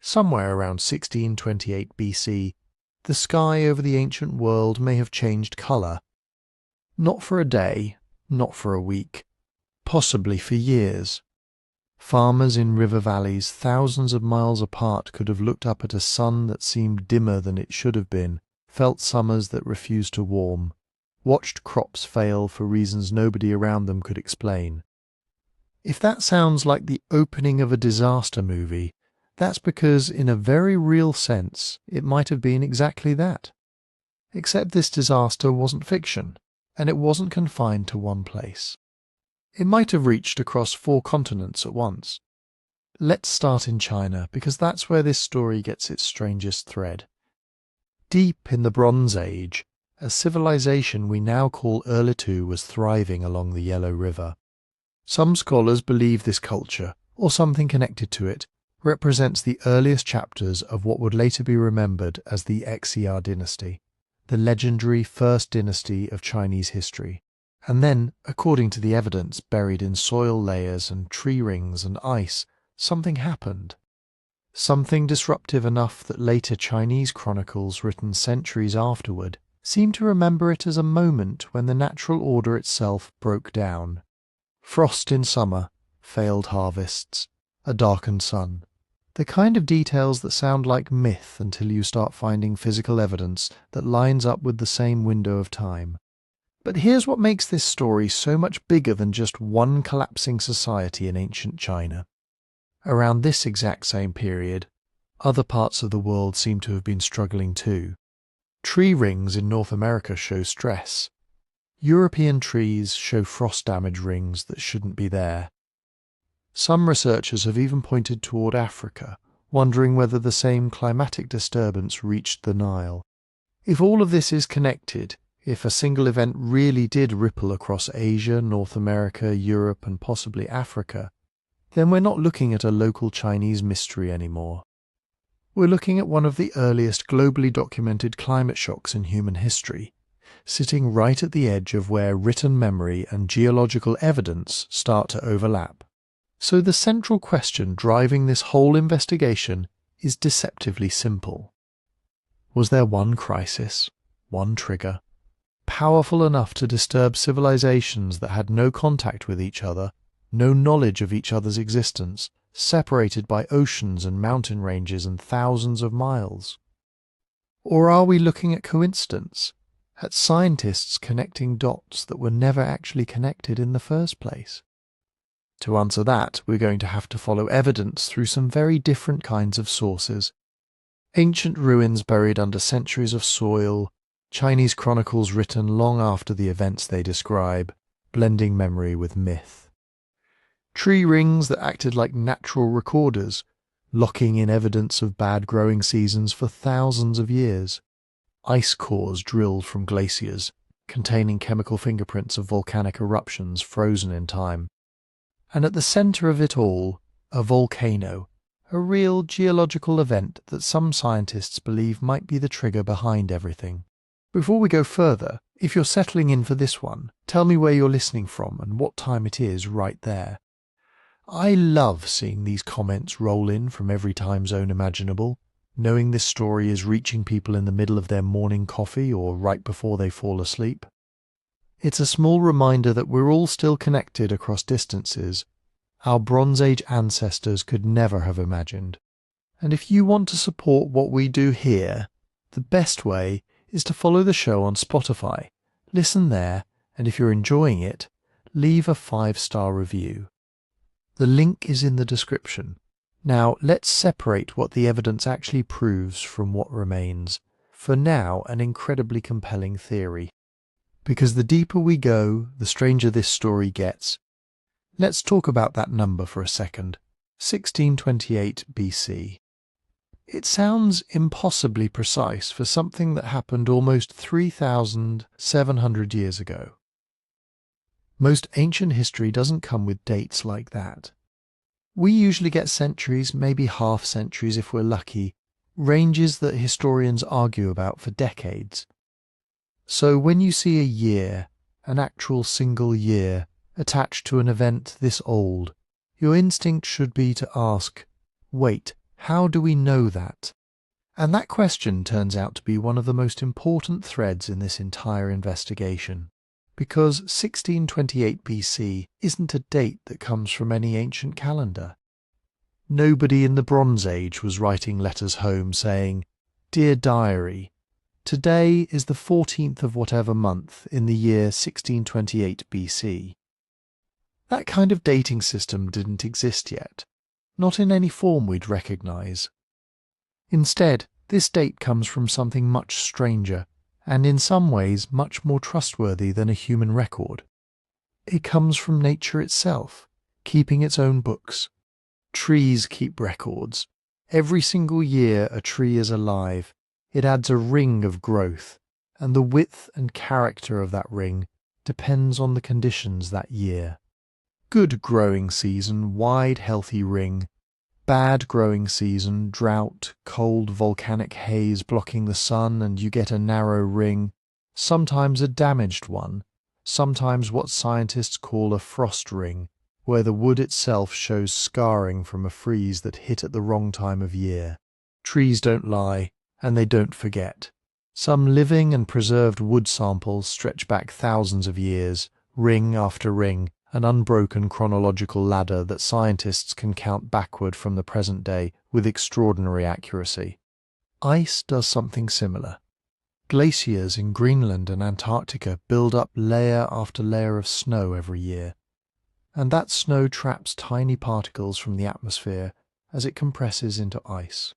Somewhere around 1628 BC, the sky over the ancient world may have changed colour. Not for a day, not for a week, possibly for years. Farmers in river valleys thousands of miles apart could have looked up at a sun that seemed dimmer than it should have been, felt summers that refused to warm, watched crops fail for reasons nobody around them could explain. If that sounds like the opening of a disaster movie, that's because, in a very real sense, it might have been exactly that. Except this disaster wasn't fiction, and it wasn't confined to one place. It might have reached across 4 continents at once. Let's start in China, because that's where this story gets its strangest thread. Deep in the Bronze Age, a civilization we now call Erlitou was thriving along the Yellow River. Some scholars believe this culture, or something connected to it, represents the earliest chapters of what would later be remembered as the Xia dynasty, the legendary first dynasty of Chinese history. And then, according to the evidence buried in soil layers and tree rings and ice, something happened. Something disruptive enough that later Chinese chronicles written centuries afterward seem to remember it as a moment when the natural order itself broke down. Frost in summer, failed harvests, a darkened sun. The kind of details that sound like myth until you start finding physical evidence that lines up with the same window of time. But here's what makes this story so much bigger than just one collapsing society in ancient China. Around this exact same period, other parts of the world seem to have been struggling too. Tree rings in North America show stress. European trees show frost damage rings that shouldn't be there. Some researchers have even pointed toward Africa, wondering whether the same climatic disturbance reached the Nile. If all of this is connected, if a single event really did ripple across Asia, North America, Europe, and possibly Africa, then we're not looking at a local Chinese mystery anymore. We're looking at one of the earliest globally documented climate shocks in human history, sitting right at the edge of where written memory and geological evidence start to overlap. So the central question driving this whole investigation is deceptively simple. Was there one crisis, one trigger, powerful enough to disturb civilizations that had no contact with each other, no knowledge of each other's existence, separated by oceans and mountain ranges and thousands of miles? Or are we looking at coincidence, at scientists connecting dots that were never actually connected in the first place? To answer that, we're going to have to follow evidence through some very different kinds of sources. Ancient ruins buried under centuries of soil, Chinese chronicles written long after the events they describe, blending memory with myth. Tree rings that acted like natural recorders, locking in evidence of bad growing seasons for thousands of years. Ice cores drilled from glaciers, containing chemical fingerprints of volcanic eruptions frozen in time. And at the centre of it all, a volcano, a real geological event that some scientists believe might be the trigger behind everything. Before we go further, if you're settling in for this one, tell me where you're listening from and what time it is right there. I love seeing these comments roll in from every time zone imaginable, knowing this story is reaching people in the middle of their morning coffee or right before they fall asleep. It's a small reminder that we're all still connected across distances our Bronze Age ancestors could never have imagined. And if you want to support what we do here, the best way is to follow the show on Spotify. Listen there, and if you're enjoying it, leave a 5-star review. The link is in the description. Now, let's separate what the evidence actually proves from what remains. For now, an incredibly compelling theory. Because the deeper we go, the stranger this story gets. Let's talk about that number for a second. 1628 BC. It sounds impossibly precise for something that happened almost 3,700 years ago. Most ancient history doesn't come with dates like that. We usually get centuries, maybe half-centuries if we're lucky, ranges that historians argue about for decades. So when you see a year, an actual single year, attached to an event this old, your instinct should be to ask, wait, How do we know that? And that question turns out to be one of the most important threads in this entire investigation, because 1628 BC isn't a date that comes from any ancient calendar. Nobody in the Bronze Age was writing letters home saying, "Dear Diary, today is the 14th of whatever month in the year 1628 BC. That kind of dating system didn't exist yet, not in any form we'd recognise. Instead, this date comes from something much stranger, and in some ways much more trustworthy than a human record. It comes from nature itself, keeping its own books. Trees keep records. Every single year a tree is alive. It adds a ring of growth, and the width and character of that ring depends on the conditions that year. Good growing season, wide, healthy ring. Bad growing season, drought, cold volcanic haze blocking the sun, and you get a narrow ring, sometimes a damaged one, sometimes what scientists call a frost ring, where the wood itself shows scarring from a freeze that hit at the wrong time of year. Trees don't lie, and they don't forget. Some living and preserved wood samples stretch back thousands of years, ring after ring, an unbroken chronological ladder that scientists can count backward from the present day with extraordinary accuracy. Ice does something similar. Glaciers in Greenland and Antarctica build up layer after layer of snow every year, and that snow traps tiny particles from the atmosphere as it compresses into ice.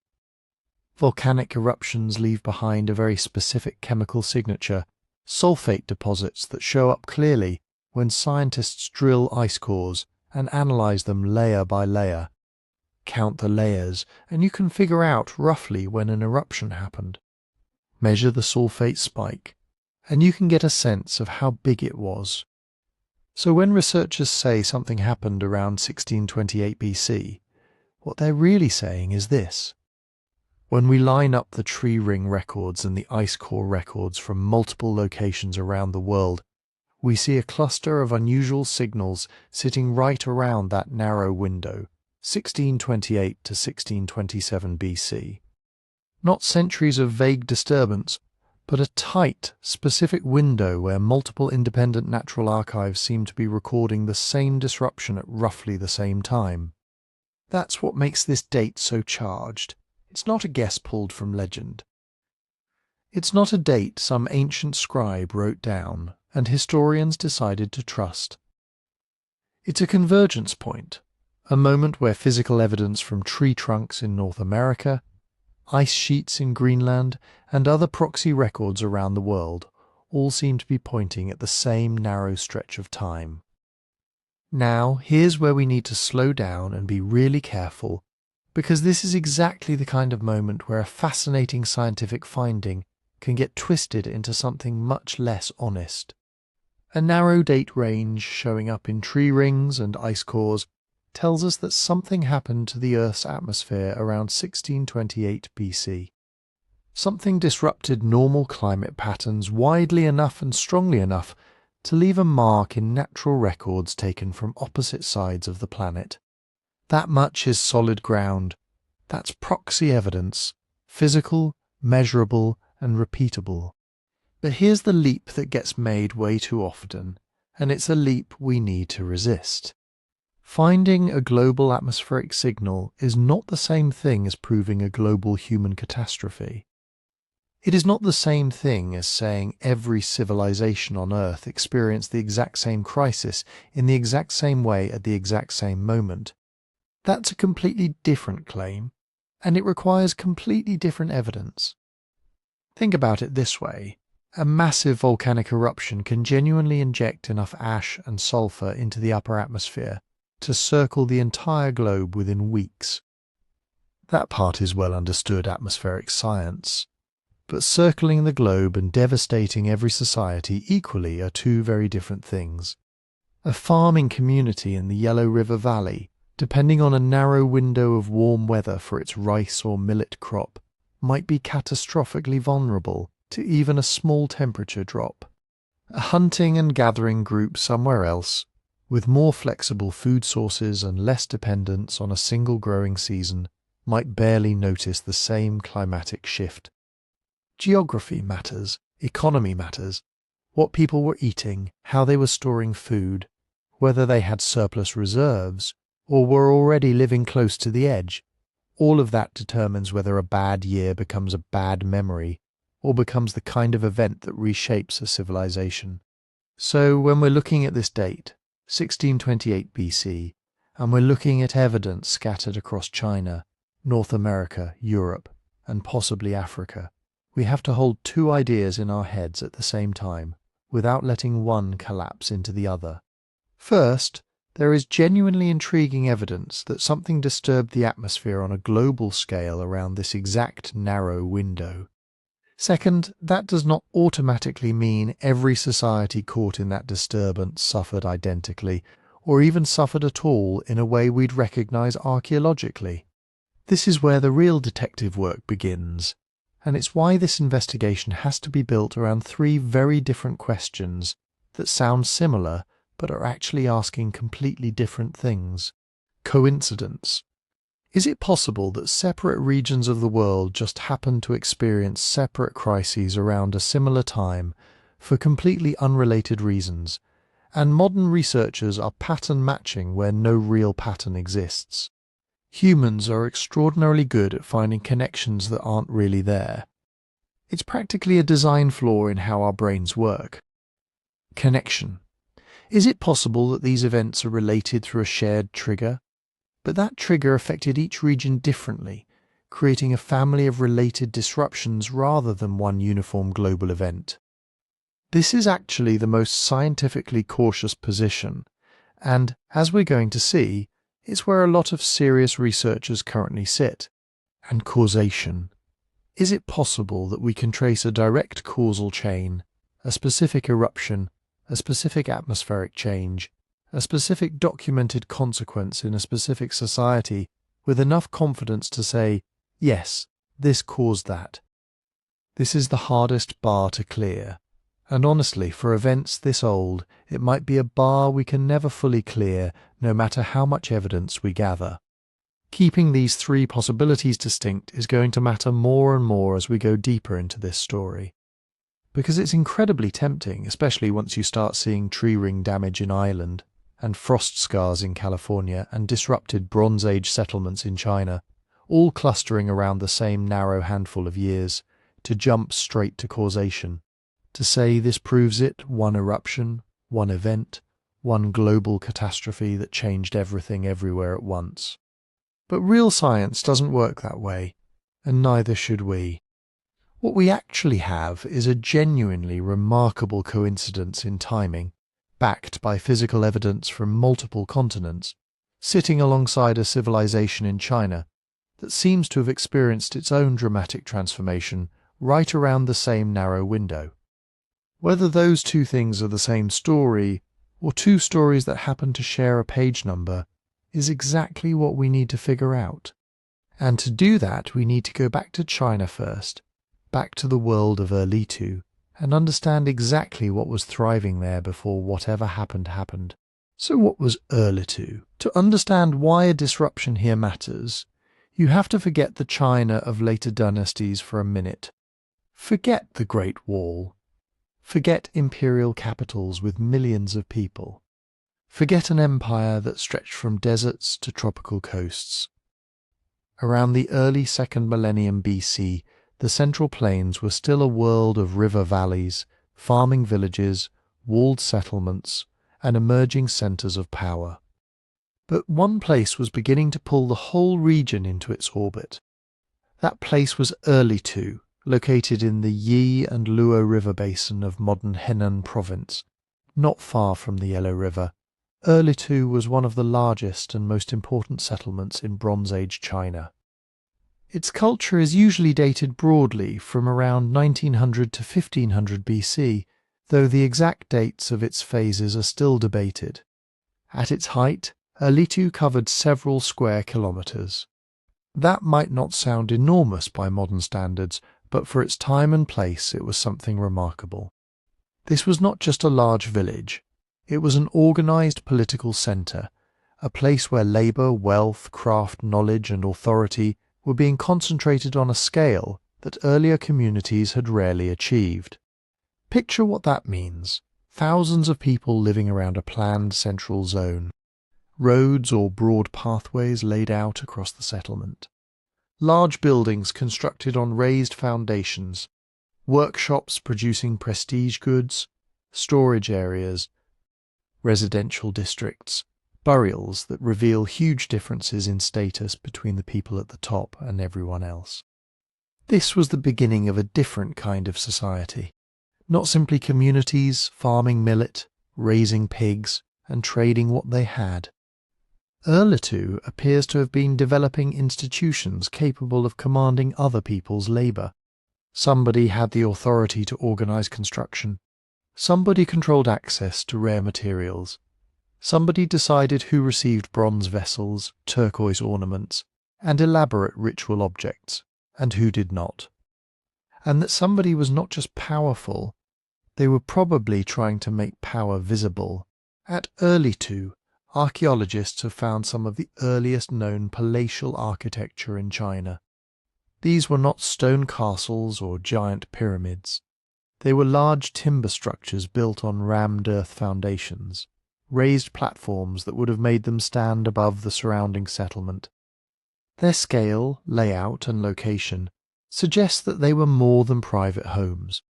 Volcanic eruptions leave behind a very specific chemical signature, sulfate deposits that show up clearly when scientists drill ice cores and analyze them layer by layer. Count the layers, and you can figure out roughly when an eruption happened. Measure the sulfate spike, and you can get a sense of how big it was. So when researchers say something happened around 1628 BC, what they're really saying is this. When we line up the tree ring records and the ice core records from multiple locations around the world, we see a cluster of unusual signals sitting right around that narrow window, 1628 to 1627 BC. Not centuries of vague disturbance, but a tight, specific window where multiple independent natural archives seem to be recording the same disruption at roughly the same time. That's what makes this date so charged. It's not a guess pulled from legend. It's not a date some ancient scribe wrote down and historians decided to trust. It's a convergence point, a moment where physical evidence from tree trunks in North America, ice sheets in Greenland, and other proxy records around the world all seem to be pointing at the same narrow stretch of time. Now, here's where we need to slow down and be really careful, because this is exactly the kind of moment where a fascinating scientific finding can get twisted into something much less honest. A narrow date range showing up in tree rings and ice cores tells us that something happened to the Earth's atmosphere around 1628 BC. Something disrupted normal climate patterns widely enough and strongly enough to leave a mark in natural records taken from opposite sides of the planet. That much is solid ground. That's proxy evidence, physical, measurable, and repeatable. But here's the leap that gets made way too often, and it's a leap we need to resist. Finding a global atmospheric signal is not the same thing as proving a global human catastrophe. It is not the same thing as saying every civilization on Earth experienced the exact same crisis in the exact same way at the exact same moment. That's a completely different claim, and it requires completely different evidence. Think about it this way. A massive volcanic eruption can genuinely inject enough ash and sulfur into the upper atmosphere to circle the entire globe within weeks. That part is well understood atmospheric science. But circling the globe and devastating every society equally are two very different things. A farming community in the Yellow River Valley, depending on a narrow window of warm weather for its rice or millet crop, might be catastrophically vulnerable to even a small temperature drop. A hunting and gathering group somewhere else, with more flexible food sources and less dependence on a single growing season, might barely notice the same climatic shift. Geography matters, economy matters, what people were eating, how they were storing food, whether they had surplus reserves or were already living close to the edge. All of that determines whether a bad year becomes a bad memory or becomes the kind of event that reshapes a civilization. So when we're looking at this date, 1628 BC, and we're looking at evidence scattered across China, North America, Europe, and possibly Africa, we have to hold two ideas in our heads at the same time, without letting one collapse into the other. First, there is genuinely intriguing evidence that something disturbed the atmosphere on a global scale around this exact narrow window. Second, that does not automatically mean every society caught in that disturbance suffered identically, or even suffered at all in a way we'd recognize archaeologically. This is where the real detective work begins, and it's why this investigation has to be built around three very different questions that sound similar but are actually asking completely different things. Coincidence. Is it possible that separate regions of the world just happen to experience separate crises around a similar time for completely unrelated reasons, and modern researchers are pattern matching where no real pattern exists? Humans are extraordinarily good at finding connections that aren't really there. It's practically a design flaw in how our brains work. Connection. Is it possible that these events are related through a shared trigger? But that trigger affected each region differently, creating a family of related disruptions rather than one uniform global event. This is actually the most scientifically cautious position, and, as we're going to see, it's where a lot of serious researchers currently sit. And causation. Is it possible that we can trace a direct causal chain, a specific eruption, a specific atmospheric change, a specific documented consequence in a specific society with enough confidence to say, yes, this caused that? This is the hardest bar to clear, and honestly, for events this old, it might be a bar we can never fully clear, no matter how much evidence we gather. Keeping these three possibilities distinct is going to matter more and more as we go deeper into this story. Because it's incredibly tempting, especially once you start seeing tree ring damage in Ireland, and frost scars in California, and disrupted Bronze Age settlements in China, all clustering around the same narrow handful of years, to jump straight to causation, to say this proves it, one eruption, one event, one global catastrophe that changed everything everywhere at once. But real science doesn't work that way, and neither should we. What we actually have is a genuinely remarkable coincidence in timing, backed by physical evidence from multiple continents, sitting alongside a civilization in China that seems to have experienced its own dramatic transformation right around the same narrow window. Whether those two things are the same story, or two stories that happen to share a page number, is exactly what we need to figure out. And to do that, we need to go back to China first, back to the world of Erlitou, and understand exactly what was thriving there before whatever happened. So what was Erlitou? To understand why a disruption here matters, you have to forget the China of later dynasties for a minute. Forget the Great Wall. Forget imperial capitals with millions of people. Forget an empire that stretched from deserts to tropical coasts. Around the early 2nd millennium BC, the Central Plains were still a world of river valleys, farming villages, walled settlements, and emerging centres of power. But one place was beginning to pull the whole region into its orbit. That place was Erlitou, located in the Yi and Luo river basin of modern Henan province, not far from the Yellow River. Erlitou was one of the largest and most important settlements in Bronze Age China. Its culture is usually dated broadly from around 1900 to 1500 BC, though the exact dates of its phases are still debated. At its height, Erlitou covered several square kilometres. That might not sound enormous by modern standards, but for its time and place it was something remarkable. This was not just a large village. It was an organised political centre, a place where labour, wealth, craft, knowledge and authority were being concentrated on a scale that earlier communities had rarely achieved. Picture what that means. Thousands of people living around a planned central zone. Roads or broad pathways laid out across the settlement. Large buildings constructed on raised foundations. Workshops producing prestige goods. Storage areas. Residential districts. Burials that reveal huge differences in status between the people at the top and everyone else. This was the beginning of a different kind of society. Not simply communities farming millet, raising pigs, and trading what they had. Erlitou appears to have been developing institutions capable of commanding other people's labour. Somebody had the authority to organise construction. Somebody controlled access to rare materials. Somebody decided who received bronze vessels, turquoise ornaments, and elaborate ritual objects, and who did not. And that somebody was not just powerful, they were probably trying to make power visible. At Erlitou, archaeologists have found some of the earliest known palatial architecture in China. These were not stone castles or giant pyramids. They were large timber structures built on rammed earth foundations, raised platforms that would have made them stand above the surrounding settlement. Their scale, layout, and location suggest that they were more than private homes.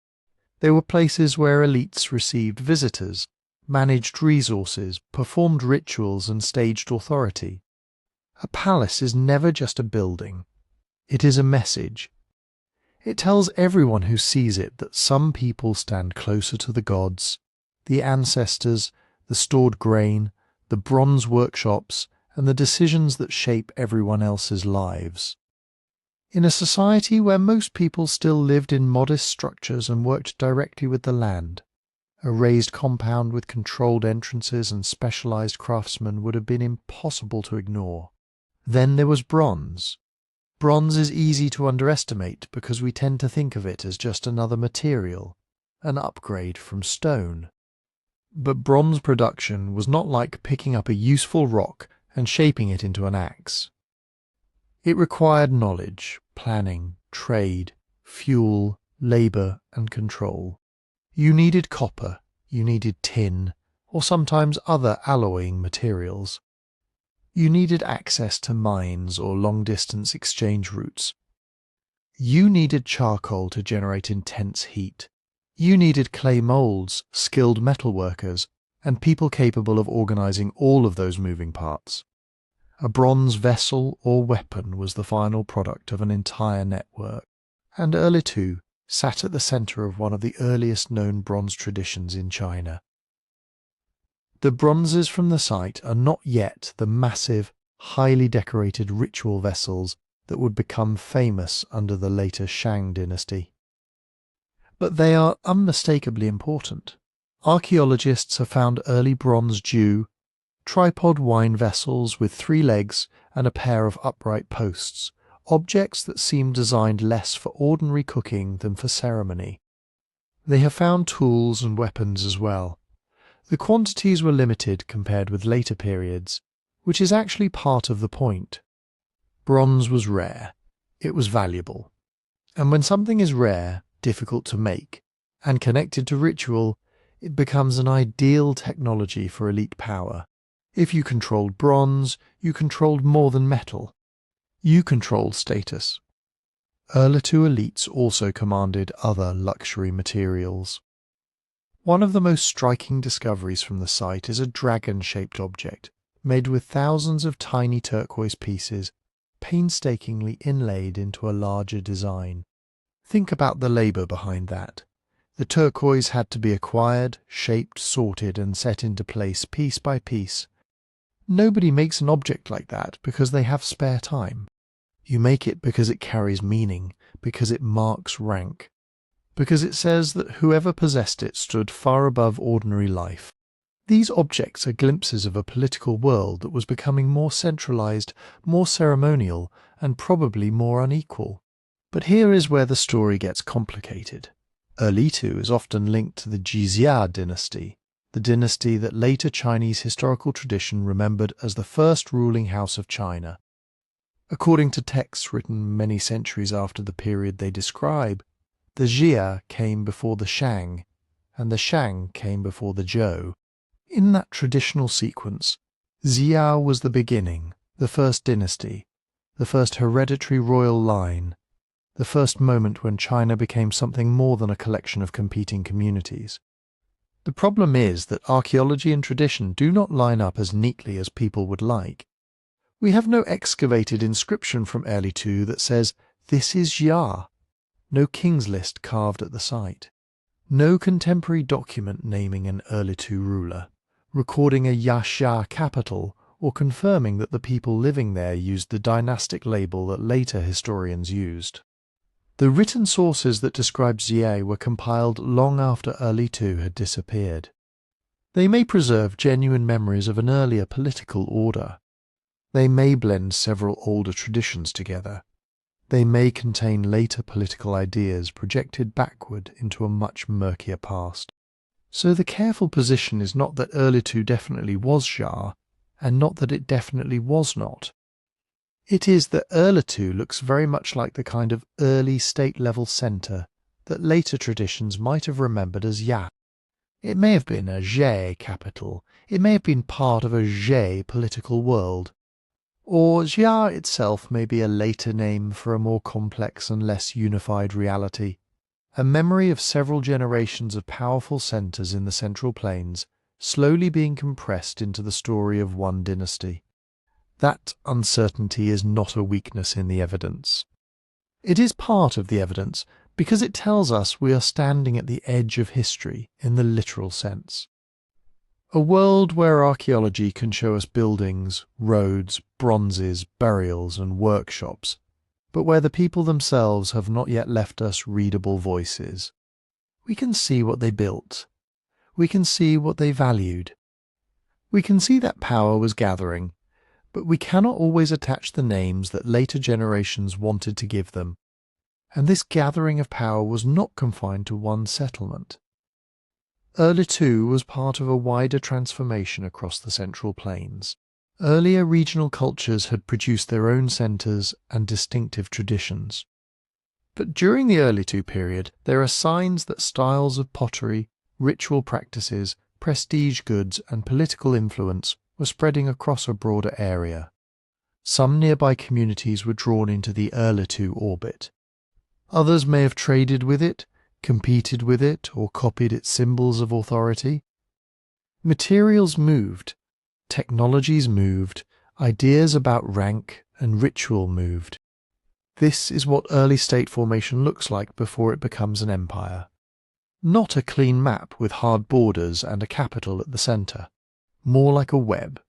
They were places where elites received visitors, managed resources, performed rituals, and staged authority. A palace is never just a building. It is a message. It tells everyone who sees it that some people stand closer to the gods, the ancestors, the stored grain, the bronze workshops, and the decisions that shape everyone else's lives. In a society where most people still lived in modest structures and worked directly with the land, a raised compound with controlled entrances and specialized craftsmen would have been impossible to ignore. Then there was bronze. Bronze is easy to underestimate because we tend to think of it as just another material, an upgrade from stone. But bronze production was not like picking up a useful rock and shaping it into an axe. It required knowledge, planning, trade, fuel, labour, and control. You needed copper, you needed tin, or sometimes other alloying materials. You needed access to mines or long-distance exchange routes. You needed charcoal to generate intense heat. You needed clay moulds, skilled metalworkers, and people capable of organising all of those moving parts. A bronze vessel or weapon was the final product of an entire network, and Erlitou sat at the centre of one of the earliest known bronze traditions in China. The bronzes from the site are not yet the massive, highly decorated ritual vessels that would become famous under the later Shang dynasty. But they are unmistakably important. Archaeologists have found early bronze dew, tripod wine vessels with 3 legs and a pair of upright posts, objects that seem designed less for ordinary cooking than for ceremony. They have found tools and weapons as well. The quantities were limited compared with later periods, which is actually part of the point. Bronze was rare, it was valuable. And when something is rare, difficult to make, and connected to ritual, it becomes an ideal technology for elite power. If you controlled bronze, you controlled more than metal. You controlled status. Erlitou elites also commanded other luxury materials. One of the most striking discoveries from the site is a dragon-shaped object, made with thousands of tiny turquoise pieces, painstakingly inlaid into a larger design. Think about the labour behind that. The turquoise had to be acquired, shaped, sorted, and set into place piece by piece. Nobody makes an object like that because they have spare time. You make it because it carries meaning, because it marks rank, because it says that whoever possessed it stood far above ordinary life. These objects are glimpses of a political world that was becoming more centralized, more ceremonial, and probably more unequal. But here is where the story gets complicated. Erlitou is often linked to the Jizya dynasty, the dynasty that later Chinese historical tradition remembered as the first ruling house of China. According to texts written many centuries after the period they describe, the Jia came before the Shang, and the Shang came before the Zhou. In that traditional sequence, Xia was the beginning, the first dynasty, the first hereditary royal line, the first moment when China became something more than a collection of competing communities. The problem is that archaeology and tradition do not line up as neatly as people would like. We have no excavated inscription from Erlitou that says, "This is Xia," no king's list carved at the site, no contemporary document naming an Erlitou ruler, recording a Yaxia capital, or confirming that the people living there used the dynastic label that later historians used. The written sources that describe Xie were compiled long after Erlitou had disappeared. They may preserve genuine memories of an earlier political order. They may blend several older traditions together. They may contain later political ideas projected backward into a much murkier past. So the careful position is not that Erlitou definitely was Xia, and not that it definitely was not. It is that Erlitou looks very much like the kind of early state-level centre that later traditions might have remembered as Ya. It may have been a Zhe capital, it may have been part of a Zhe political world, or Xia itself may be a later name for a more complex and less unified reality, a memory of several generations of powerful centres in the Central Plains slowly being compressed into the story of one dynasty. That uncertainty is not a weakness in the evidence. It is part of the evidence because it tells us we are standing at the edge of history in the literal sense. A world where archaeology can show us buildings, roads, bronzes, burials and workshops, but where the people themselves have not yet left us readable voices. We can see what they built. We can see what they valued. We can see that power was gathering, but we cannot always attach the names that later generations wanted to give them. And this gathering of power was not confined to one settlement. Erlitou was part of a wider transformation across the Central Plains. Earlier regional cultures had produced their own centres and distinctive traditions. But during the Erlitou period, there are signs that styles of pottery, ritual practices, prestige goods and political influence were spreading across a broader area. Some nearby communities were drawn into the Erlitou orbit. Others may have traded with it, competed with it, or copied its symbols of authority. Materials moved, technologies moved, ideas about rank and ritual moved. This is what early state formation looks like before it becomes an empire. Not a clean map with hard borders and a capital at the centre. More like a web.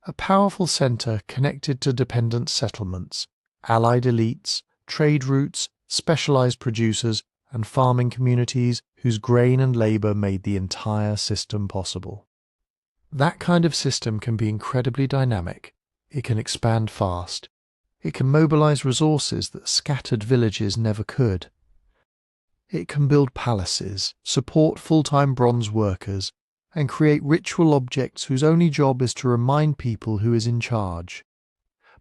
A powerful centre connected to dependent settlements, allied elites, trade routes, specialised producers, and farming communities whose grain and labour made the entire system possible. That kind of system can be incredibly dynamic. It can expand fast. It can mobilise resources that scattered villages never could. It can build palaces, support full-time bronze workers, and create ritual objects whose only job is to remind people who is in charge.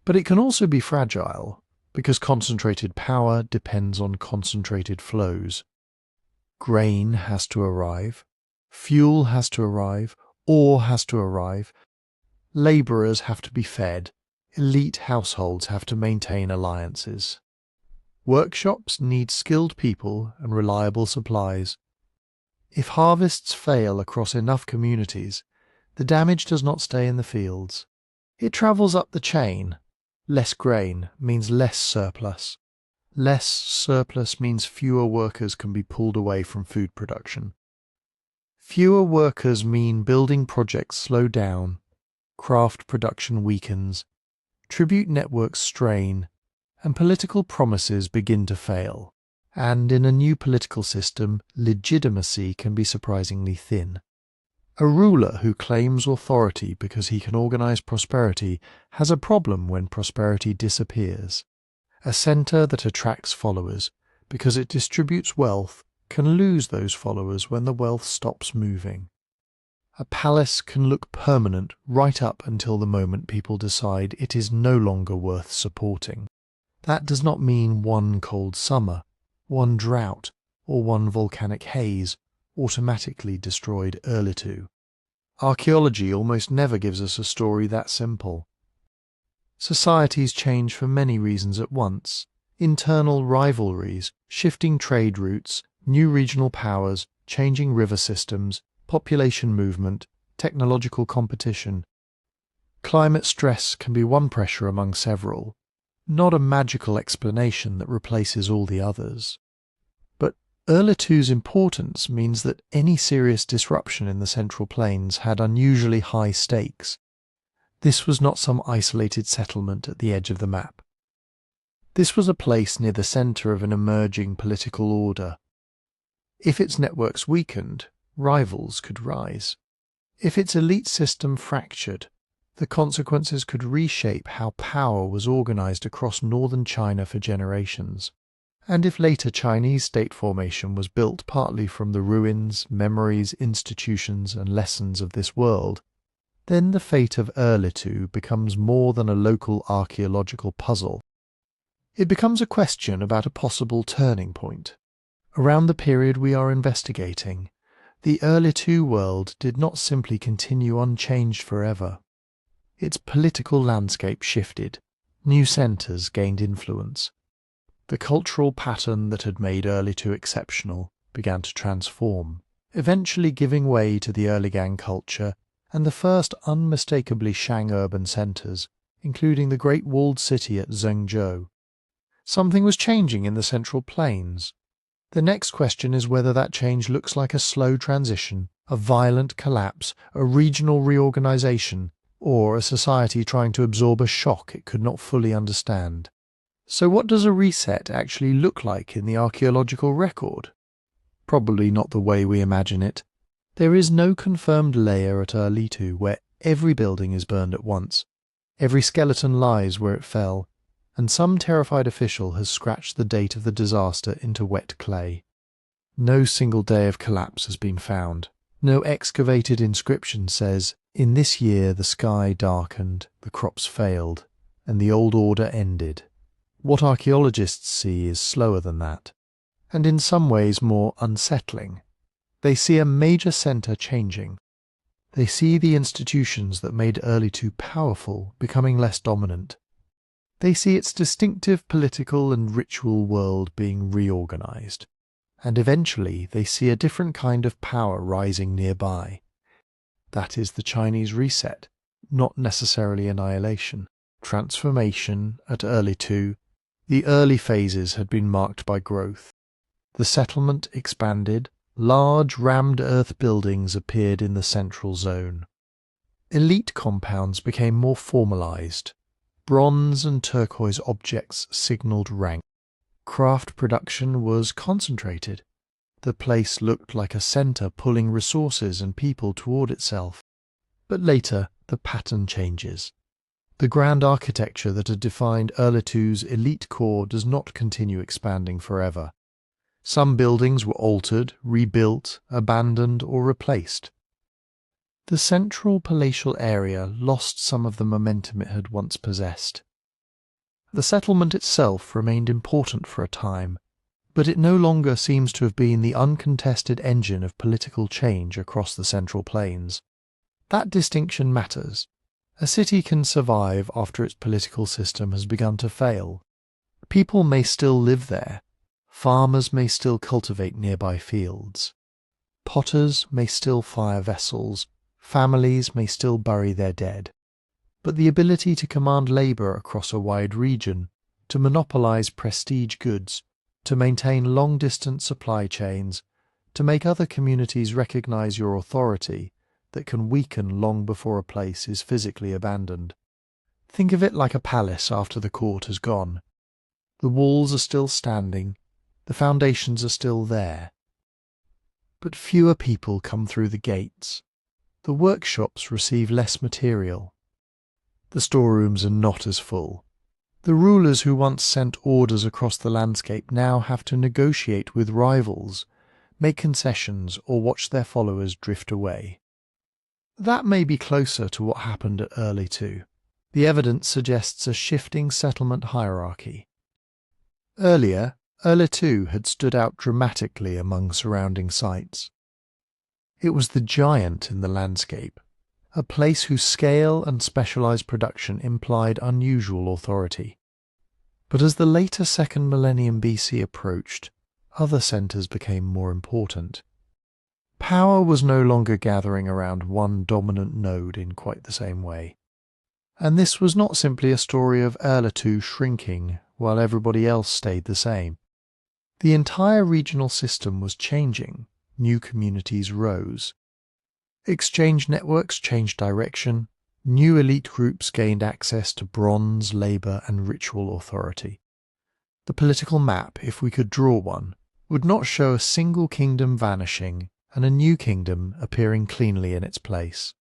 But it can also be fragile, because concentrated power depends on concentrated flows. Grain has to arrive, fuel has to arrive, ore has to arrive, labourers have to be fed, elite households have to maintain alliances. Workshops need skilled people and reliable supplies. If harvests fail across enough communities, the damage does not stay in the fields. It travels up the chain. Less grain means less surplus. Less surplus means fewer workers can be pulled away from food production. Fewer workers mean building projects slow down, craft production weakens, tribute networks strain, and political promises begin to fail. And in a new political system, legitimacy can be surprisingly thin. A ruler who claims authority because he can organize prosperity has a problem when prosperity disappears. A centre that attracts followers because it distributes wealth can lose those followers when the wealth stops moving. A palace can look permanent right up until the moment people decide it is no longer worth supporting. That does not mean one cold summer, one drought, or one volcanic haze automatically destroyed Erlitou. Archaeology almost never gives us a story that simple. Societies change for many reasons at once: internal rivalries, shifting trade routes, new regional powers, changing river systems, population movement, technological competition. Climate stress can be one pressure among several, not a magical explanation that replaces all the others. But Erlitou's importance means that any serious disruption in the Central Plains had unusually high stakes. This was not some isolated settlement at the edge of the map. This was a place near the centre of an emerging political order. If its networks weakened, rivals could rise. If its elite system fractured, the consequences could reshape how power was organized across northern China for generations. And if later Chinese state formation was built partly from the ruins, memories, institutions, and lessons of this world, then the fate of Erlitou becomes more than a local archaeological puzzle. It becomes a question about a possible turning point. Around the period we are investigating, the Erlitou world did not simply continue unchanged forever. Its political landscape shifted, new centres gained influence. The cultural pattern that had made Erlitou exceptional began to transform, eventually giving way to the Erligang culture and the first unmistakably Shang urban centres, including the Great Walled City at Zhengzhou. Something was changing in the Central Plains. The next question is whether that change looks like a slow transition, a violent collapse, a regional reorganization, or a society trying to absorb a shock it could not fully understand. So what does a reset actually look like in the archaeological record? Probably not the way we imagine it. There is no confirmed layer at Erlitou where every building is burned at once, every skeleton lies where it fell, and some terrified official has scratched the date of the disaster into wet clay. No single day of collapse has been found. No excavated inscription says, "In this year the sky darkened, the crops failed, and the old order ended." What archaeologists see is slower than that, and in some ways more unsettling. They see a major centre changing. They see the institutions that made Erlitou powerful becoming less dominant. They see its distinctive political and ritual world being reorganized. And eventually they see a different kind of power rising nearby. That is the Chinese reset, not necessarily annihilation. Transformation at Erlitou. The early phases had been marked by growth. The settlement expanded. Large rammed earth buildings appeared in the central zone. Elite compounds became more formalized. Bronze and turquoise objects signaled rank. Craft production was concentrated. The place looked like a centre pulling resources and people toward itself. But later, the pattern changes. The grand architecture that had defined Erlitou's elite core does not continue expanding forever. Some buildings were altered, rebuilt, abandoned, or replaced. The central palatial area lost some of the momentum it had once possessed. The settlement itself remained important for a time, but it no longer seems to have been the uncontested engine of political change across the Central Plains. That distinction matters. A city can survive after its political system has begun to fail. People may still live there. Farmers may still cultivate nearby fields. Potters may still fire vessels. Families may still bury their dead. But the ability to command labour across a wide region, to monopolise prestige goods, to maintain long-distance supply chains, to make other communities recognise your authority, that can weaken long before a place is physically abandoned. Think of it like a palace after the court has gone. The walls are still standing, the foundations are still there. But fewer people come through the gates. The workshops receive less material. The storerooms are not as full. The rulers who once sent orders across the landscape now have to negotiate with rivals, make concessions, or watch their followers drift away. That may be closer to what happened at Erlitou. The evidence suggests a shifting settlement hierarchy. Earlier, Erlitou had stood out dramatically among surrounding sites. It was the giant in the landscape, a place whose scale and specialized production implied unusual authority. But as the later 2nd millennium BC approached, other centers became more important. Power was no longer gathering around one dominant node in quite the same way. And this was not simply a story of Erlitou shrinking while everybody else stayed the same. The entire regional system was changing. New communities rose. Exchange networks changed direction. New elite groups gained access to bronze, labor, and ritual authority. The political map, if we could draw one, would not show a single kingdom vanishing and a new kingdom appearing cleanly in its place.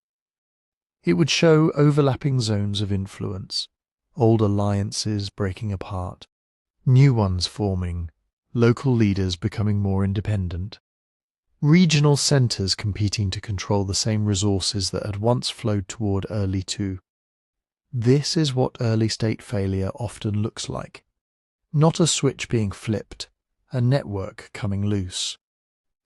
It would show overlapping zones of influence, old alliances breaking apart, new ones forming, local leaders becoming more independent, regional centers competing to control the same resources that had once flowed toward Erlitou. This is what early state failure often looks like. Not a switch being flipped, a network coming loose.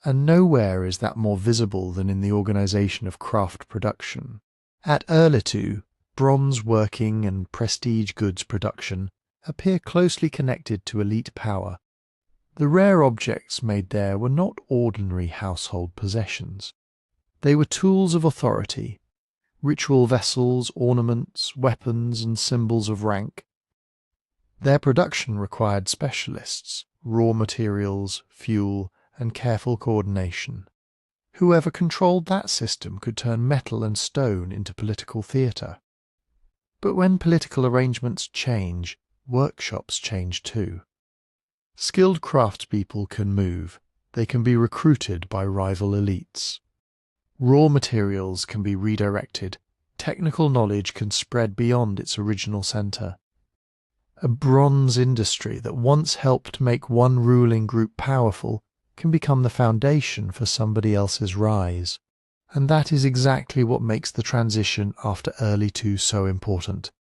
And nowhere is that more visible than in the organization of craft production. At Erlitou, bronze working and prestige goods production appear closely connected to elite power. The rare objects made there were not ordinary household possessions. They were tools of authority, ritual vessels, ornaments, weapons, and symbols of rank. Their production required specialists, raw materials, fuel, and careful coordination. Whoever controlled that system could turn metal and stone into political theatre. But when political arrangements change, workshops change too. Skilled craftspeople can move. They can be recruited by rival elites. Raw materials can be redirected. Technical knowledge can spread beyond its original centre. A bronze industry that once helped make one ruling group powerful can become the foundation for somebody else's rise. And that is exactly what makes the transition after Erlitou so important.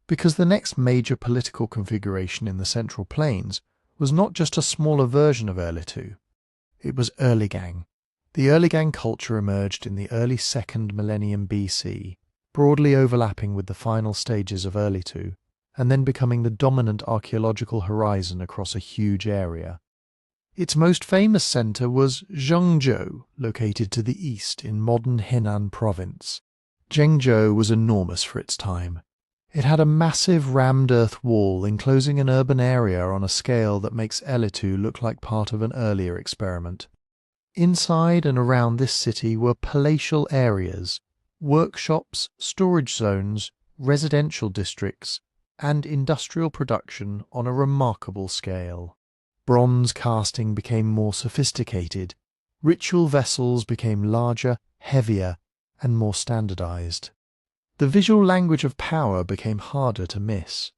Because the next major political configuration in the Central Plains was not just a smaller version of Erlitou. It was Erligang. The Erligang culture emerged in the early 2nd millennium BC, broadly overlapping with the final stages of Erlitou, and then becoming the dominant archaeological horizon across a huge area. Its most famous centre was Zhengzhou, located to the east in modern Henan province. Zhengzhou was enormous for its time. It had a massive rammed earth wall enclosing an urban area on a scale that makes Erlitou look like part of an earlier experiment. Inside and around this city were palatial areas, workshops, storage zones, residential districts, and industrial production on a remarkable scale. Bronze casting became more sophisticated. Ritual vessels became larger, heavier, and more standardized. The visual language of power became harder to miss.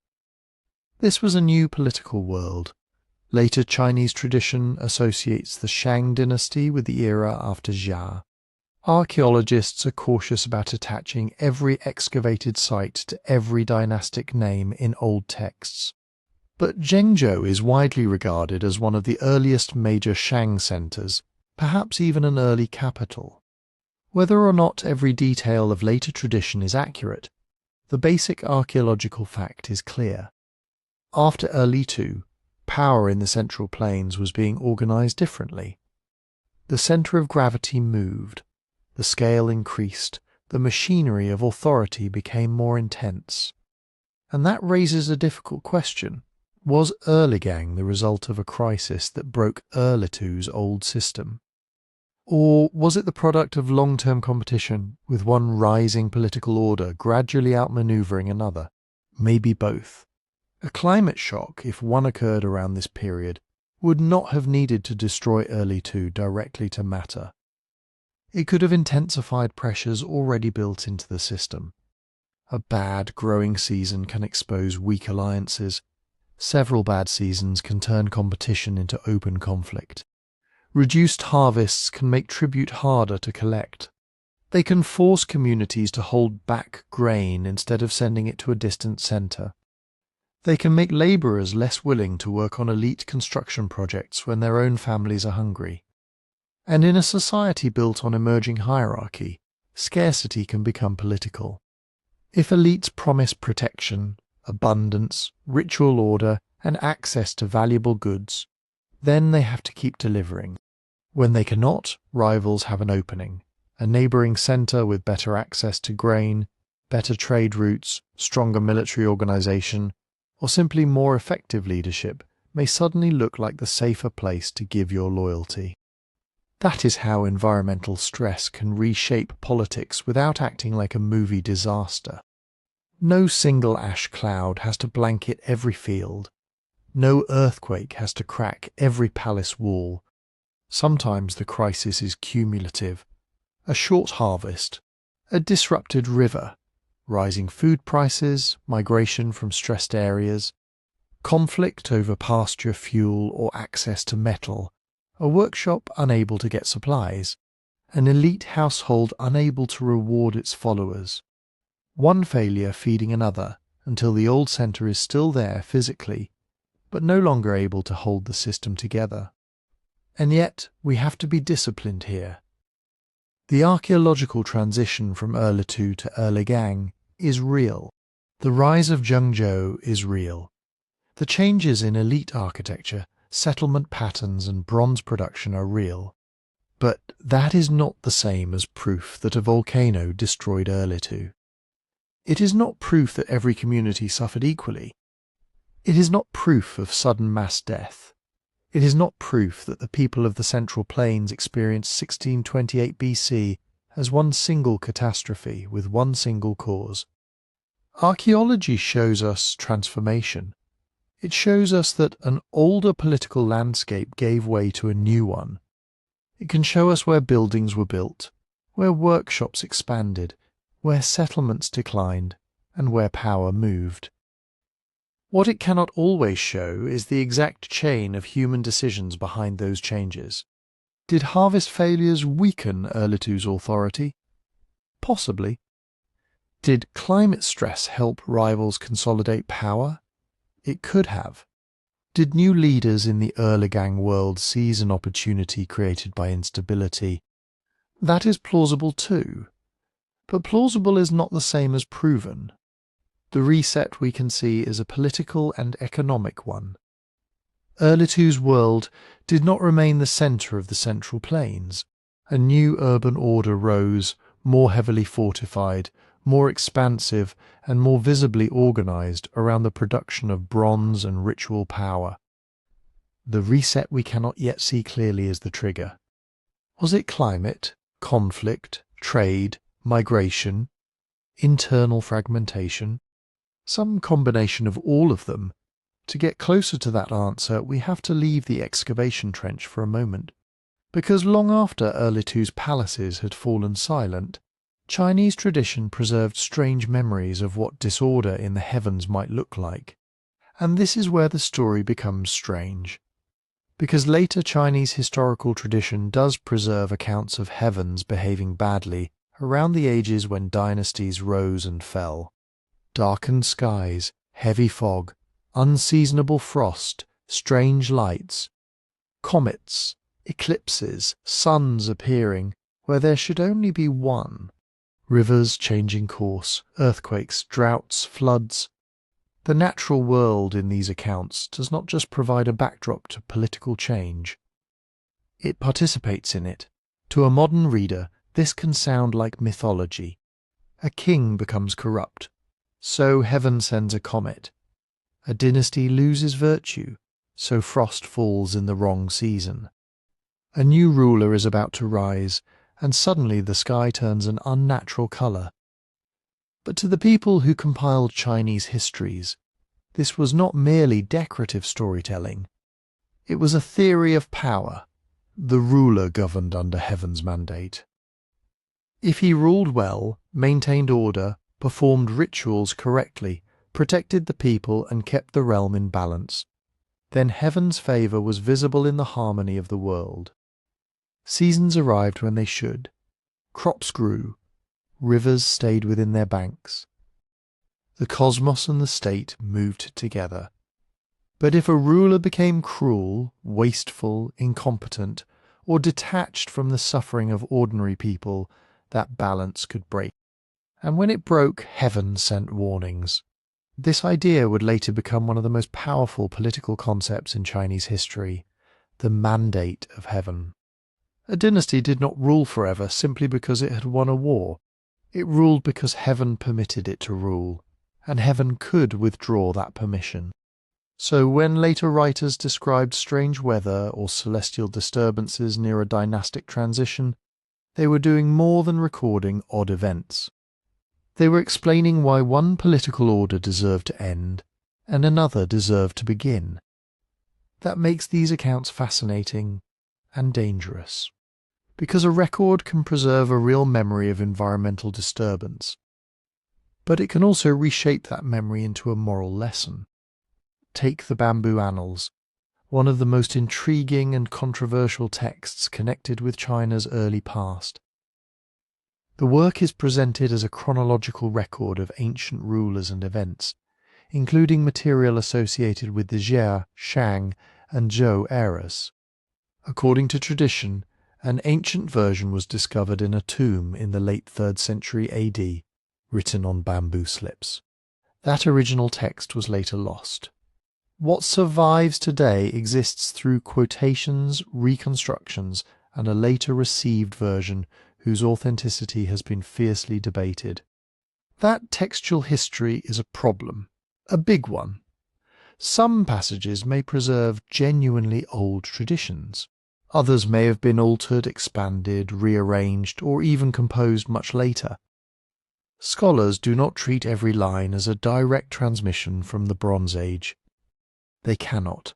This was a new political world. Later Chinese tradition associates the Shang dynasty with the era after Xia. Archaeologists are cautious about attaching every excavated site to every dynastic name in old texts. But Zhengzhou is widely regarded as one of the earliest major Shang centers, perhaps even an early capital. Whether or not every detail of later tradition is accurate, the basic archaeological fact is clear. After Erlitou, power in the Central Plains was being organized differently. The center of gravity moved, the scale increased, the machinery of authority became more intense. And that raises a difficult question. Was Erligang the result of a crisis that broke Erlitou's old system? Or was it the product of long-term competition, with one rising political order gradually outmaneuvering another? Maybe both. A climate shock, if one occurred around this period, would not have needed to destroy Erlitou directly to matter. It could have intensified pressures already built into the system. A bad growing season can expose weak alliances. Several bad seasons can turn competition into open conflict. Reduced harvests can make tribute harder to collect. They can force communities to hold back grain instead of sending it to a distant centre. They can make labourers less willing to work on elite construction projects when their own families are hungry. And in a society built on emerging hierarchy, scarcity can become political. If elites promise protection, abundance, ritual order, and access to valuable goods, then they have to keep delivering. When they cannot, rivals have an opening. A neighbouring centre with better access to grain, better trade routes, stronger military organisation, or simply more effective leadership may suddenly look like the safer place to give your loyalty. That is how environmental stress can reshape politics without acting like a movie disaster. No single ash cloud has to blanket every field. No earthquake has to crack every palace wall. Sometimes the crisis is cumulative. A short harvest, a disrupted river, rising food prices, migration from stressed areas, conflict over pasture fuel or access to metal, a workshop unable to get supplies, an elite household unable to reward its followers. One failure feeding another until the old centre is still there physically, but no longer able to hold the system together. And yet we have to be disciplined here. The archaeological transition from Erlitou to Erligang is real. The rise of Zhengzhou is real. The changes in elite architecture, settlement patterns and bronze production are real. But that is not the same as proof that a volcano destroyed Erlitou. It is not proof that every community suffered equally. It is not proof of sudden mass death. It is not proof that the people of the Central Plains experienced 1628 BC as one single catastrophe with one single cause. Archaeology shows us transformation. It shows us that an older political landscape gave way to a new one. It can show us where buildings were built, where workshops expanded, where settlements declined, and where power moved. What it cannot always show is the exact chain of human decisions behind those changes. Did harvest failures weaken Erlitou's authority? Possibly. Did climate stress help rivals consolidate power? It could have. Did new leaders in the Erligang world seize an opportunity created by instability? That is plausible too. But plausible is not the same as proven. The reset we can see is a political and economic one. Erlitou's world did not remain the centre of the Central Plains. A new urban order rose, more heavily fortified, more expansive and more visibly organised around the production of bronze and ritual power. The reset we cannot yet see clearly is the trigger. Was it climate, conflict, trade, migration, internal fragmentation? Some combination of all of them. To get closer to that answer, we have to leave the excavation trench for a moment. Because long after Erlitou's palaces had fallen silent, Chinese tradition preserved strange memories of what disorder in the heavens might look like. And this is where the story becomes strange. Because later Chinese historical tradition does preserve accounts of heavens behaving badly around the ages when dynasties rose and fell. Darkened skies, heavy fog, unseasonable frost, strange lights, comets, eclipses, suns appearing where there should only be one, rivers changing course, earthquakes, droughts, floods. The natural world in these accounts does not just provide a backdrop to political change. It participates in it. To a modern reader, this can sound like mythology. A king becomes corrupt. So heaven sends a comet. A dynasty loses virtue, so frost falls in the wrong season. A new ruler is about to rise, and suddenly the sky turns an unnatural colour. But to the people who compiled Chinese histories, this was not merely decorative storytelling. It was a theory of power. The ruler governed under heaven's mandate. If he ruled well, maintained order, performed rituals correctly, protected the people and kept the realm in balance, then heaven's favour was visible in the harmony of the world. Seasons arrived when they should. Crops grew, rivers stayed within their banks. The cosmos and the state moved together. But if a ruler became cruel, wasteful, incompetent, or detached from the suffering of ordinary people, that balance could break. And when it broke, heaven sent warnings. This idea would later become one of the most powerful political concepts in Chinese history, the mandate of heaven. A dynasty did not rule forever simply because it had won a war. It ruled because heaven permitted it to rule, and heaven could withdraw that permission. So when later writers described strange weather or celestial disturbances near a dynastic transition, they were doing more than recording odd events. They were explaining why one political order deserved to end and another deserved to begin. That makes these accounts fascinating and dangerous, because a record can preserve a real memory of environmental disturbance, but it can also reshape that memory into a moral lesson. Take the Bamboo Annals, one of the most intriguing and controversial texts connected with China's early past. The work is presented as a chronological record of ancient rulers and events, including material associated with the Jia, Shang, and Zhou eras. According to tradition, an ancient version was discovered in a tomb in the late 3rd century AD, written on bamboo slips. That original text was later lost. What survives today exists through quotations, reconstructions, and a later received version whose authenticity has been fiercely debated. That textual history is a problem, a big one. Some passages may preserve genuinely old traditions. Others may have been altered, expanded, rearranged, or even composed much later. Scholars do not treat every line as a direct transmission from the Bronze Age. They cannot.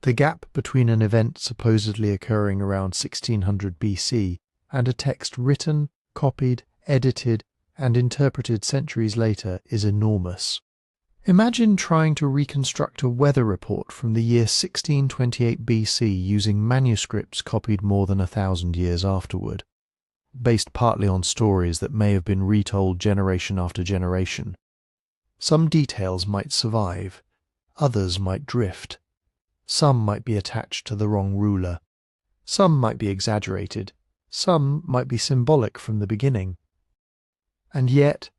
The gap between an event supposedly occurring around 1600 BC and a text written, copied, edited, and interpreted centuries later is enormous. Imagine trying to reconstruct a weather report from the year 1628 BC using manuscripts copied more than 1,000 years afterward, based partly on stories that may have been retold generation after generation. Some details might survive. Others might drift. Some might be attached to the wrong ruler. Some might be exaggerated. Some might be symbolic from the beginning. And yet,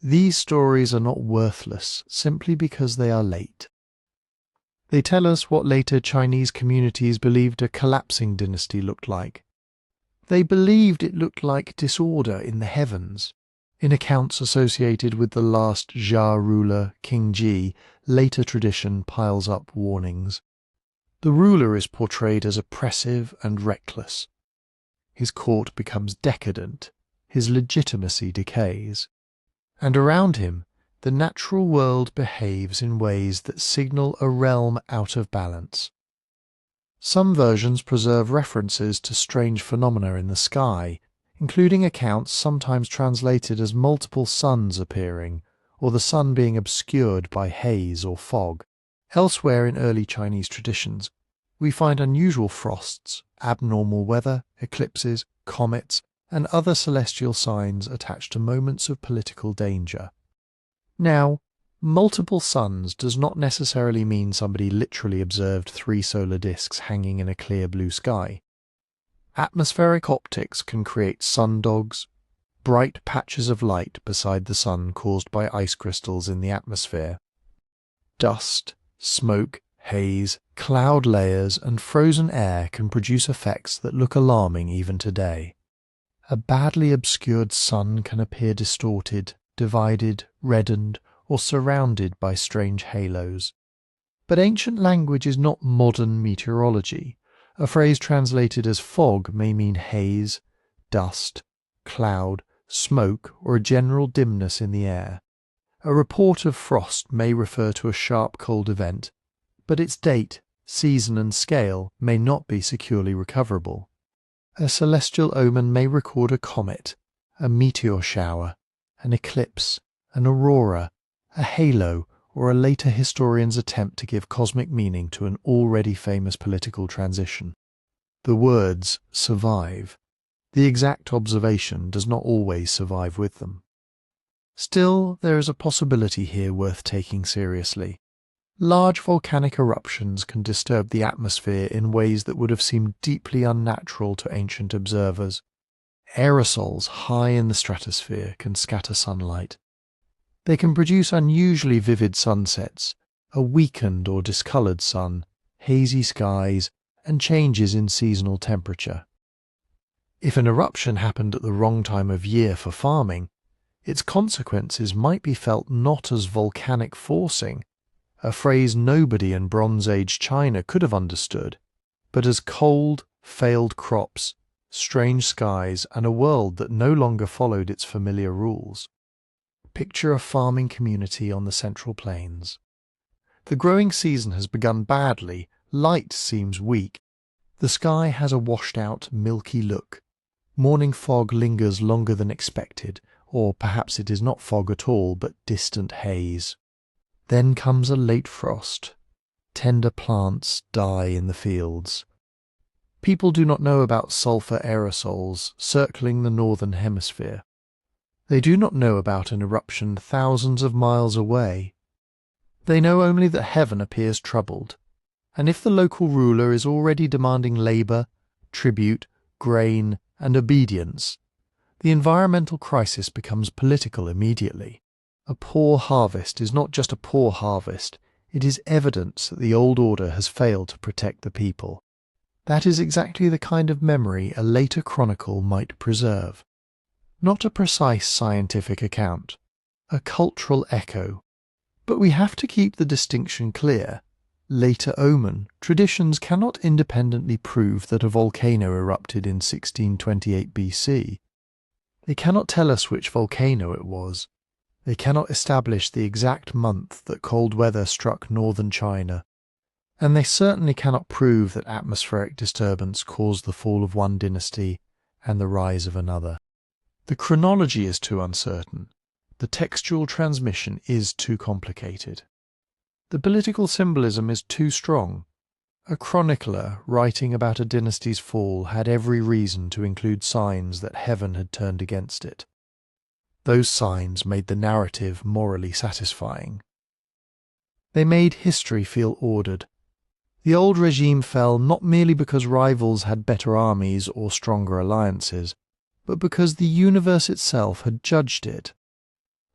these stories are not worthless simply because they are late. They tell us what later Chinese communities believed a collapsing dynasty looked like. They believed it looked like disorder in the heavens. In accounts associated with the last Jia ruler, King Ji, later tradition piles up warnings. The ruler is portrayed as oppressive and reckless. His court becomes decadent, his legitimacy decays. And around him, the natural world behaves in ways that signal a realm out of balance. Some versions preserve references to strange phenomena in the sky, including accounts sometimes translated as multiple suns appearing, or the sun being obscured by haze or fog. Elsewhere in early Chinese traditions, we find unusual frosts, abnormal weather, eclipses, comets, and other celestial signs attached to moments of political danger. Now, multiple suns does not necessarily mean somebody literally observed 3 solar disks hanging in a clear blue sky. Atmospheric optics can create sundogs, bright patches of light beside the sun caused by ice crystals in the atmosphere. Dust, smoke, haze, cloud layers, and frozen air can produce effects that look alarming even today. A badly obscured sun can appear distorted, divided, reddened, or surrounded by strange halos. But ancient language is not modern meteorology. A phrase translated as fog may mean haze, dust, cloud, smoke, or a general dimness in the air. A report of frost may refer to a sharp cold event, but its date, season, and scale may not be securely recoverable. A celestial omen may record a comet, a meteor shower, an eclipse, an aurora, a halo, or a later historian's attempt to give cosmic meaning to an already famous political transition. The words survive. The exact observation does not always survive with them. Still, there is a possibility here worth taking seriously. Large volcanic eruptions can disturb the atmosphere in ways that would have seemed deeply unnatural to ancient observers. Aerosols high in the stratosphere can scatter sunlight. They can produce unusually vivid sunsets, a weakened or discoloured sun, hazy skies, and changes in seasonal temperature. If an eruption happened at the wrong time of year for farming, its consequences might be felt not as volcanic forcing, a phrase nobody in Bronze Age China could have understood, but as cold, failed crops, strange skies, and a world that no longer followed its familiar rules. Picture a farming community on the Central Plains. The growing season has begun badly, light seems weak, the sky has a washed-out, milky look. Morning fog lingers longer than expected, or perhaps it is not fog at all, but distant haze. Then comes a late frost. Tender plants die in the fields. People do not know about sulfur aerosols circling the northern hemisphere. They do not know about an eruption thousands of miles away. They know only that heaven appears troubled, and if the local ruler is already demanding labour, tribute, grain, and obedience, the environmental crisis becomes political immediately. A poor harvest is not just a poor harvest, it is evidence that the old order has failed to protect the people. That is exactly the kind of memory a later chronicle might preserve. Not a precise scientific account, a cultural echo. But we have to keep the distinction clear. Later omen, traditions cannot independently prove that a volcano erupted in 1628 BC. They cannot tell us which volcano it was. They cannot establish the exact month that cold weather struck northern China. And they certainly cannot prove that atmospheric disturbance caused the fall of one dynasty and the rise of another. The chronology is too uncertain. The textual transmission is too complicated. The political symbolism is too strong. A chronicler writing about a dynasty's fall had every reason to include signs that heaven had turned against it. Those signs made the narrative morally satisfying. They made history feel ordered. The old regime fell not merely because rivals had better armies or stronger alliances, but because the universe itself had judged it.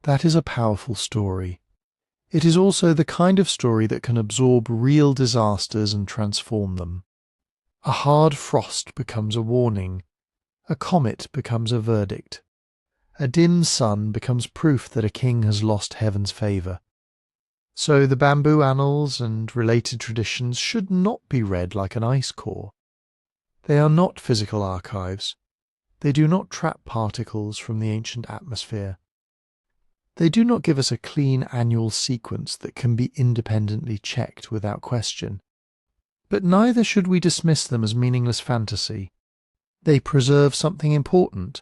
That is a powerful story. It is also the kind of story that can absorb real disasters and transform them. A hard frost becomes a warning. A comet becomes a verdict. A dim sun becomes proof that a king has lost heaven's favour. So the bamboo annals and related traditions should not be read like an ice core. They are not physical archives. They do not trap particles from the ancient atmosphere. They do not give us a clean annual sequence that can be independently checked without question. But neither should we dismiss them as meaningless fantasy. They preserve something important,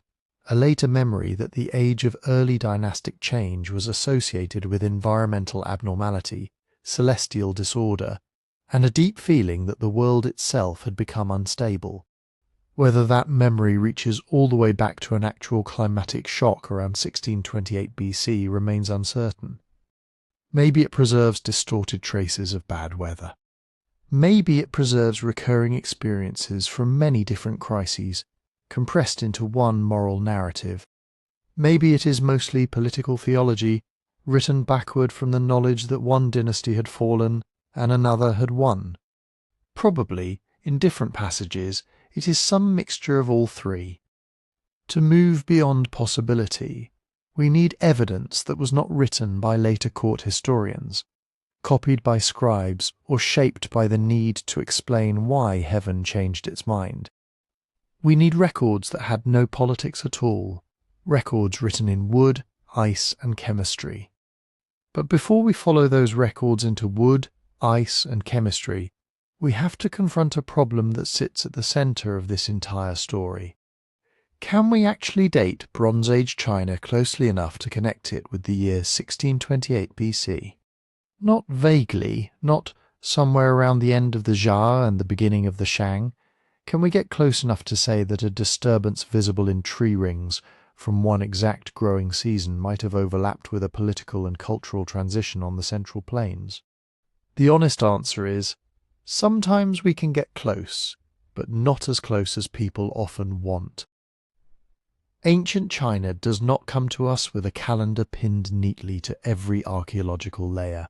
a later memory that the age of early dynastic change was associated with environmental abnormality, celestial disorder, and a deep feeling that the world itself had become unstable. Whether that memory reaches all the way back to an actual climatic shock around 1628 BC remains uncertain. Maybe it preserves distorted traces of bad weather. Maybe it preserves recurring experiences from many different crises, compressed into one moral narrative. Maybe it is mostly political theology, written backward from the knowledge that one dynasty had fallen and another had won. Probably, in different passages, it is some mixture of all three. To move beyond possibility, we need evidence that was not written by later court historians, copied by scribes, or shaped by the need to explain why heaven changed its mind. We need records that had no politics at all, records written in wood, ice, and chemistry. But before we follow those records into wood, ice, and chemistry, we have to confront a problem that sits at the centre of this entire story. Can we actually date Bronze Age China closely enough to connect it with the year 1628 BC? Not vaguely, not somewhere around the end of the Xia and the beginning of the Shang. Can we get close enough to say that a disturbance visible in tree rings from one exact growing season might have overlapped with a political and cultural transition on the Central Plains? The honest answer is, sometimes we can get close, but not as close as people often want. Ancient China does not come to us with a calendar pinned neatly to every archaeological layer.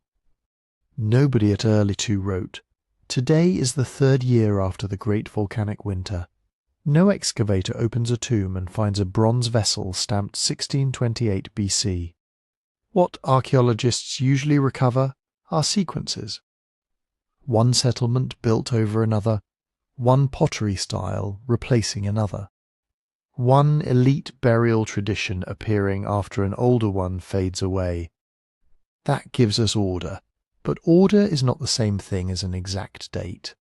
Nobody at Erlitou wrote, "Today is the 3rd year after the great volcanic winter." No excavator opens a tomb and finds a bronze vessel stamped 1628 BC. What archaeologists usually recover are sequences. One settlement built over another, one pottery style replacing another. One elite burial tradition appearing after an older one fades away. That gives us order, but order is not the same thing as an exact date.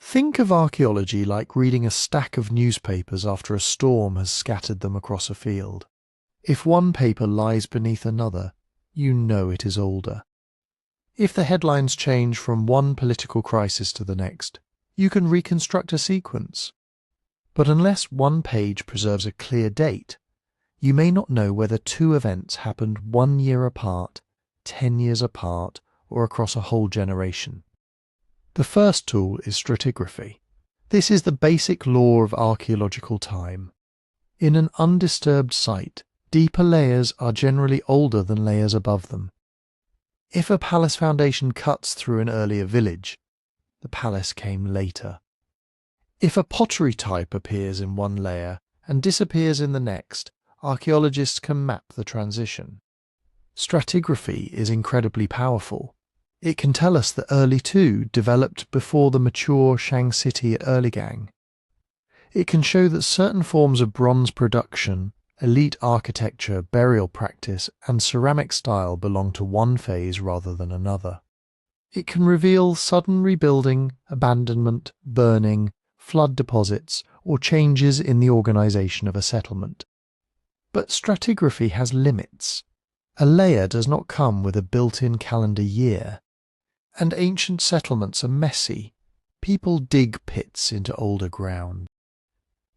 Think of archaeology like reading a stack of newspapers after a storm has scattered them across a field. If one paper lies beneath another, you know it is older. If the headlines change from one political crisis to the next, you can reconstruct a sequence. But unless one page preserves a clear date, you may not know whether 2 events happened 1 year apart, 10 years apart, or across a whole generation. The first tool is stratigraphy. This is the basic law of archaeological time. In an undisturbed site, deeper layers are generally older than layers above them. If a palace foundation cuts through an earlier village, the palace came later. If a pottery type appears in one layer and disappears in the next, archaeologists can map the transition. Stratigraphy is incredibly powerful. It can tell us that Erlitou developed before the mature Shang city at Erligang. It can show that certain forms of bronze production, elite architecture, burial practice, and ceramic style belong to one phase rather than another. It can reveal sudden rebuilding, abandonment, burning, flood deposits, or changes in the organization of a settlement. But stratigraphy has limits. A layer does not come with a built-in calendar year. And ancient settlements are messy. People dig pits into older ground.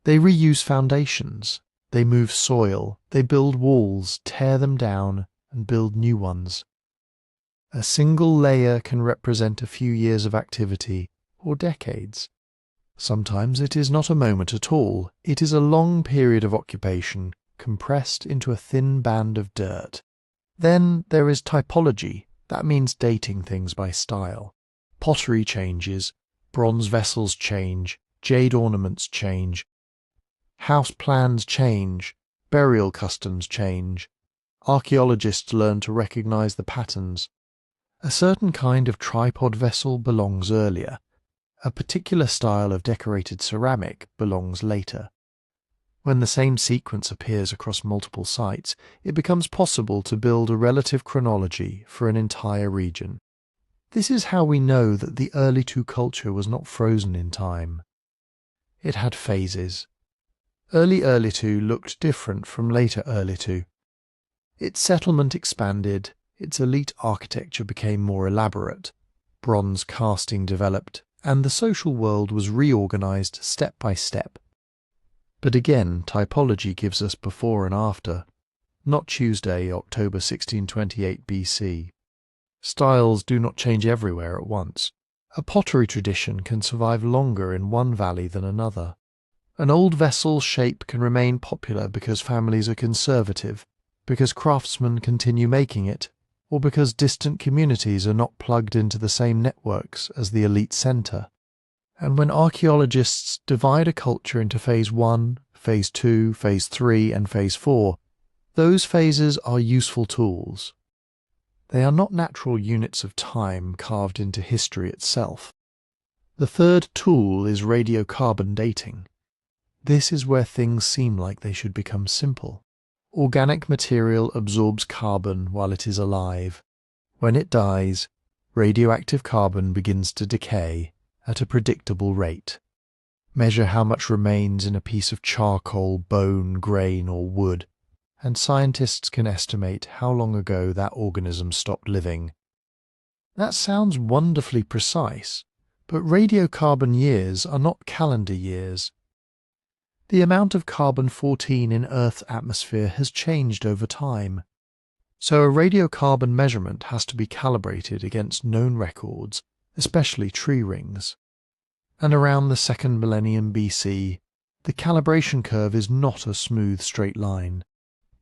They reuse foundations. They move soil. They build walls, tear them down, and build new ones. A single layer can represent a few years of activity, or decades. Sometimes it is not a moment at all. It is a long period of occupation, compressed into a thin band of dirt. Then there is typology. That means dating things by style. Pottery changes, bronze vessels change, jade ornaments change, house plans change, burial customs change. Archaeologists learn to recognize the patterns. A certain kind of tripod vessel belongs earlier. A particular style of decorated ceramic belongs later. When the same sequence appears across multiple sites, it becomes possible to build a relative chronology for an entire region. This is how we know that the Erlitou culture was not frozen in time. It had phases. Early Erlitou looked different from later Erlitou. Its settlement expanded, its elite architecture became more elaborate, bronze casting developed, and the social world was reorganized step by step. But again, typology gives us before and after, not Tuesday, October 1628 BC. Styles do not change everywhere at once. A pottery tradition can survive longer in one valley than another. An old vessel's shape can remain popular because families are conservative, because craftsmen continue making it, or because distant communities are not plugged into the same networks as the elite centre. And when archaeologists divide a culture into Phase 1, Phase 2, Phase 3 and Phase 4, those phases are useful tools. They are not natural units of time carved into history itself. The third tool is radiocarbon dating. This is where things seem like they should become simple. Organic material absorbs carbon while it is alive. When it dies, radioactive carbon begins to decay at a predictable rate. Measure how much remains in a piece of charcoal, bone, grain, or wood, and scientists can estimate how long ago that organism stopped living. That sounds wonderfully precise, But radiocarbon years are not calendar years. The amount of carbon-14 in Earth's atmosphere has changed over time, so a radiocarbon measurement has to be calibrated against known records, especially tree rings. And around the 2nd millennium BC, the calibration curve is not a smooth straight line.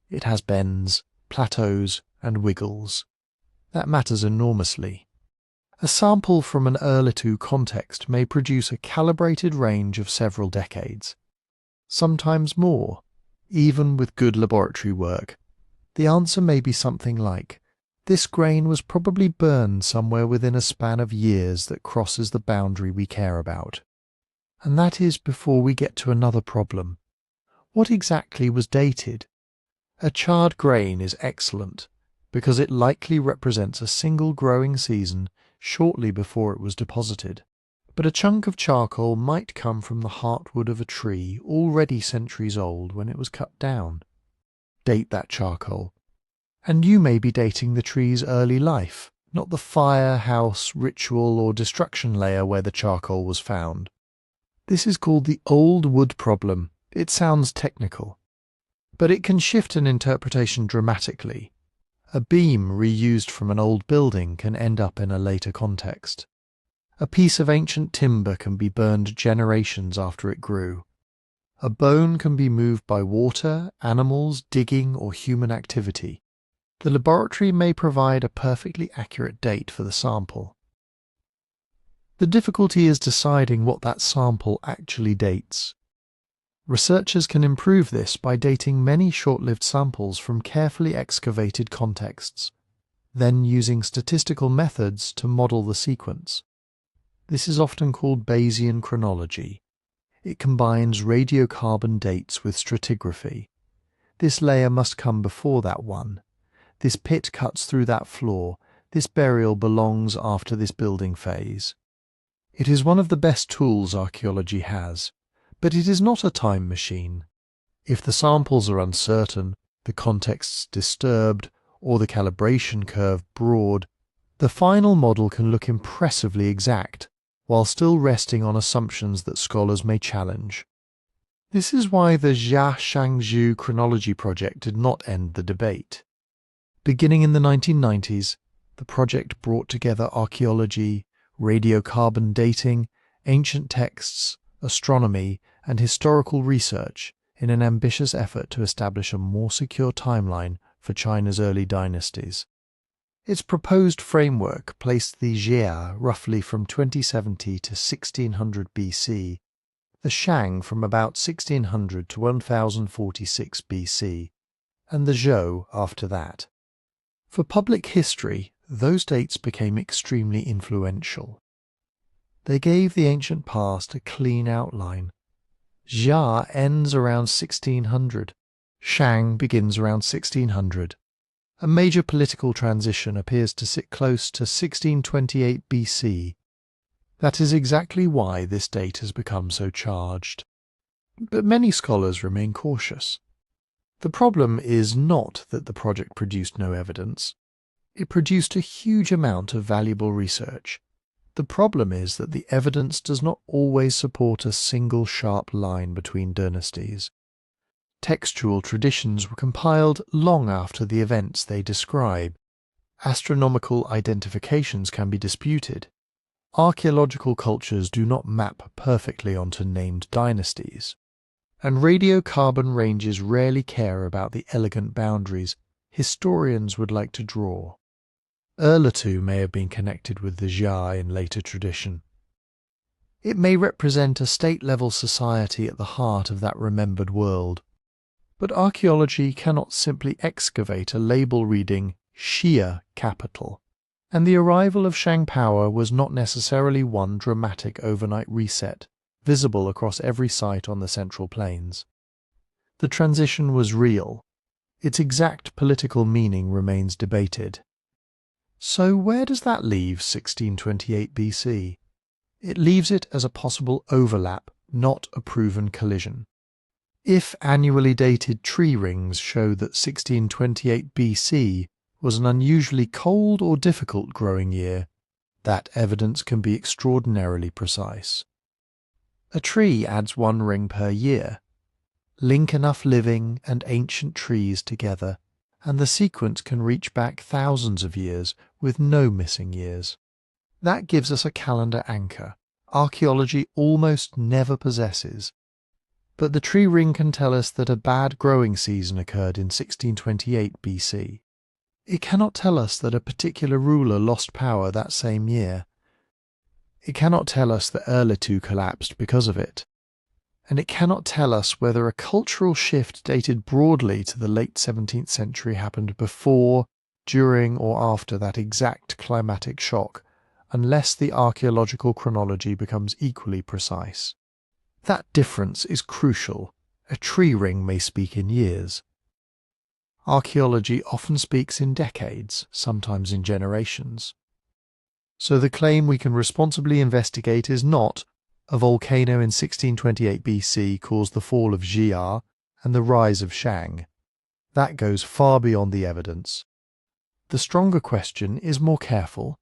It has bends, plateaus, and wiggles. That matters enormously. A sample from an Erlitou context may produce a calibrated range of several decades, sometimes more, even with good laboratory work. The answer may be something like, this grain was probably burned somewhere within a span of years that crosses the boundary we care about. And that is before we get to another problem. What exactly was dated? A charred grain is excellent, because it likely represents a single growing season shortly before it was deposited. But a chunk of charcoal might come from the heartwood of a tree already centuries old when it was cut down. Date that charcoal. And you may be dating the tree's early life, not the fire, house, ritual or destruction layer where the charcoal was found. This is called the old wood problem. It sounds technical, but it can shift an interpretation dramatically. A beam reused from an old building can end up in a later context. A piece of ancient timber can be burned generations after it grew. A bone can be moved by water, animals, digging, or human activity. The laboratory may provide a perfectly accurate date for the sample. The difficulty is deciding what that sample actually dates. Researchers can improve this by dating many short-lived samples from carefully excavated contexts, then using statistical methods to model the sequence. This is often called Bayesian chronology. It combines radiocarbon dates with stratigraphy. This layer must come before that one. This pit cuts through that floor. This burial belongs after this building phase. It is one of the best tools archaeology has, but it is not a time machine. If the samples are uncertain, the contexts disturbed, or the calibration curve broad, the final model can look impressively exact, while still resting on assumptions that scholars may challenge. This is why the Jia Shangzhou chronology project did not end the debate. Beginning in the 1990s, the project brought together archaeology, radiocarbon dating, ancient texts, astronomy, and historical research in an ambitious effort to establish a more secure timeline for China's early dynasties. Its proposed framework placed the Jia roughly from 2070 to 1600 BC, the Shang from about 1600 to 1046 BC, and the Zhou after that. For public history, those dates became extremely influential. They gave the ancient past a clean outline. Jia ends around 1600. Shang begins around 1600. A major political transition appears to sit close to 1628 BC. That is exactly why this date has become so charged. But many scholars remain cautious. The problem is not that the project produced no evidence. It produced a huge amount of valuable research. The problem is that the evidence does not always support a single sharp line between dynasties. Textual traditions were compiled long after the events they describe. Astronomical identifications can be disputed. Archaeological cultures do not map perfectly onto named dynasties. And radiocarbon ranges rarely care about the elegant boundaries historians would like to draw. Erlitou may have been connected with the Jia in later tradition. It may represent a state-level society at the heart of that remembered world. But archaeology cannot simply excavate a label reading Xia capital, and the arrival of Shang power was not necessarily one dramatic overnight reset, visible across every site on the Central Plains. The transition was real. Its exact political meaning remains debated. So where does that leave 1628 BC? It leaves it as a possible overlap, not a proven collision. If annually dated tree rings show that 1628 BC was an unusually cold or difficult growing year, That evidence can be extraordinarily precise. A tree adds one ring per year. Link enough living and ancient trees together, and the sequence can reach back thousands of years with no missing years. That gives us a calendar anchor archaeology almost never possesses. But the tree ring can tell us that a bad growing season occurred in 1628 BC. It cannot tell us that a particular ruler lost power that same year. It cannot tell us that Erlitou collapsed because of it. And it cannot tell us whether a cultural shift dated broadly to the late 17th century happened before, during, or after that exact climatic shock, unless the archaeological chronology becomes equally precise. That difference is crucial. A tree ring may speak in years. Archaeology often speaks in decades, sometimes in generations. So the claim we can responsibly investigate is not a volcano in 1628 BC caused the fall of Jia and the rise of Shang. That goes far beyond the evidence. The stronger question is more careful,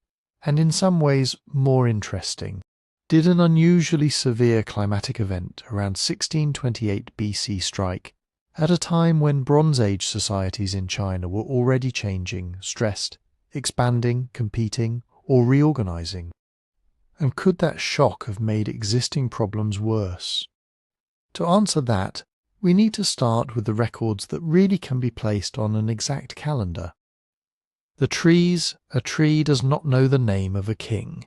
and in some ways more interesting. Did an unusually severe climatic event around 1628 BC strike at a time when Bronze Age societies in China were already changing, stressed, expanding, competing, or reorganizing? And could that shock have made existing problems worse? To answer that, we need to start with the records that really can be placed on an exact calendar. A tree does not know the name of a king.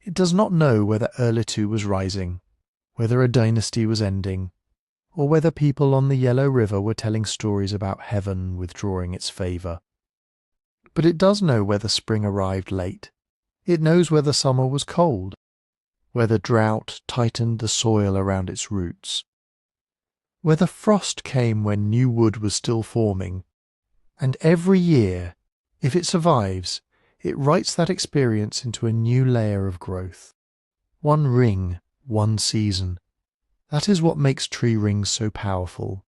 It does not know whether Erlitou was rising, whether a dynasty was ending, or whether people on the Yellow River were telling stories about heaven withdrawing its favour. But it does know whether spring arrived late. It knows whether summer was cold, whether drought tightened the soil around its roots, whether frost came when new wood was still forming, and every year, if it survives, it writes that experience into a new layer of growth. One ring, one season. That is what makes tree rings so powerful.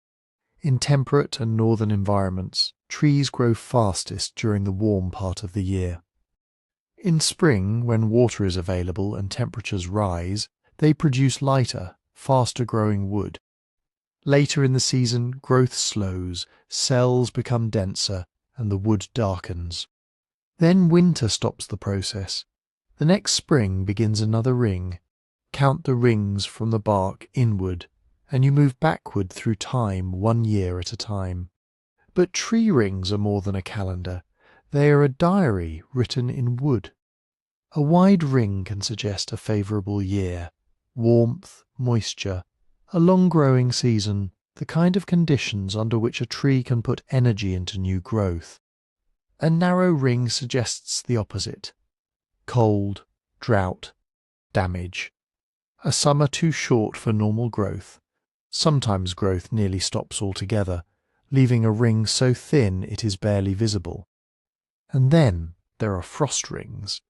In temperate and northern environments, trees grow fastest during the warm part of the year. In spring, when water is available and temperatures rise, they produce lighter, faster-growing wood. Later in the season, growth slows, cells become denser, and the wood darkens. Then winter stops the process. The next spring begins another ring. Count the rings from the bark inward, and you move backward through time 1 year at a time. But tree rings are more than a calendar. They are a diary written in wood. A wide ring can suggest a favourable year, warmth, moisture, a long growing season, the kind of conditions under which a tree can put energy into new growth. A narrow ring suggests the opposite: cold, drought, damage. A summer too short for normal growth. Sometimes growth nearly stops altogether, leaving a ring so thin it is barely visible. And then there are frost rings.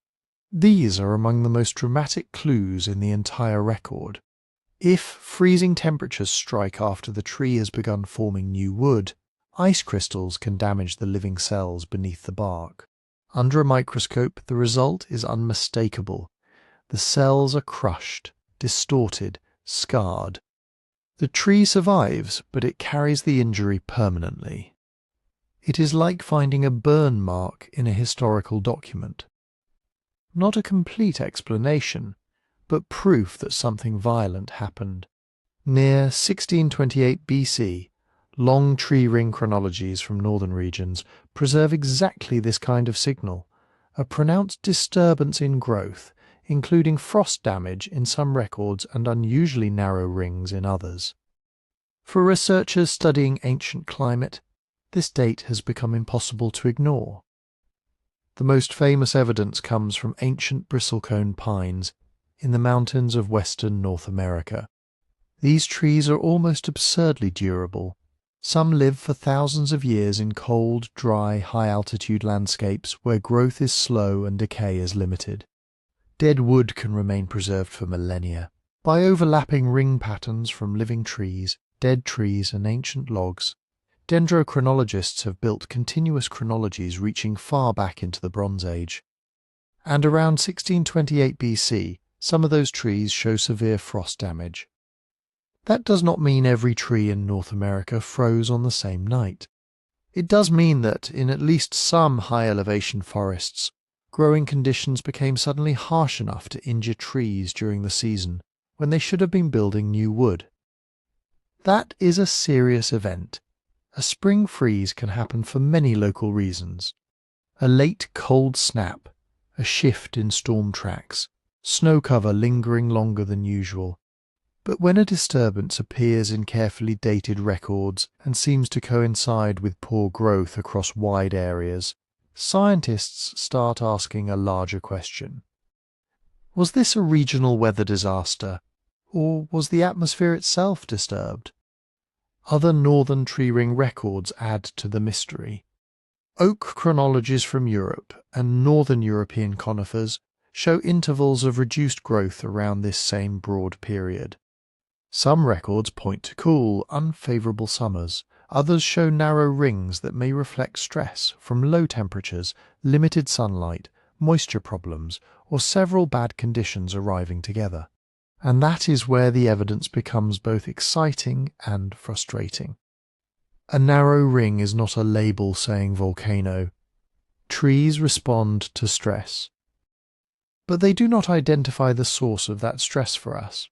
These are among the most dramatic clues in the entire record. If freezing temperatures strike after the tree has begun forming new wood, ice crystals can damage the living cells beneath the bark. Under a microscope, the result is unmistakable. The cells are crushed, distorted, scarred. The tree survives, but it carries the injury permanently. It is like finding a burn mark in a historical document. Not a complete explanation, but proof that something violent happened. Near 1628 BC, long tree ring chronologies from northern regions preserve exactly this kind of signal, a pronounced disturbance in growth, including frost damage in some records and unusually narrow rings in others. For researchers studying ancient climate, this date has become impossible to ignore. The most famous evidence comes from ancient bristlecone pines in the mountains of western North America. These trees are almost absurdly durable. Some live for thousands of years in cold, dry, high-altitude landscapes where growth is slow and decay is limited. Dead wood can remain preserved for millennia. By overlapping ring patterns from living trees, dead trees and ancient logs, dendrochronologists have built continuous chronologies reaching far back into the Bronze Age. And around 1628 BC, some of those trees show severe frost damage. That does not mean every tree in North America froze on the same night. It does mean that, in at least some high-elevation forests, growing conditions became suddenly harsh enough to injure trees during the season when they should have been building new wood. That is a serious event. A spring freeze can happen for many local reasons. A late cold snap, a shift in storm tracks, snow cover lingering longer than usual. But when a disturbance appears in carefully dated records and seems to coincide with poor growth across wide areas, scientists start asking a larger question. Was this a regional weather disaster, or was the atmosphere itself disturbed? Other northern tree ring records add to the mystery. Oak chronologies from Europe and northern European conifers show intervals of reduced growth around this same broad period. Some records point to cool, unfavourable summers. Others show narrow rings that may reflect stress from low temperatures, limited sunlight, moisture problems, or several bad conditions arriving together. And that is where the evidence becomes both exciting and frustrating. A narrow ring is not a label saying volcano. Trees respond to stress. But they do not identify the source of that stress for us.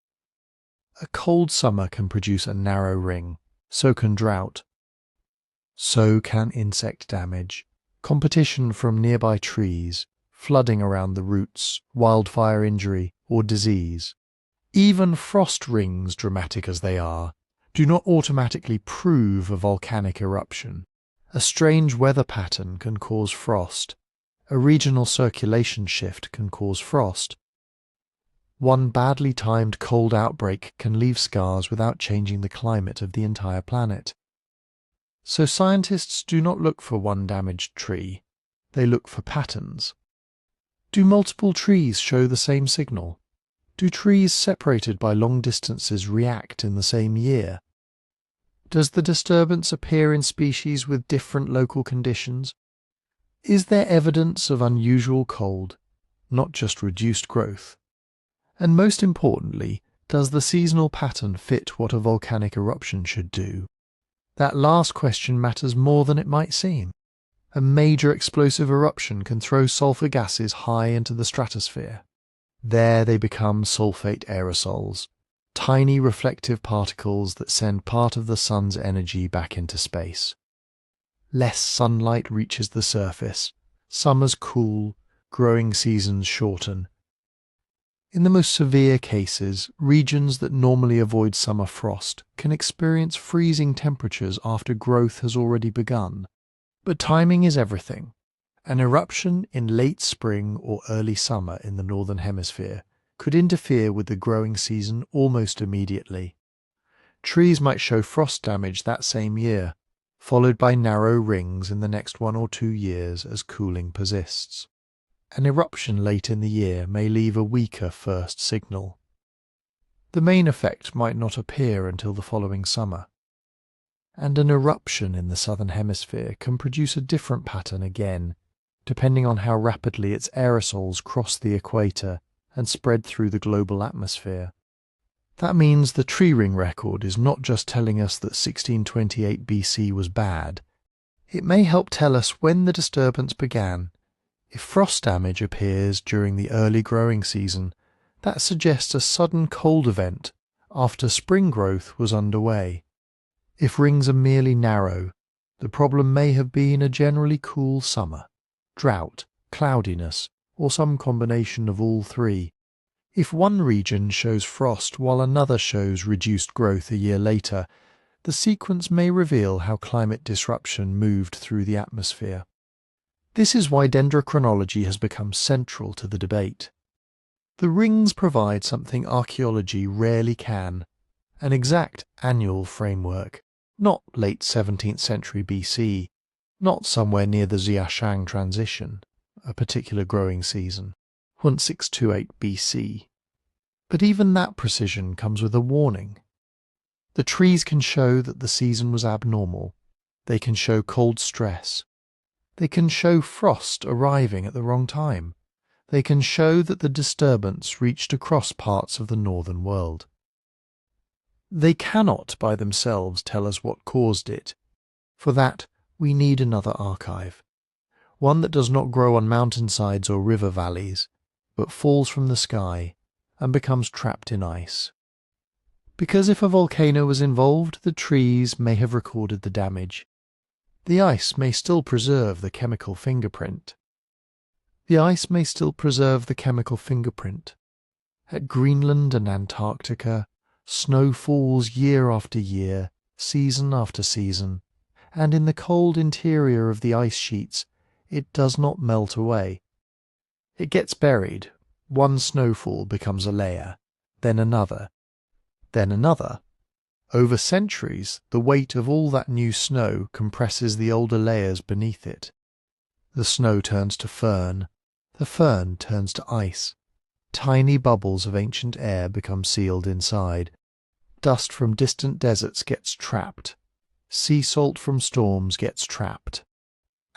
A cold summer can produce a narrow ring, so can drought. So can insect damage, competition from nearby trees, flooding around the roots, wildfire injury, or disease. Even frost rings, dramatic as they are, do not automatically prove a volcanic eruption. A strange weather pattern can cause frost. A regional circulation shift can cause frost. One badly timed cold outbreak can leave scars without changing the climate of the entire planet. So scientists do not look for one damaged tree, they look for patterns. Do multiple trees show the same signal? Do trees separated by long distances react in the same year? Does the disturbance appear in species with different local conditions? Is there evidence of unusual cold, not just reduced growth? And most importantly, does the seasonal pattern fit what a volcanic eruption should do? That last question matters more than it might seem. A major explosive eruption can throw sulfur gases high into the stratosphere. There they become sulfate aerosols, tiny reflective particles that send part of the sun's energy back into space. Less sunlight reaches the surface, summers cool, growing seasons shorten. In the most severe cases, regions that normally avoid summer frost can experience freezing temperatures after growth has already begun. But timing is everything. An eruption in late spring or early summer in the northern hemisphere could interfere with the growing season almost immediately. Trees might show frost damage that same year, followed by narrow rings in the next 1 or 2 years as cooling persists. An eruption late in the year may leave a weaker first signal. The main effect might not appear until the following summer. And an eruption in the southern hemisphere can produce a different pattern again, depending on how rapidly its aerosols cross the equator and spread through the global atmosphere. That means the tree ring record is not just telling us that 1628 BC was bad. It may help tell us when the disturbance began. If frost damage appears during the early growing season, that suggests a sudden cold event after spring growth was underway. If rings are merely narrow, the problem may have been a generally cool summer, drought, cloudiness, or some combination of all three. If one region shows frost while another shows reduced growth a year later, the sequence may reveal how climate disruption moved through the atmosphere. This is why dendrochronology has become central to the debate. The rings provide something archaeology rarely can, an exact annual framework, not late 17th century BC, not somewhere near the Xiashang transition, a particular growing season, 1628 BC. But even that precision comes with a warning. The trees can show that the season was abnormal. They can show cold stress. They can show frost arriving at the wrong time. they can show that the disturbance reached across parts of the northern world. They cannot by themselves tell us what caused it. For that, we need another archive, one that does not grow on mountainsides or river valleys, but falls from the sky and becomes trapped in ice. Because if a volcano was involved, the trees may have recorded the damage. The ice may still preserve the chemical fingerprint. At Greenland and Antarctica, snow falls year after year, season after season, and in the cold interior of the ice sheets, it does not melt away. It gets buried. One snowfall becomes a layer, then another, then another. Over centuries, the weight of all that new snow compresses the older layers beneath it. The snow turns to fern, the fern turns to ice. Tiny bubbles of ancient air become sealed inside. Dust from distant deserts gets trapped. Sea salt from storms gets trapped.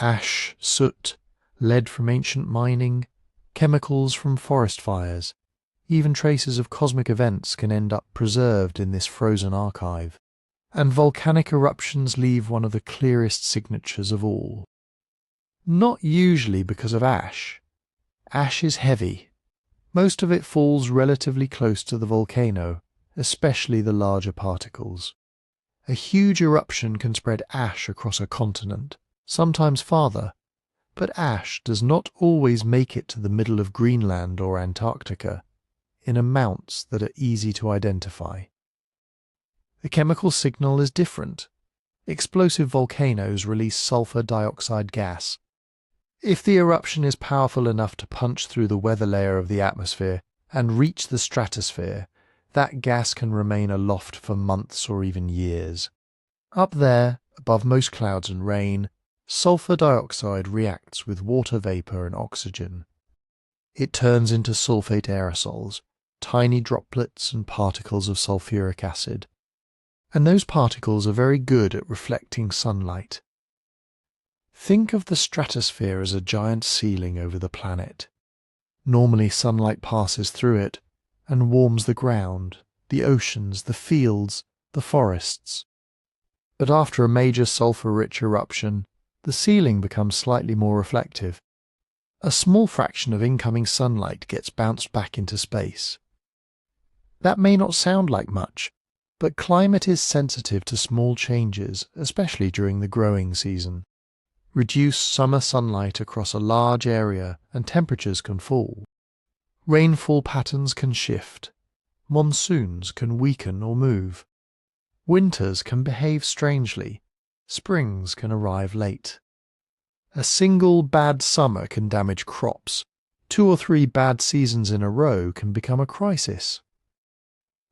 Ash, soot, lead from ancient mining, chemicals from forest fires, even traces of cosmic events can end up preserved in this frozen archive. And volcanic eruptions leave one of the clearest signatures of all. Not usually because of ash. Ash is heavy. Most of it falls relatively close to the volcano, especially the larger particles. A huge eruption can spread ash across a continent, sometimes farther, but ash does not always make it to the middle of Greenland or Antarctica, in amounts that are easy to identify. The chemical signal is different. Explosive volcanoes release sulfur dioxide gas. If the eruption is powerful enough to punch through the weather layer of the atmosphere and reach the stratosphere, that gas can remain aloft for months or even years. Up there, above most clouds and rain, sulfur dioxide reacts with water vapor and oxygen. It turns into sulfate aerosols, tiny droplets and particles of sulfuric acid. And those particles are very good at reflecting sunlight. Think of the stratosphere as a giant ceiling over the planet. Normally sunlight passes through it and warms the ground, the oceans, the fields, the forests. But after a major sulfur-rich eruption, the ceiling becomes slightly more reflective. A small fraction of incoming sunlight gets bounced back into space. That may not sound like much, but climate is sensitive to small changes, especially during the growing season. Reduce summer sunlight across a large area and temperatures can fall. Rainfall patterns can shift. Monsoons can weaken or move. Winters can behave strangely. Springs can arrive late. A single bad summer can damage crops. 2 or 3 bad seasons in a row can become a crisis.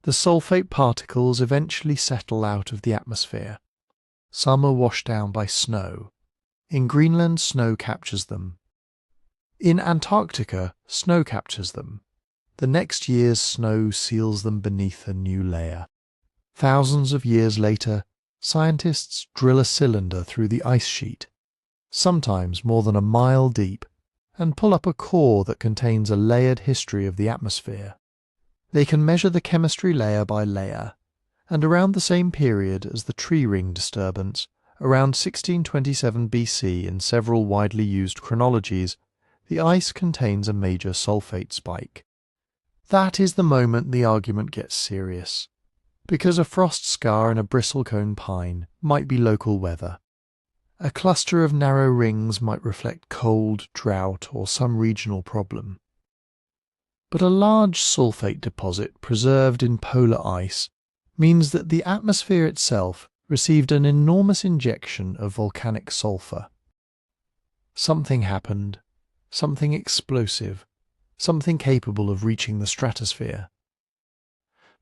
The sulfate particles eventually settle out of the atmosphere. Some are washed down by snow. In Greenland, snow captures them. In Antarctica, snow captures them. The next year's snow seals them beneath a new layer. Thousands of years later, scientists drill a cylinder through the ice sheet, sometimes more than a mile deep, and pull up a core that contains a layered history of the atmosphere. They can measure the chemistry layer by layer, and around the same period as the tree ring disturbance, around 1627 BC in several widely used chronologies, the ice contains a major sulfate spike. That is the moment the argument gets serious, because a frost scar in a bristlecone pine might be local weather. A cluster of narrow rings might reflect cold, drought, or some regional problem. But a large sulfate deposit preserved in polar ice means that the atmosphere itself received an enormous injection of volcanic sulfur. Something happened, something explosive, something capable of reaching the stratosphere.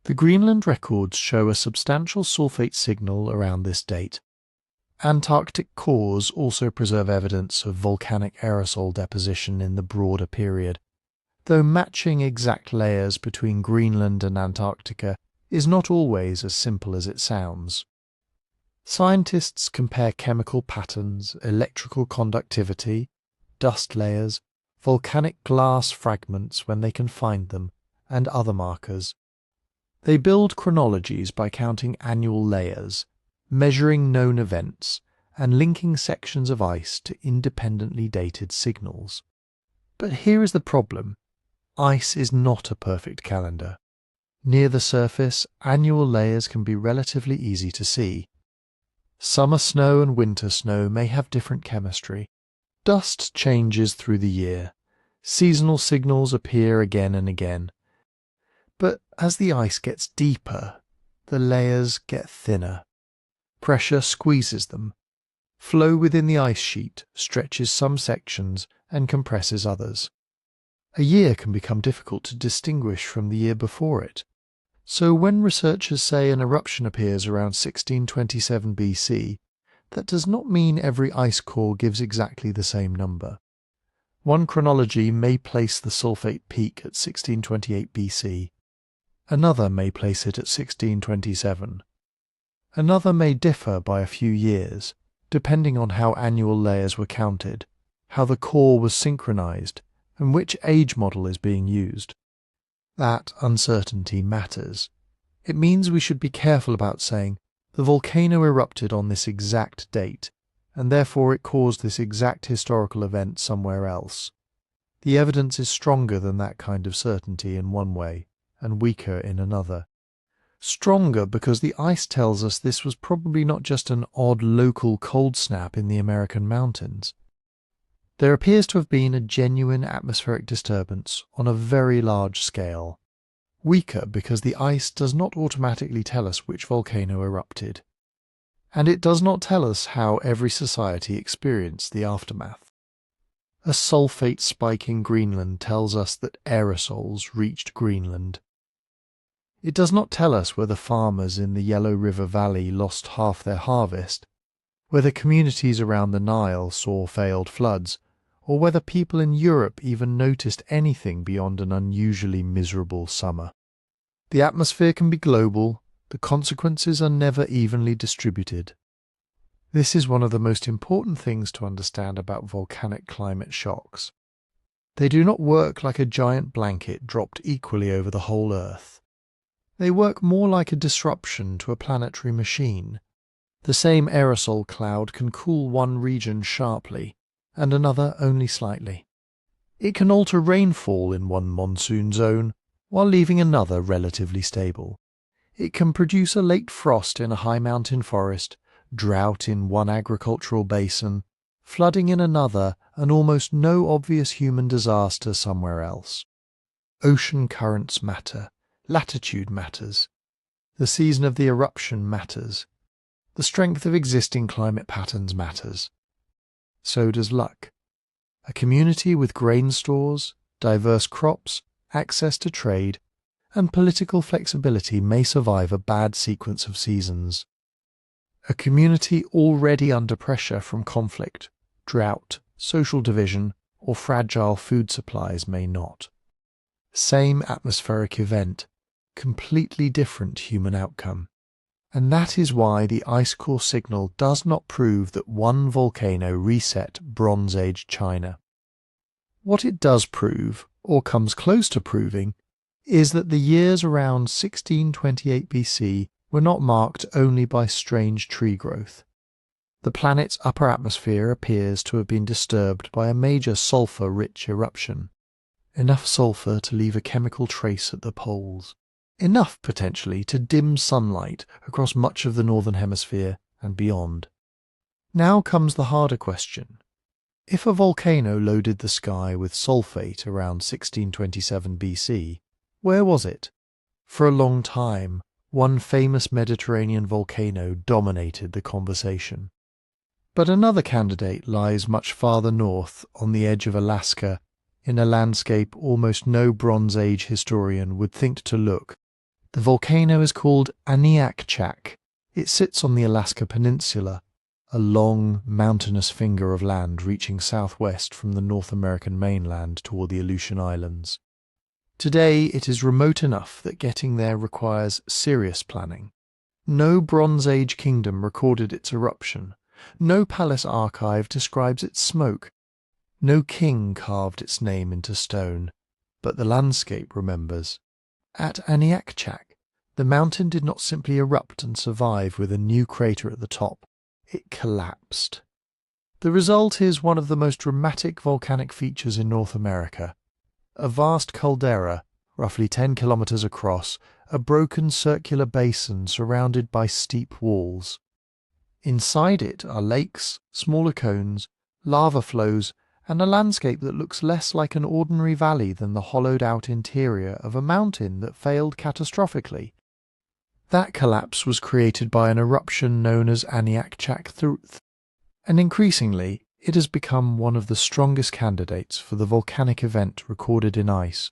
The Greenland records show a substantial sulfate signal around this date. Antarctic cores also preserve evidence of volcanic aerosol deposition in the broader period, though matching exact layers between Greenland and Antarctica is not always as simple as it sounds. Scientists compare chemical patterns, electrical conductivity, dust layers, volcanic glass fragments when they can find them, and other markers. They build chronologies by counting annual layers, measuring known events, and linking sections of ice to independently dated signals. But here is the problem. Ice is not a perfect calendar. Near the surface, annual layers can be relatively easy to see. Summer snow and winter snow may have different chemistry. Dust changes through the year. Seasonal signals appear again and again. But as the ice gets deeper, the layers get thinner. Pressure squeezes them. Flow within the ice sheet stretches some sections and compresses others. A year can become difficult to distinguish from the year before it. So when researchers say an eruption appears around 1627 BC, that does not mean every ice core gives exactly the same number. One chronology may place the sulfate peak at 1628 BC. Another may place it at 1627. Another may differ by a few years, depending on how annual layers were counted, how the core was synchronized, and which age model is being used. That uncertainty matters. It means we should be careful about saying, the volcano erupted on this exact date, and therefore it caused this exact historical event somewhere else. The evidence is stronger than that kind of certainty in one way, and weaker in another. Stronger because the ice tells us this was probably not just an odd local cold snap in the American mountains. There appears to have been a genuine atmospheric disturbance on a very large scale. Weaker because the ice does not automatically tell us which volcano erupted. And it does not tell us how every society experienced the aftermath. A sulfate spike in Greenland tells us that aerosols reached Greenland. It does not tell us whether farmers in the Yellow River Valley lost half their harvest, whether communities around the Nile saw failed floods, or whether people in Europe even noticed anything beyond an unusually miserable summer. The atmosphere can be global, the consequences are never evenly distributed. This is one of the most important things to understand about volcanic climate shocks. They do not work like a giant blanket dropped equally over the whole Earth. They work more like a disruption to a planetary machine. The same aerosol cloud can cool one region sharply, and another only slightly. It can alter rainfall in one monsoon zone, while leaving another relatively stable. It can produce a late frost in a high mountain forest, drought in one agricultural basin, flooding in another, and almost no obvious human disaster somewhere else. Ocean currents matter. Latitude matters. The season of the eruption matters. The strength of existing climate patterns matters. So does luck. A community with grain stores, diverse crops, access to trade, and political flexibility may survive a bad sequence of seasons. A community already under pressure from conflict, drought, social division, or fragile food supplies may not. Same atmospheric event, completely different human outcome. And that is why the ice core signal does not prove that one volcano reset Bronze Age China. What it does prove, or comes close to proving, is that the years around 1628 BC were not marked only by strange tree growth. The planet's upper atmosphere appears to have been disturbed by a major sulfur-rich eruption. Enough sulfur to leave a chemical trace at the poles. Enough, potentially, to dim sunlight across much of the northern hemisphere and beyond. Now comes the harder question. If a volcano loaded the sky with sulfate around 1627 BC, where was it? For a long time, one famous Mediterranean volcano dominated the conversation. But another candidate lies much farther north, on the edge of Alaska, in a landscape almost no Bronze Age historian would think to look. The volcano is called Aniakchak. It sits on the Alaska Peninsula, a long, mountainous finger of land reaching southwest from the North American mainland toward the Aleutian Islands. Today it is remote enough that getting there requires serious planning. No Bronze Age kingdom recorded its eruption. No palace archive describes its smoke. No king carved its name into stone, but the landscape remembers. At Aniakchak, the mountain did not simply erupt and survive with a new crater at the top, it collapsed. The result is one of the most dramatic volcanic features in North America. A vast caldera, roughly 10 kilometers across, a broken circular basin surrounded by steep walls. Inside it are lakes, smaller cones, lava flows, and a landscape that looks less like an ordinary valley than the hollowed-out interior of a mountain that failed catastrophically. That collapse was created by an eruption known as Aniakchak II, and increasingly it has become one of the strongest candidates for the volcanic event recorded in ice,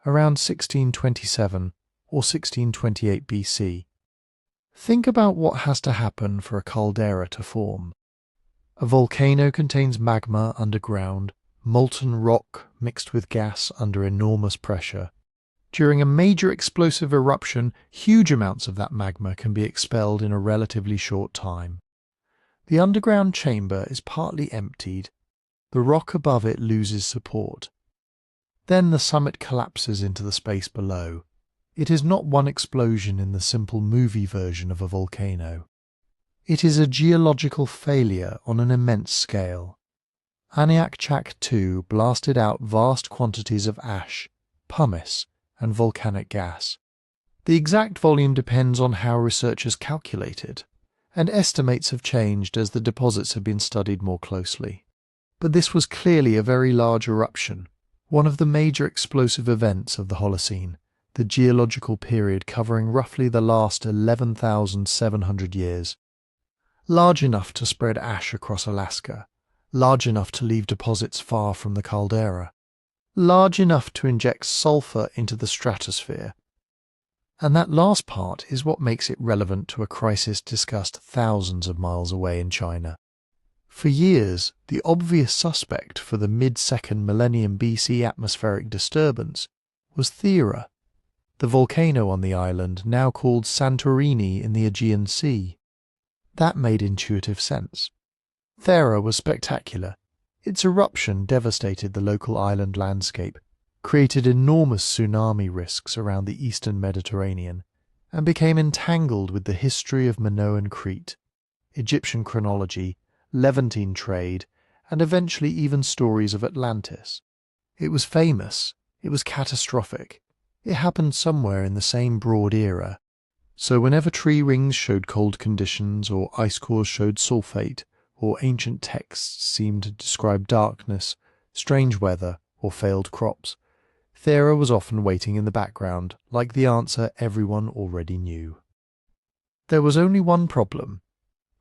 around 1627 or 1628 BC. Think about what has to happen for a caldera to form. A volcano contains magma underground, molten rock mixed with gas under enormous pressure. During a major explosive eruption, huge amounts of that magma can be expelled in a relatively short time. The underground chamber is partly emptied. The rock above it loses support. Then the summit collapses into the space below. It is not one explosion in the simple movie version of a volcano. It is a geological failure on an immense scale. Aniakchak II blasted out vast quantities of ash, pumice, and volcanic gas. The exact volume depends on how researchers calculate it, and estimates have changed as the deposits have been studied more closely. But this was clearly a very large eruption, one of the major explosive events of the Holocene, the geological period covering roughly the last 11,700 years. Large enough to spread ash across Alaska, large enough to leave deposits far from the caldera, large enough to inject sulfur into the stratosphere. And that last part is what makes it relevant to a crisis discussed thousands of miles away in China. For years, the obvious suspect for the mid-second millennium BC atmospheric disturbance was Thera, the volcano on the island now called Santorini in the Aegean Sea. That made intuitive sense. Thera was spectacular. Its eruption devastated the local island landscape, created enormous tsunami risks around the eastern Mediterranean, and became entangled with the history of Minoan Crete, Egyptian chronology, Levantine trade, and eventually even stories of Atlantis. It was famous, it was catastrophic, it happened somewhere in the same broad era. So whenever tree rings showed cold conditions, or ice cores showed sulfate, or ancient texts seemed to describe darkness, strange weather, or failed crops, Thera was often waiting in the background, like the answer everyone already knew. There was only one problem.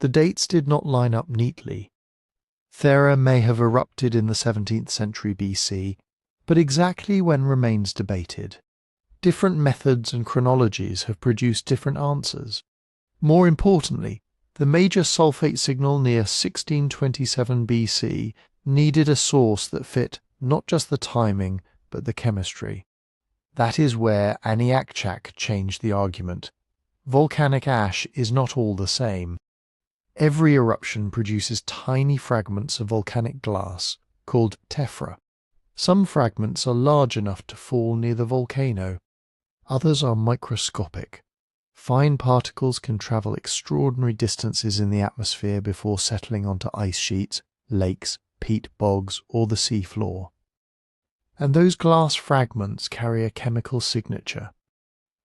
The dates did not line up neatly. Thera may have erupted in the 17th century BC, but exactly when remains debated. Different methods and chronologies have produced different answers. More importantly, the major sulfate signal near 1627 BC needed a source that fit not just the timing, but the chemistry. That is where Aniakchak changed the argument. Volcanic ash is not all the same. Every eruption produces tiny fragments of volcanic glass, called tephra. Some fragments are large enough to fall near the volcano. Others are microscopic. Fine particles can travel extraordinary distances in the atmosphere before settling onto ice sheets, lakes, peat bogs, or the sea floor. And those glass fragments carry a chemical signature.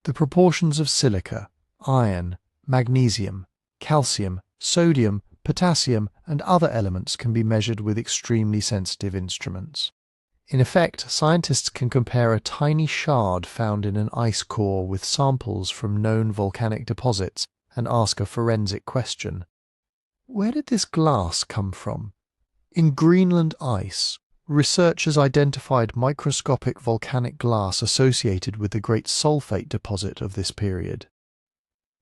The proportions of silica, iron, magnesium, calcium, sodium, potassium, and other elements can be measured with extremely sensitive instruments. In effect, scientists can compare a tiny shard found in an ice core with samples from known volcanic deposits and ask a forensic question. Where did this glass come from? In Greenland ice, researchers identified microscopic volcanic glass associated with the great sulfate deposit of this period.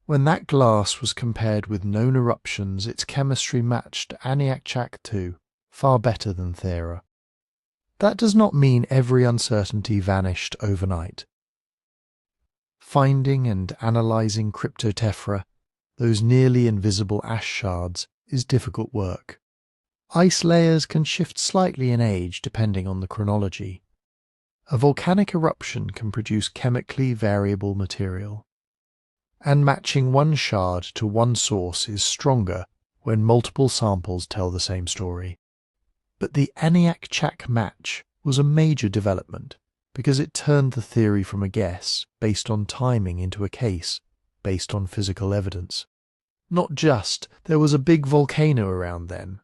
When that glass was compared with known eruptions, its chemistry matched Aniakchak II far better than Thera. That does not mean every uncertainty vanished overnight. Finding and analysing cryptotephra, those nearly invisible ash shards, is difficult work. Ice layers can shift slightly in age depending on the chronology. A volcanic eruption can produce chemically variable material, and matching one shard to one source is stronger when multiple samples tell the same story. But the Aniakchak match was a major development because it turned the theory from a guess based on timing into a case based on physical evidence. Not just there was a big volcano around then,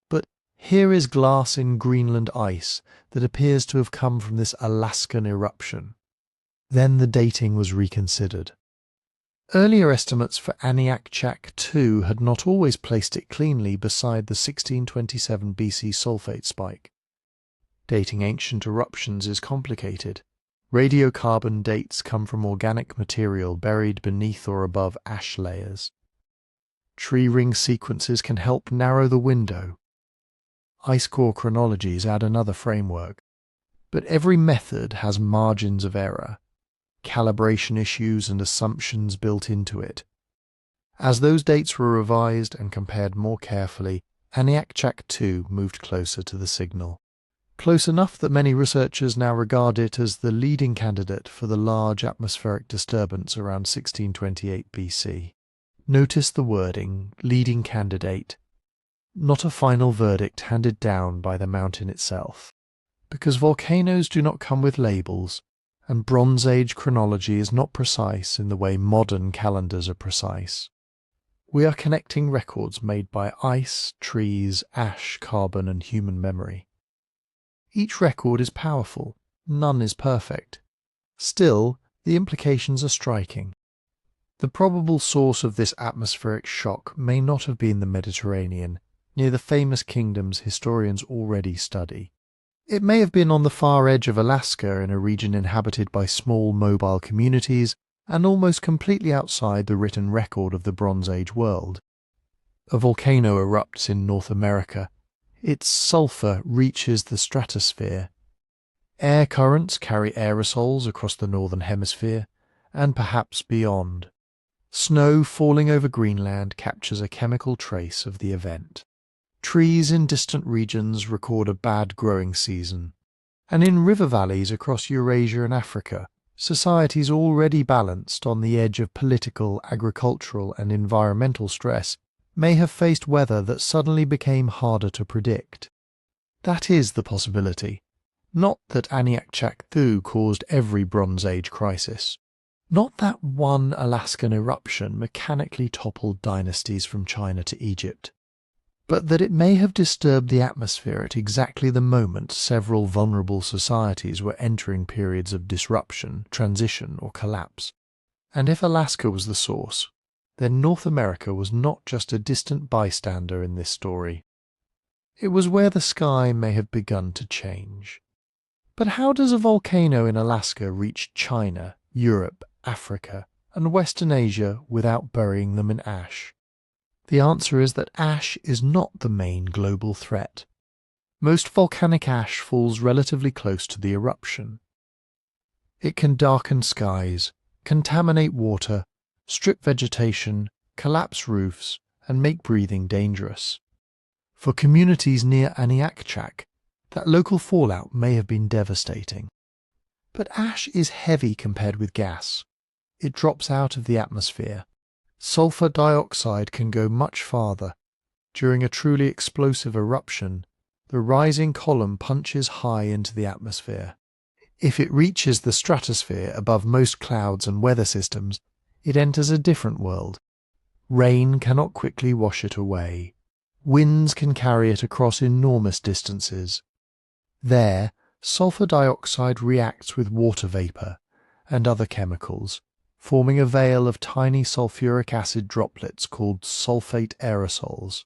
but here is glass in Greenland ice that appears to have come from this Alaskan eruption. Then the dating was reconsidered. Earlier estimates for Aniakchak II had not always placed it cleanly beside the 1627 BC sulfate spike. Dating ancient eruptions is complicated. Radiocarbon dates come from organic material buried beneath or above ash layers. Tree ring sequences can help narrow the window. Ice core chronologies add another framework. But every method has margins of error, calibration issues and assumptions built into it. As those dates were revised and compared more carefully, Aniakchak II moved closer to the signal. Close enough that many researchers now regard it as the leading candidate for the large atmospheric disturbance around 1628 BC. Notice the wording, leading candidate, not a final verdict handed down by the mountain itself. Because volcanoes do not come with labels, and Bronze Age chronology is not precise in the way modern calendars are precise. We are connecting records made by ice, trees, ash, carbon, and human memory. Each record is powerful, none is perfect. Still, the implications are striking. The probable source of this atmospheric shock may not have been the Mediterranean, near the famous kingdoms historians already study. It may have been on the far edge of Alaska in a region inhabited by small mobile communities and almost completely outside the written record of the Bronze Age world. A volcano erupts in North America. Its sulfur reaches the stratosphere. Air currents carry aerosols across the northern hemisphere and perhaps beyond. Snow falling over Greenland captures a chemical trace of the event. Trees in distant regions record a bad growing season, and in river valleys across Eurasia and Africa, societies already balanced on the edge of political, agricultural and environmental stress may have faced weather that suddenly became harder to predict. That is the possibility. Not that Aniakchak II caused every Bronze Age crisis. Not that one Alaskan eruption mechanically toppled dynasties from China to Egypt. But that it may have disturbed the atmosphere at exactly the moment several vulnerable societies were entering periods of disruption, transition, or collapse. And if Alaska was the source, then North America was not just a distant bystander in this story. It was where the sky may have begun to change. But how does a volcano in Alaska reach China, Europe, Africa, and Western Asia without burying them in ash? The answer is that ash is not the main global threat. Most volcanic ash falls relatively close to the eruption. It can darken skies, contaminate water, strip vegetation, collapse roofs, and make breathing dangerous. For communities near Aniakchak, that local fallout may have been devastating. But ash is heavy compared with gas. It drops out of the atmosphere. Sulfur dioxide can go much farther. During a truly explosive eruption, the rising column punches high into the atmosphere. If it reaches the stratosphere above most clouds and weather systems, it enters a different world. Rain cannot quickly wash it away. Winds can carry it across enormous distances. There, sulfur dioxide reacts with water vapor and other chemicals, forming a veil of tiny sulfuric acid droplets called sulfate aerosols.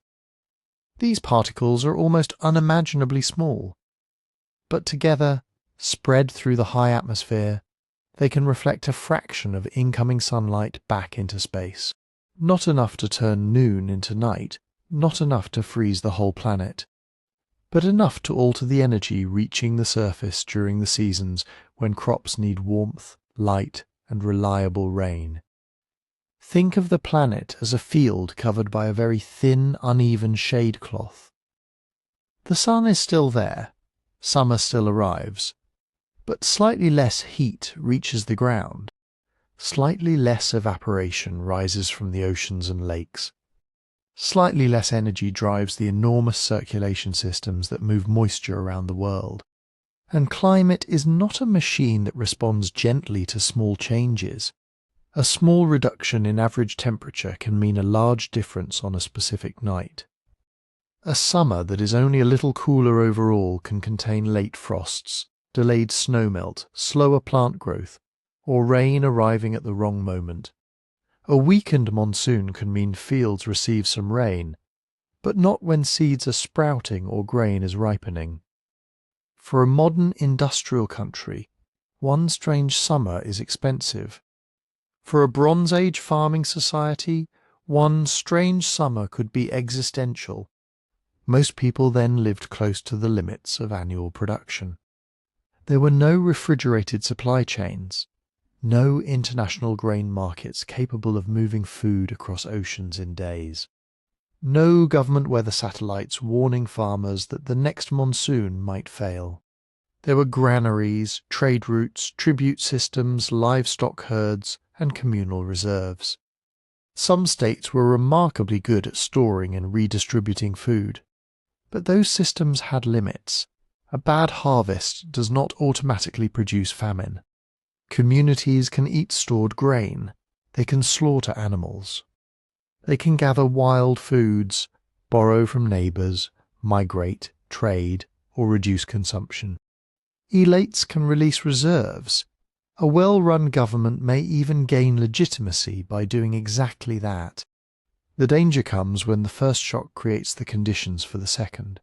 These particles are almost unimaginably small, but together, spread through the high atmosphere, they can reflect a fraction of incoming sunlight back into space. Not enough to turn noon into night, not enough to freeze the whole planet, but enough to alter the energy reaching the surface during the seasons when crops need warmth, light, and reliable rain. Think of the planet as a field covered by a very thin, uneven shade cloth. The sun is still there, summer still arrives, but slightly less heat reaches the ground, slightly less evaporation rises from the oceans and lakes, slightly less energy drives the enormous circulation systems that move moisture around the world. And climate is not a machine that responds gently to small changes. A small reduction in average temperature can mean a large difference on a specific night. A summer that is only a little cooler overall can contain late frosts, delayed snowmelt, slower plant growth, or rain arriving at the wrong moment. A weakened monsoon can mean fields receive some rain, but not when seeds are sprouting or grain is ripening. For a modern industrial country, one strange summer is expensive. For a Bronze Age farming society, one strange summer could be existential. Most people then lived close to the limits of annual production. There were no refrigerated supply chains, no international grain markets capable of moving food across oceans in days. No government weather satellites warning farmers that the next monsoon might fail. There were granaries, trade routes, tribute systems, livestock herds, and communal reserves. Some states were remarkably good at storing and redistributing food. But those systems had limits. A bad harvest does not automatically produce famine. Communities can eat stored grain. They can slaughter animals. They can gather wild foods, borrow from neighbours, migrate, trade, or reduce consumption. Elates can release reserves. A well-run government may even gain legitimacy by doing exactly that. The danger comes when the first shock creates the conditions for the second.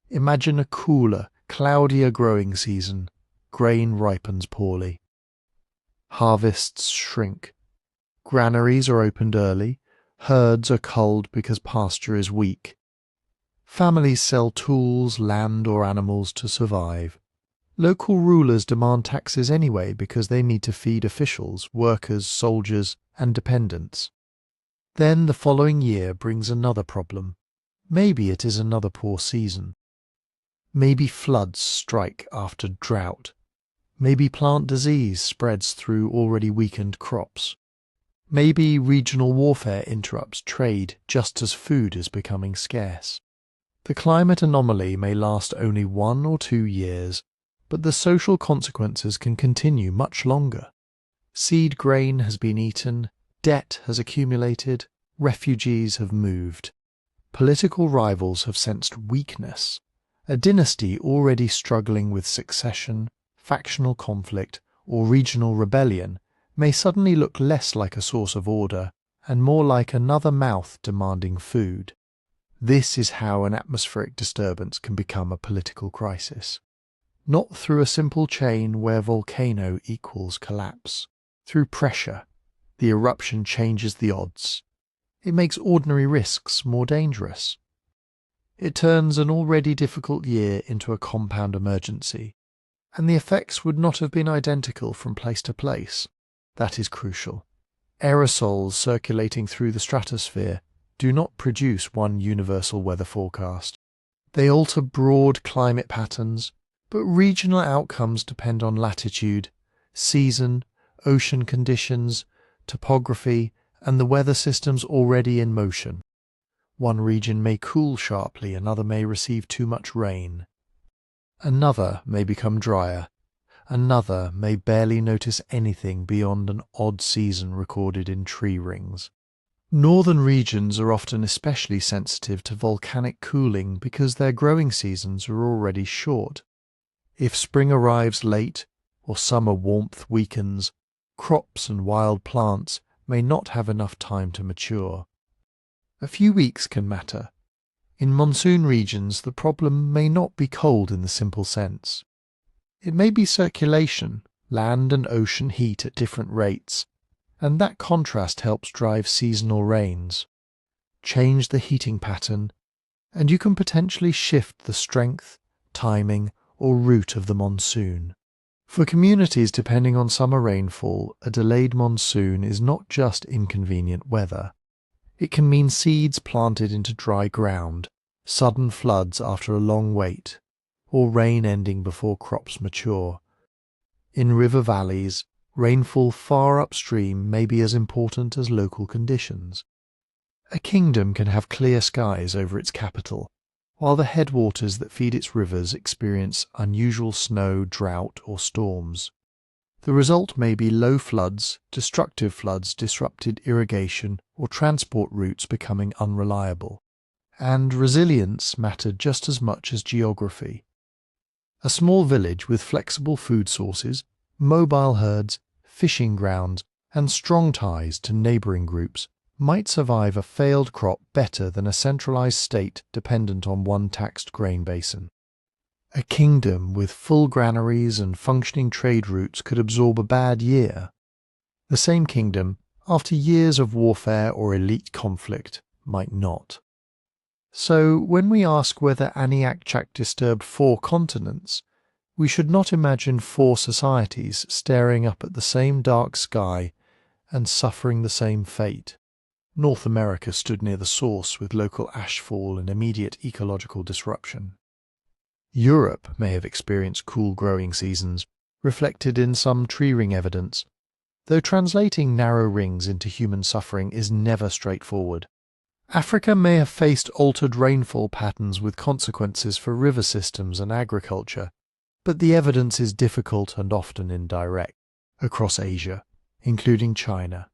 Imagine a cooler, cloudier growing season. Grain ripens poorly. Harvests shrink. Granaries are opened early. Herds are culled because pasture is weak. Families sell tools, land, or animals to survive. Local rulers demand taxes anyway because they need to feed officials, workers, soldiers, and dependents. Then the following year brings another problem. Maybe it is another poor season. Maybe floods strike after drought. Maybe plant disease spreads through already weakened crops. Maybe regional warfare interrupts trade just as food is becoming scarce. The climate anomaly may last only 1 or 2 years, but the social consequences can continue much longer. Seed grain has been eaten, debt has accumulated, refugees have moved. Political rivals have sensed weakness. A dynasty already struggling with succession, factional conflict, or regional rebellion may suddenly look less like a source of order and more like another mouth demanding food. This is how an atmospheric disturbance can become a political crisis. Not through a simple chain where volcano equals collapse. Through pressure, the eruption changes the odds. It makes ordinary risks more dangerous. It turns an already difficult year into a compound emergency, and the effects would not have been identical from place to place. That is crucial. Aerosols circulating through the stratosphere do not produce one universal weather forecast. They alter broad climate patterns, but regional outcomes depend on latitude, season, ocean conditions, topography, and the weather systems already in motion. One region may cool sharply, another may receive too much rain. Another may become drier. Another may barely notice anything beyond an odd season recorded in tree rings. Northern regions are often especially sensitive to volcanic cooling because their growing seasons are already short. If spring arrives late, or summer warmth weakens, crops and wild plants may not have enough time to mature. A few weeks can matter. In monsoon regions, the problem may not be cold in the simple sense. It may be circulation, land and ocean heat at different rates, and that contrast helps drive seasonal rains. Change the heating pattern, and you can potentially shift the strength, timing, or route of the monsoon. For communities depending on summer rainfall, a delayed monsoon is not just inconvenient weather. It can mean seeds planted into dry ground, sudden floods after a long wait, or rain ending before crops mature. In river valleys, rainfall far upstream may be as important as local conditions. A kingdom can have clear skies over its capital, while the headwaters that feed its rivers experience unusual snow, drought, or storms. The result may be low floods, destructive floods, disrupted irrigation, or transport routes becoming unreliable. And resilience mattered just as much as geography. A small village with flexible food sources, mobile herds, fishing grounds, and strong ties to neighbouring groups might survive a failed crop better than a centralised state dependent on one taxed grain basin. A kingdom with full granaries and functioning trade routes could absorb a bad year. The same kingdom, after years of warfare or elite conflict, might not. So, when we ask whether Aniakchak disturbed 4 continents, we should not imagine 4 societies staring up at the same dark sky and suffering the same fate. North America stood near the source with local ashfall and immediate ecological disruption. Europe may have experienced cool growing seasons, reflected in some tree ring evidence, though translating narrow rings into human suffering is never straightforward. Africa may have faced altered rainfall patterns with consequences for river systems and agriculture, but the evidence is difficult and often indirect. Across Asia, including China,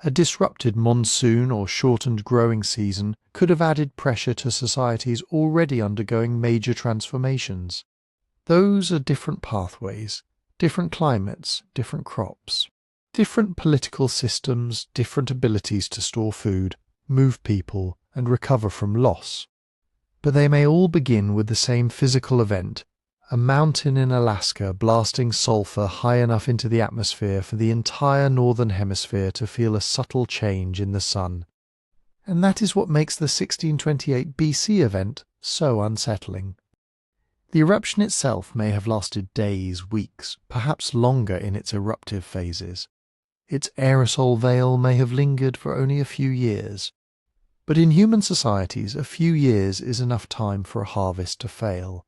a disrupted monsoon or shortened growing season could have added pressure to societies already undergoing major transformations. Those are different pathways, different climates, different crops, different political systems, different abilities to store food, move people, and recover from loss. But they may all begin with the same physical event, a mountain in Alaska blasting sulfur high enough into the atmosphere for the entire northern hemisphere to feel a subtle change in the sun. And that is what makes the 1628 BC event so unsettling. The eruption itself may have lasted days, weeks, perhaps longer in its eruptive phases. Its aerosol veil may have lingered for only a few years. But in human societies, a few years is enough time for a harvest to fail,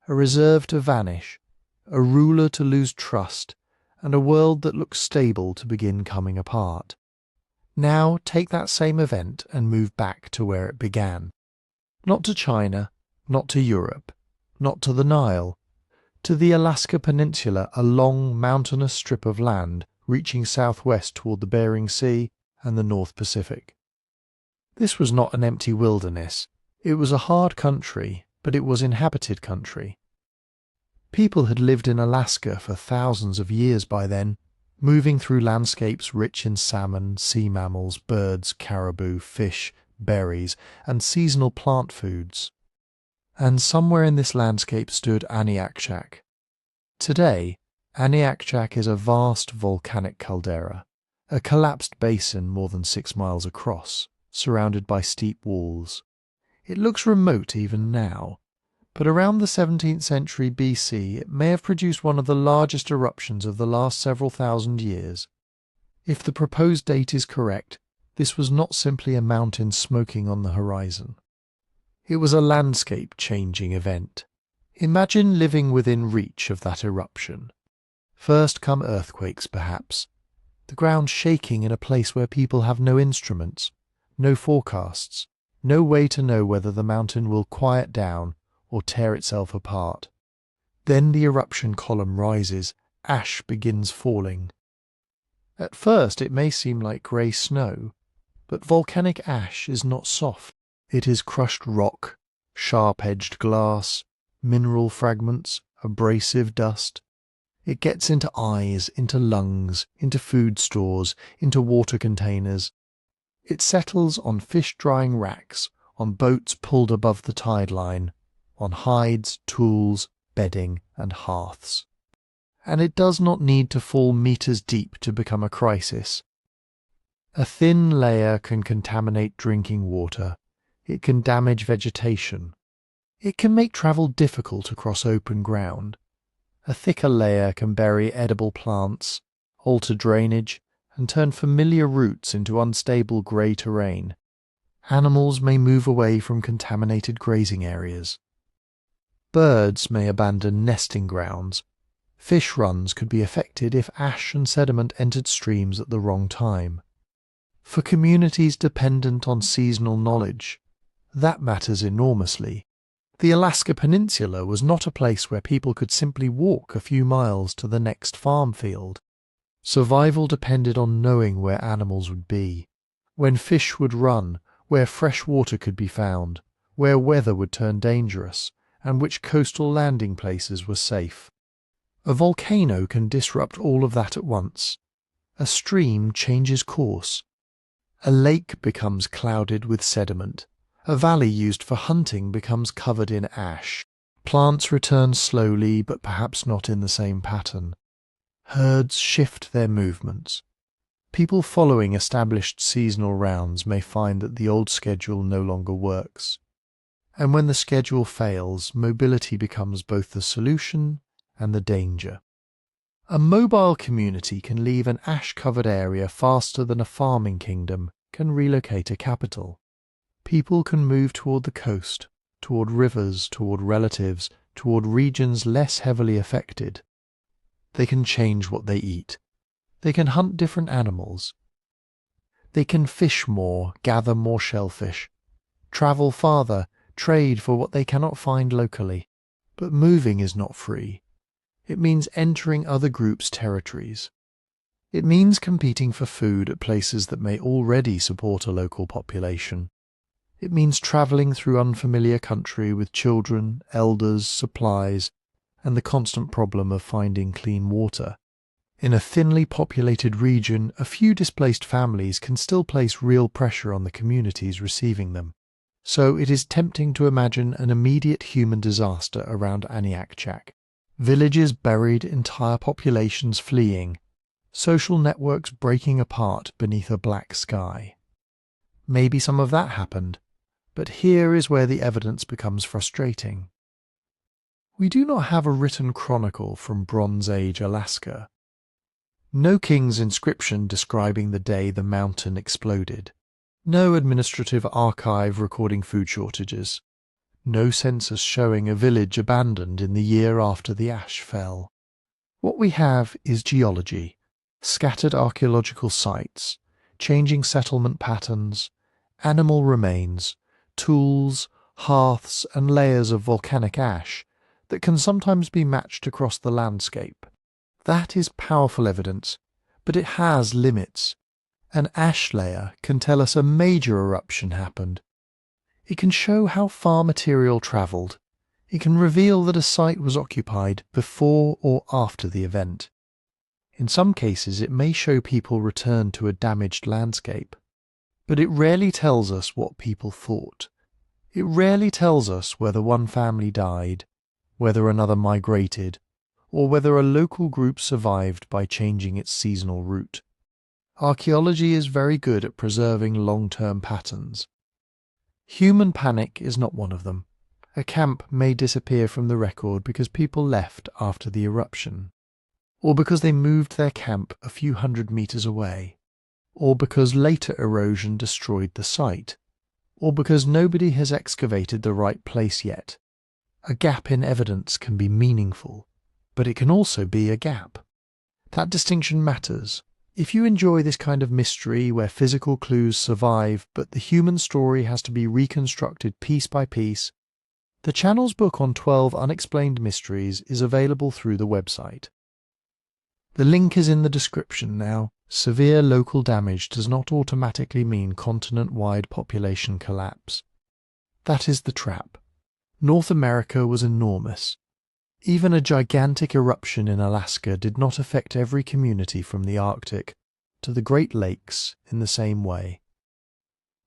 a reserve to vanish, a ruler to lose trust, and a world that looks stable to begin coming apart. Now take that same event and move back to where it began. Not to China, not to Europe, not to the Nile, to the Alaska Peninsula, a long mountainous strip of land reaching southwest toward the Bering Sea and the North Pacific. This was not an empty wilderness. It was a hard country, but it was inhabited country. People had lived in Alaska for thousands of years by then, moving through landscapes rich in salmon, sea mammals, birds, caribou, fish, berries, and seasonal plant foods. And somewhere in this landscape stood Aniakchak. Today, Aniakchak is a vast volcanic caldera, a collapsed basin more than 6 miles across, surrounded by steep walls. It looks remote even now, but around the 17th century BC it may have produced one of the largest eruptions of the last several thousand years. If the proposed date is correct, this was not simply a mountain smoking on the horizon. It was a landscape-changing event. Imagine living within reach of that eruption. First come earthquakes, perhaps, the ground shaking in a place where people have no instruments, no forecasts, no way to know whether the mountain will quiet down or tear itself apart. Then the eruption column rises, ash begins falling. At first it may seem like grey snow, but volcanic ash is not soft. It is crushed rock, sharp-edged glass, mineral fragments, abrasive dust. It gets into eyes, into lungs, into food stores, into water containers. It settles on fish-drying racks, on boats pulled above the tide line, on hides, tools, bedding, and hearths. And it does not need to fall meters deep to become a crisis. A thin layer can contaminate drinking water. It can damage vegetation. It can make travel difficult across open ground. A thicker layer can bury edible plants, alter drainage, and turn familiar routes into unstable grey terrain. Animals may move away from contaminated grazing areas. Birds may abandon nesting grounds. Fish runs could be affected if ash and sediment entered streams at the wrong time. For communities dependent on seasonal knowledge, that matters enormously. The Alaska Peninsula was not a place where people could simply walk a few miles to the next farm field. Survival depended on knowing where animals would be, when fish would run, where fresh water could be found, where weather would turn dangerous, and which coastal landing places were safe. A volcano can disrupt all of that at once. A stream changes course. A lake becomes clouded with sediment. A valley used for hunting becomes covered in ash. Plants return slowly, but perhaps not in the same pattern. Herds shift their movements. People following established seasonal rounds may find that the old schedule no longer works. And when the schedule fails, mobility becomes both the solution and the danger. A mobile community can leave an ash-covered area faster than a farming kingdom can relocate a capital. People can move toward the coast, toward rivers, toward relatives, toward regions less heavily affected. They can change what they eat. They can hunt different animals. They can fish more, gather more shellfish, travel farther, trade for what they cannot find locally. But moving is not free. It means entering other groups' territories. It means competing for food at places that may already support a local population. It means travelling through unfamiliar country with children, elders, supplies, and the constant problem of finding clean water. In a thinly populated region, a few displaced families can still place real pressure on the communities receiving them. So it is tempting to imagine an immediate human disaster around Aniakchak. Villages buried, entire populations fleeing, social networks breaking apart beneath a black sky. Maybe some of that happened, but here is where the evidence becomes frustrating. We do not have a written chronicle from Bronze Age Alaska. No king's inscription describing the day the mountain exploded. No administrative archive recording food shortages. No census showing a village abandoned in the year after the ash fell. What we have is geology, scattered archaeological sites, changing settlement patterns, animal remains, tools, hearths, and layers of volcanic ash that can sometimes be matched across the landscape. That is powerful evidence, but it has limits. An ash layer can tell us a major eruption happened. It can show how far material travelled. It can reveal that a site was occupied before or after the event. In some cases, it may show people returned to a damaged landscape. But it rarely tells us what people thought. It rarely tells us whether one family died, whether another migrated, or whether a local group survived by changing its seasonal route. Archaeology is very good at preserving long-term patterns. Human panic is not one of them. A camp may disappear from the record because people left after the eruption, or because they moved their camp a few hundred meters away, or because later erosion destroyed the site, or because nobody has excavated the right place yet. A gap in evidence can be meaningful, but it can also be a gap. That distinction matters. If you enjoy this kind of mystery where physical clues survive but the human story has to be reconstructed piece by piece, the channel's book on 12 unexplained mysteries is available through the website. The link is in the description now. Severe local damage does not automatically mean continent-wide population collapse. That is the trap. North America was enormous. Even a gigantic eruption in Alaska did not affect every community from the Arctic to the Great Lakes in the same way.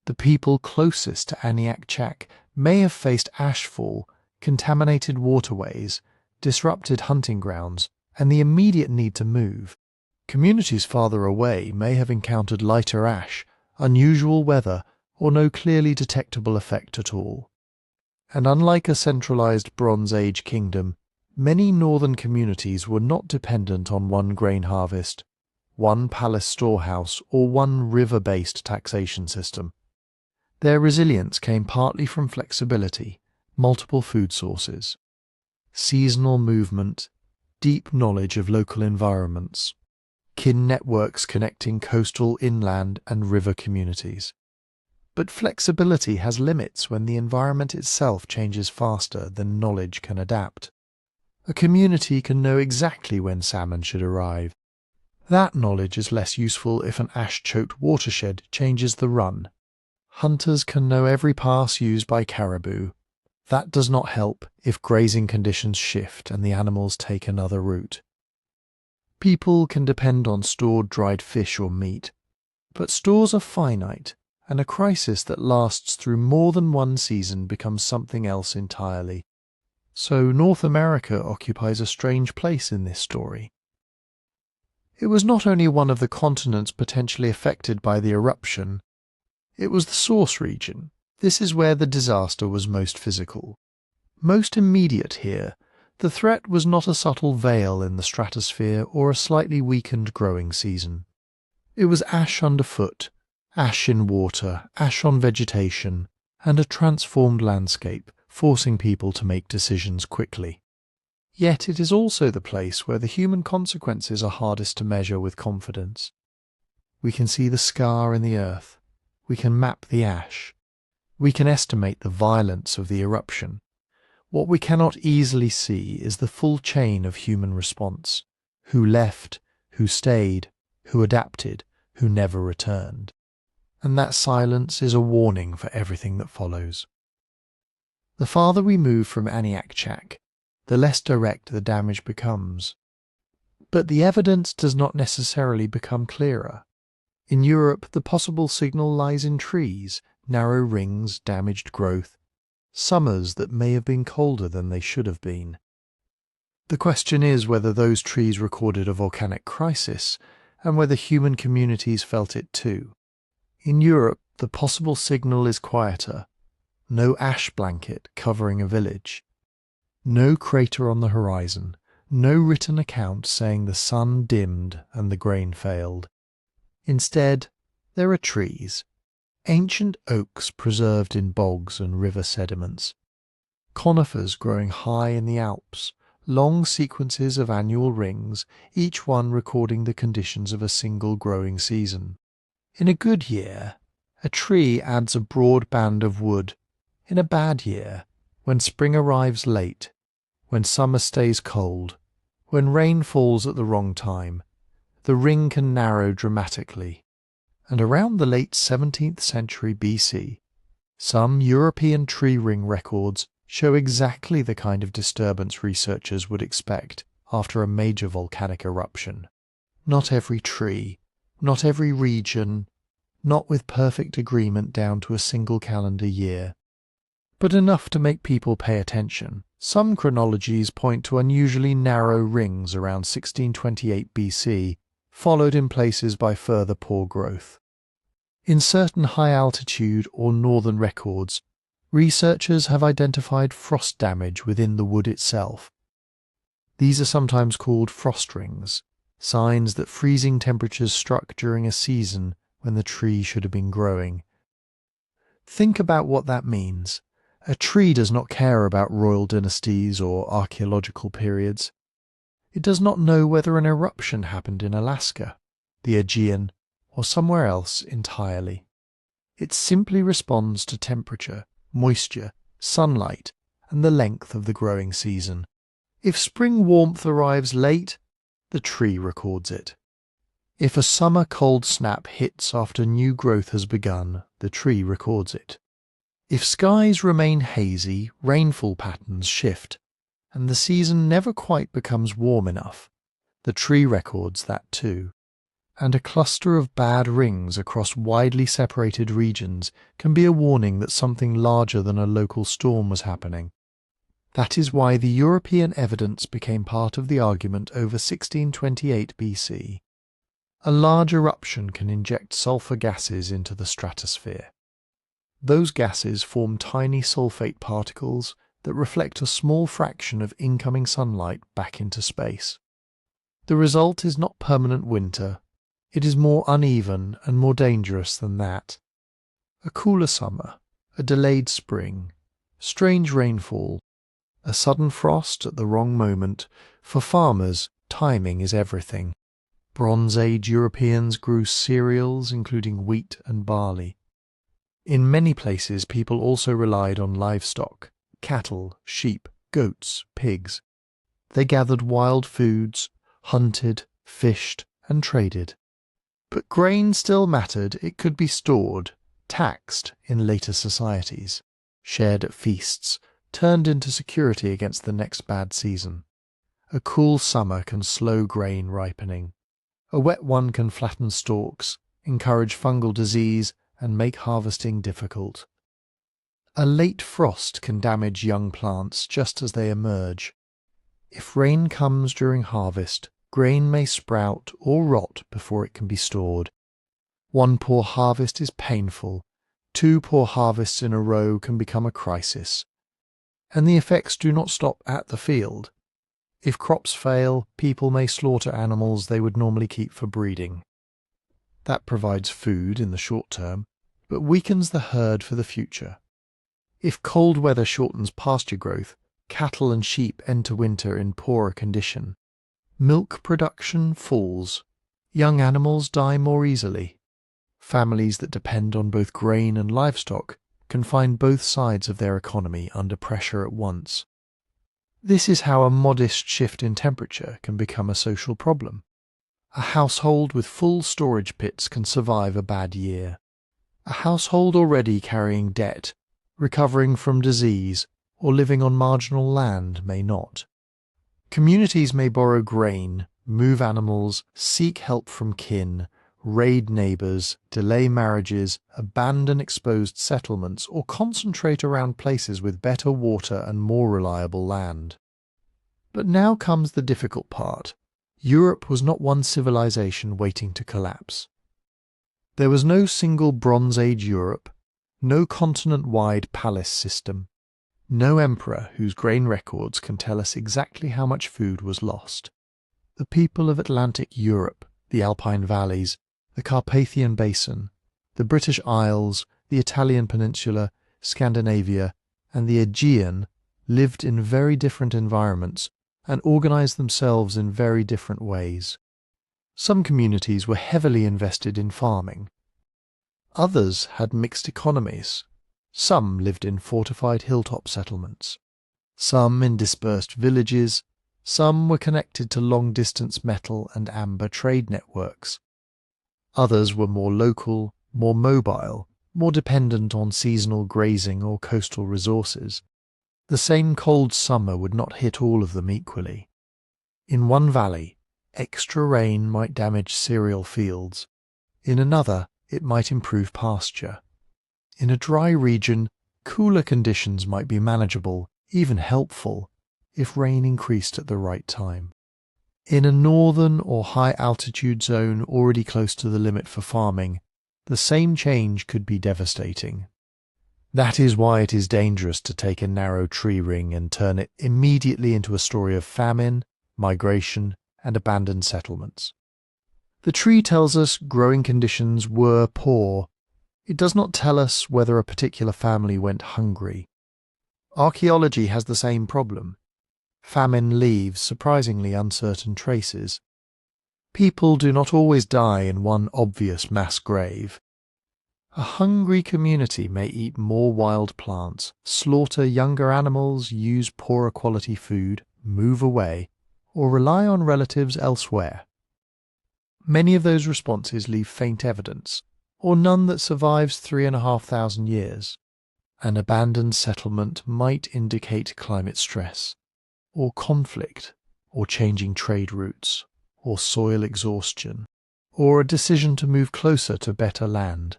The people closest to Aniakchak may have faced ashfall, contaminated waterways, disrupted hunting grounds, and the immediate need to move. Communities farther away may have encountered lighter ash, unusual weather, or no clearly detectable effect at all. And unlike a centralized Bronze Age kingdom, many northern communities were not dependent on one grain harvest, one palace storehouse, or one river-based taxation system. Their resilience came partly from flexibility, multiple food sources, seasonal movement, deep knowledge of local environments, kin networks connecting coastal, inland and river communities. But flexibility has limits when the environment itself changes faster than knowledge can adapt. A community can know exactly when salmon should arrive. That knowledge is less useful if an ash-choked watershed changes the run. Hunters can know every pass used by caribou. That does not help if grazing conditions shift and the animals take another route. People can depend on stored dried fish or meat, but stores are finite, and a crisis that lasts through more than one season becomes something else entirely. So North America occupies a strange place in this story. It was not only one of the continents potentially affected by the eruption, it was the source region. This is where the disaster was most physical. Most immediate here, the threat was not a subtle veil in the stratosphere or a slightly weakened growing season. It was ash underfoot, ash in water, ash on vegetation, and a transformed landscape, forcing people to make decisions quickly. Yet it is also the place where the human consequences are hardest to measure with confidence. We can see the scar in the earth. We can map the ash. We can estimate the violence of the eruption. What we cannot easily see is the full chain of human response. Who left, who stayed, who adapted, who never returned. And that silence is a warning for everything that follows. The farther we move from Aniakchak, the less direct the damage becomes. But the evidence does not necessarily become clearer. In Europe, the possible signal lies in trees, narrow rings, damaged growth, summers that may have been colder than they should have been. The question is whether those trees recorded a volcanic crisis, and whether human communities felt it too. In Europe, the possible signal is quieter. No ash blanket covering a village. No crater on the horizon. No written account saying the sun dimmed and the grain failed. Instead, there are trees. Ancient oaks preserved in bogs and river sediments. Conifers growing high in the Alps. Long sequences of annual rings, each one recording the conditions of a single growing season. In a good year, a tree adds a broad band of wood. In a bad year, when spring arrives late, when summer stays cold, when rain falls at the wrong time, the ring can narrow dramatically. And around the late 17th century BC, some European tree ring records show exactly the kind of disturbance researchers would expect after a major volcanic eruption. Not every tree, not every region, not with perfect agreement down to a single calendar year, but enough to make people pay attention. Some chronologies point to unusually narrow rings around 1628 BC, followed in places by further poor growth. In certain high-altitude or northern records, researchers have identified frost damage within the wood itself. These are sometimes called frost rings, signs that freezing temperatures struck during a season when the tree should have been growing. Think about what that means. A tree does not care about royal dynasties or archaeological periods. It does not know whether an eruption happened in Alaska, the Aegean, or somewhere else entirely. It simply responds to temperature, moisture, sunlight, and the length of the growing season. If spring warmth arrives late, the tree records it. If a summer cold snap hits after new growth has begun, the tree records it. If skies remain hazy, rainfall patterns shift, and the season never quite becomes warm enough, the tree records that too. And a cluster of bad rings across widely separated regions can be a warning that something larger than a local storm was happening. That is why the European evidence became part of the argument over 1628 BC. A large eruption can inject sulfur gases into the stratosphere. Those gases form tiny sulfate particles that reflect a small fraction of incoming sunlight back into space. The result is not permanent winter. It is more uneven and more dangerous than that. A cooler summer, a delayed spring, strange rainfall, a sudden frost at the wrong moment. For farmers, timing is everything. Bronze Age Europeans grew cereals, including wheat and barley. In many places, people also relied on livestock, cattle, sheep, goats, pigs. They gathered wild foods, hunted, fished, and traded. But grain still mattered. It could be stored, taxed in later societies, shared at feasts, turned into security against the next bad season. A cool summer can slow grain ripening. A wet one can flatten stalks, encourage fungal disease, and make harvesting difficult. A late frost can damage young plants just as they emerge. If rain comes during harvest, grain may sprout or rot before it can be stored. One poor harvest is painful. 2 poor harvests in a row can become a crisis. And the effects do not stop at the field. If crops fail, people may slaughter animals they would normally keep for breeding. That provides food in the short term, but weakens the herd for the future. If cold weather shortens pasture growth, cattle and sheep enter winter in poorer condition. Milk production falls. Young animals die more easily. Families that depend on both grain and livestock can find both sides of their economy under pressure at once. This is how a modest shift in temperature can become a social problem. A household with full storage pits can survive a bad year. A household already carrying debt, recovering from disease, or living on marginal land may not. Communities may borrow grain, move animals, seek help from kin, raid neighbours, delay marriages, abandon exposed settlements, or concentrate around places with better water and more reliable land. But now comes the difficult part. Europe was not one civilization waiting to collapse. There was no single Bronze Age Europe, no continent-wide palace system, no emperor whose grain records can tell us exactly how much food was lost. The people of Atlantic Europe, the Alpine valleys, the Carpathian Basin, the British Isles, the Italian Peninsula, Scandinavia, and the Aegean lived in very different environments and organized themselves in very different ways. Some communities were heavily invested in farming. Others had mixed economies. Some lived in fortified hilltop settlements. Some in dispersed villages. Some were connected to long-distance metal and amber trade networks. Others were more local, more mobile, more dependent on seasonal grazing or coastal resources. The same cold summer would not hit all of them equally. In one valley, extra rain might damage cereal fields. In another, it might improve pasture. In a dry region, cooler conditions might be manageable, even helpful, if rain increased at the right time. In a northern or high-altitude zone already close to the limit for farming, the same change could be devastating. That is why it is dangerous to take a narrow tree ring and turn it immediately into a story of famine, migration, and abandoned settlements. The tree tells us growing conditions were poor. It does not tell us whether a particular family went hungry. Archaeology has the same problem. Famine leaves surprisingly uncertain traces. People do not always die in one obvious mass grave. A hungry community may eat more wild plants, slaughter younger animals, use poorer quality food, move away, or rely on relatives elsewhere. Many of those responses leave faint evidence, or none that survives 3,500 years. An abandoned settlement might indicate climate stress, or conflict, or changing trade routes, or soil exhaustion, or a decision to move closer to better land.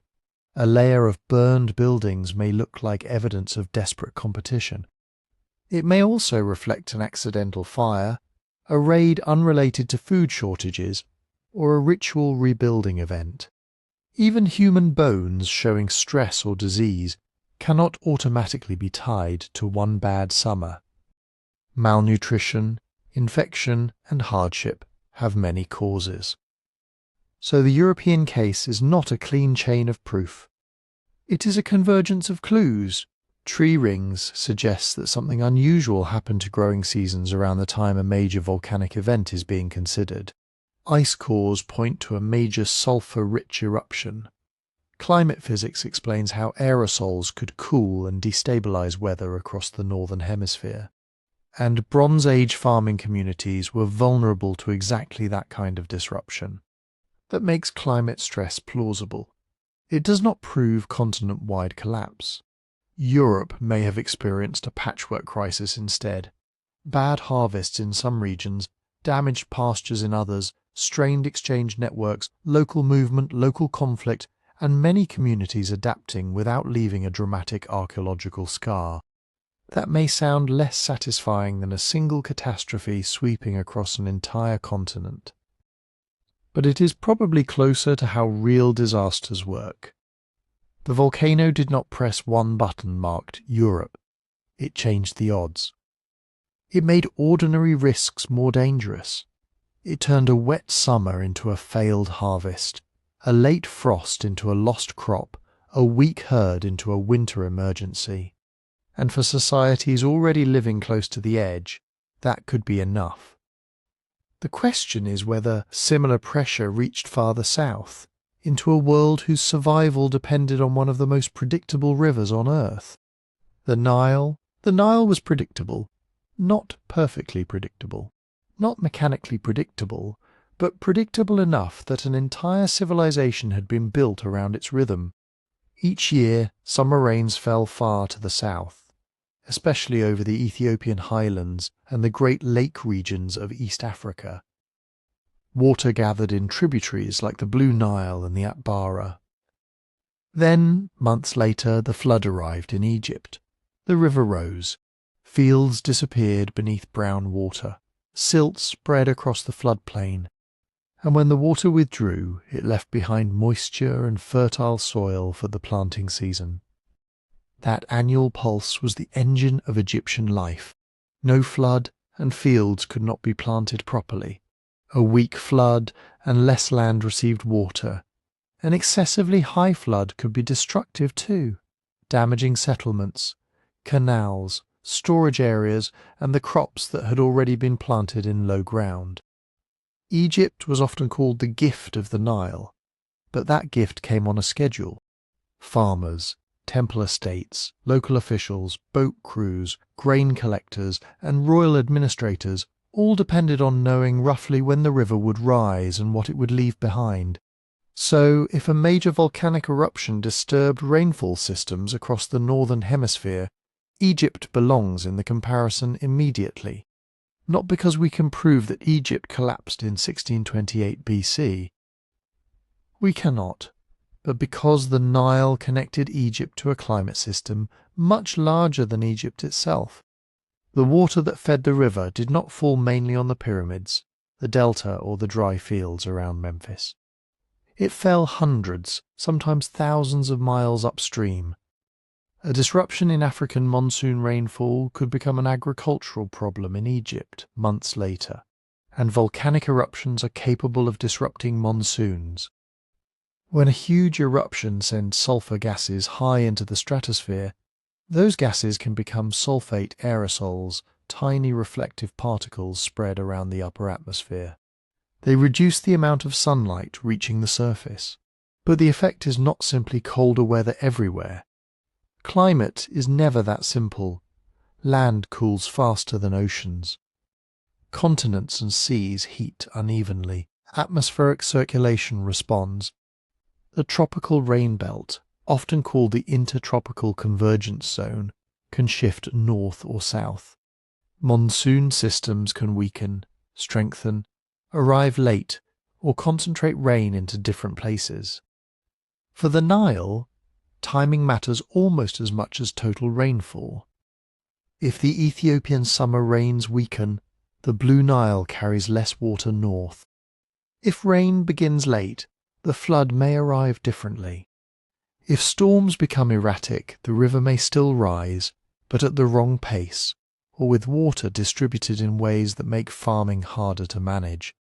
A layer of burned buildings may look like evidence of desperate competition. It may also reflect an accidental fire, a raid unrelated to food shortages, or a ritual rebuilding event. Even human bones showing stress or disease cannot automatically be tied to one bad summer. Malnutrition, infection, and hardship have many causes. So the European case is not a clean chain of proof. It is a convergence of clues. Tree rings suggest that something unusual happened to growing seasons around the time a major volcanic event is being considered. Ice cores point to a major sulfur-rich eruption. Climate physics explains how aerosols could cool and destabilize weather across the northern hemisphere. And Bronze Age farming communities were vulnerable to exactly that kind of disruption. That makes climate stress plausible. It does not prove continent-wide collapse. Europe may have experienced a patchwork crisis instead. Bad harvests in some regions, damaged pastures in others, strained exchange networks, local movement, local conflict, and many communities adapting without leaving a dramatic archaeological scar. That may sound less satisfying than a single catastrophe sweeping across an entire continent. But it is probably closer to how real disasters work. The volcano did not press one button marked Europe. It changed the odds. It made ordinary risks more dangerous. It turned a wet summer into a failed harvest, a late frost into a lost crop, a weak herd into a winter emergency. And for societies already living close to the edge, that could be enough. The question is whether similar pressure reached farther south, into a world whose survival depended on one of the most predictable rivers on Earth. The Nile was predictable, not perfectly predictable, not mechanically predictable, but predictable enough that an entire civilization had been built around its rhythm. Each year, summer rains fell far to the south, especially over the Ethiopian highlands and the Great Lake regions of East Africa. Water gathered in tributaries like the Blue Nile and the Atbara. Then, months later, the flood arrived in Egypt. The river rose. Fields disappeared beneath brown water. Silt spread across the floodplain. And when the water withdrew, it left behind moisture and fertile soil for the planting season. That annual pulse was the engine of Egyptian life. No flood, and fields could not be planted properly. A weak flood, and less land received water. An excessively high flood could be destructive too, damaging settlements, canals, storage areas, and the crops that had already been planted in low ground. Egypt was often called the gift of the Nile, but that gift came on a schedule. Farmers, temple estates, local officials, boat crews, grain collectors, and royal administrators all depended on knowing roughly when the river would rise and what it would leave behind. So, if a major volcanic eruption disturbed rainfall systems across the northern hemisphere, Egypt belongs in the comparison immediately. Not because we can prove that Egypt collapsed in 1628 BC. We cannot, but because the Nile connected Egypt to a climate system much larger than Egypt itself. The water that fed the river did not fall mainly on the pyramids, the delta or the dry fields around Memphis. It fell hundreds, sometimes thousands of miles upstream. A disruption in African monsoon rainfall could become an agricultural problem in Egypt months later, and volcanic eruptions are capable of disrupting monsoons. When a huge eruption sends sulfur gases high into the stratosphere, those gases can become sulfate aerosols, tiny reflective particles spread around the upper atmosphere. They reduce the amount of sunlight reaching the surface, but the effect is not simply colder weather everywhere. Climate is never that simple. Land cools faster than oceans. Continents and seas heat unevenly. Atmospheric circulation responds. The tropical rain belt, often called the intertropical convergence zone, can shift north or south. Monsoon systems can weaken, strengthen, arrive late, or concentrate rain into different places. For the Nile, timing matters almost as much as total rainfall. If the Ethiopian summer rains weaken, the Blue Nile carries less water north. If rain begins late, the flood may arrive differently. If storms become erratic, the river may still rise, but at the wrong pace, or with water distributed in ways that make farming harder to manage.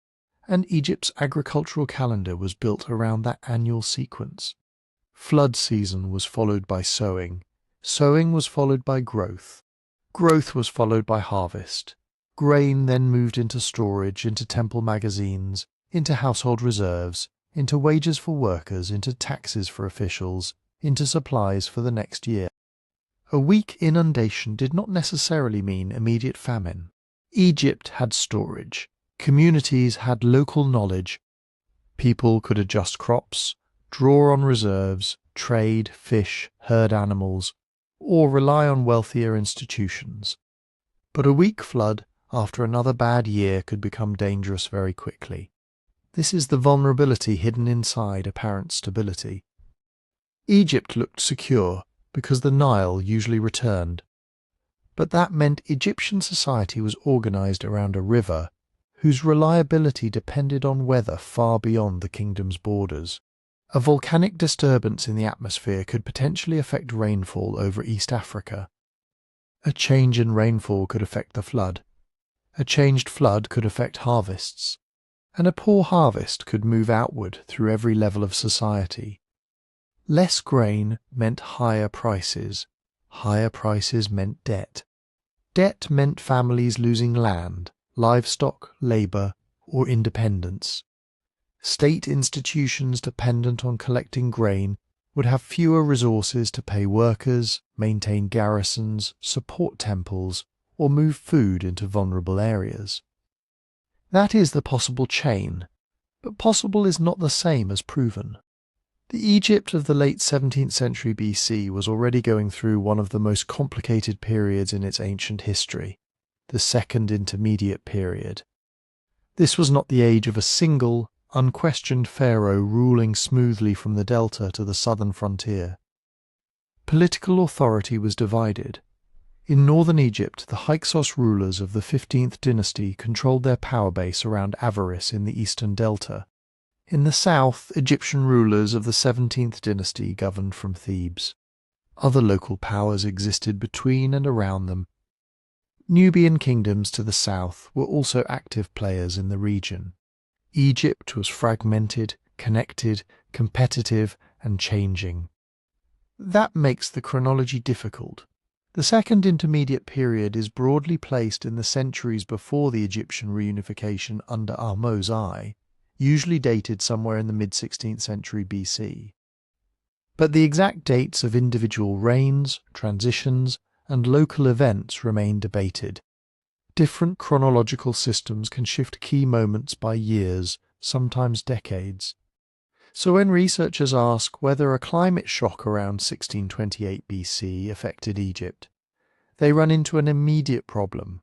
And Egypt's agricultural calendar was built around that annual sequence. Flood season was followed by sowing. Sowing was followed by growth. Growth was followed by harvest. Grain then moved into storage, into temple magazines, into household reserves, into wages for workers, into taxes for officials, into supplies for the next year. A weak inundation did not necessarily mean immediate famine. Egypt had storage. Communities had local knowledge. People could adjust crops, draw on reserves, trade, fish, herd animals, or rely on wealthier institutions. But a weak flood after another bad year could become dangerous very quickly. This is the vulnerability hidden inside apparent stability. Egypt looked secure because the Nile usually returned. But that meant Egyptian society was organized around a river whose reliability depended on weather far beyond the kingdom's borders. A volcanic disturbance in the atmosphere could potentially affect rainfall over East Africa. A change in rainfall could affect the flood. A changed flood could affect harvests. And a poor harvest could move outward through every level of society. Less grain meant higher prices. Higher prices meant debt. Debt meant families losing land, livestock, labour, or independence. State institutions dependent on collecting grain would have fewer resources to pay workers, maintain garrisons, support temples, or move food into vulnerable areas. That is the possible chain, but possible is not the same as proven. The Egypt of the late 17th century BC was already going through one of the most complicated periods in its ancient history, the Second Intermediate Period. This was not the age of a single, unquestioned pharaoh ruling smoothly from the delta to the southern frontier. Political authority was divided. In northern Egypt, the Hyksos rulers of the 15th dynasty controlled their power base around Avaris in the eastern delta. In the south, Egyptian rulers of the 17th dynasty governed from Thebes. Other local powers existed between and around them. Nubian kingdoms to the south were also active players in the region. Egypt was fragmented, connected, competitive, and changing. That makes the chronology difficult. The Second Intermediate Period is broadly placed in the centuries before the Egyptian reunification under Ahmo's eye, usually dated somewhere in the mid-16th century BC. But the exact dates of individual reigns, transitions, and local events remain debated. Different chronological systems can shift key moments by years, sometimes decades. So when researchers ask whether a climate shock around 1628 BC affected Egypt, they run into an immediate problem.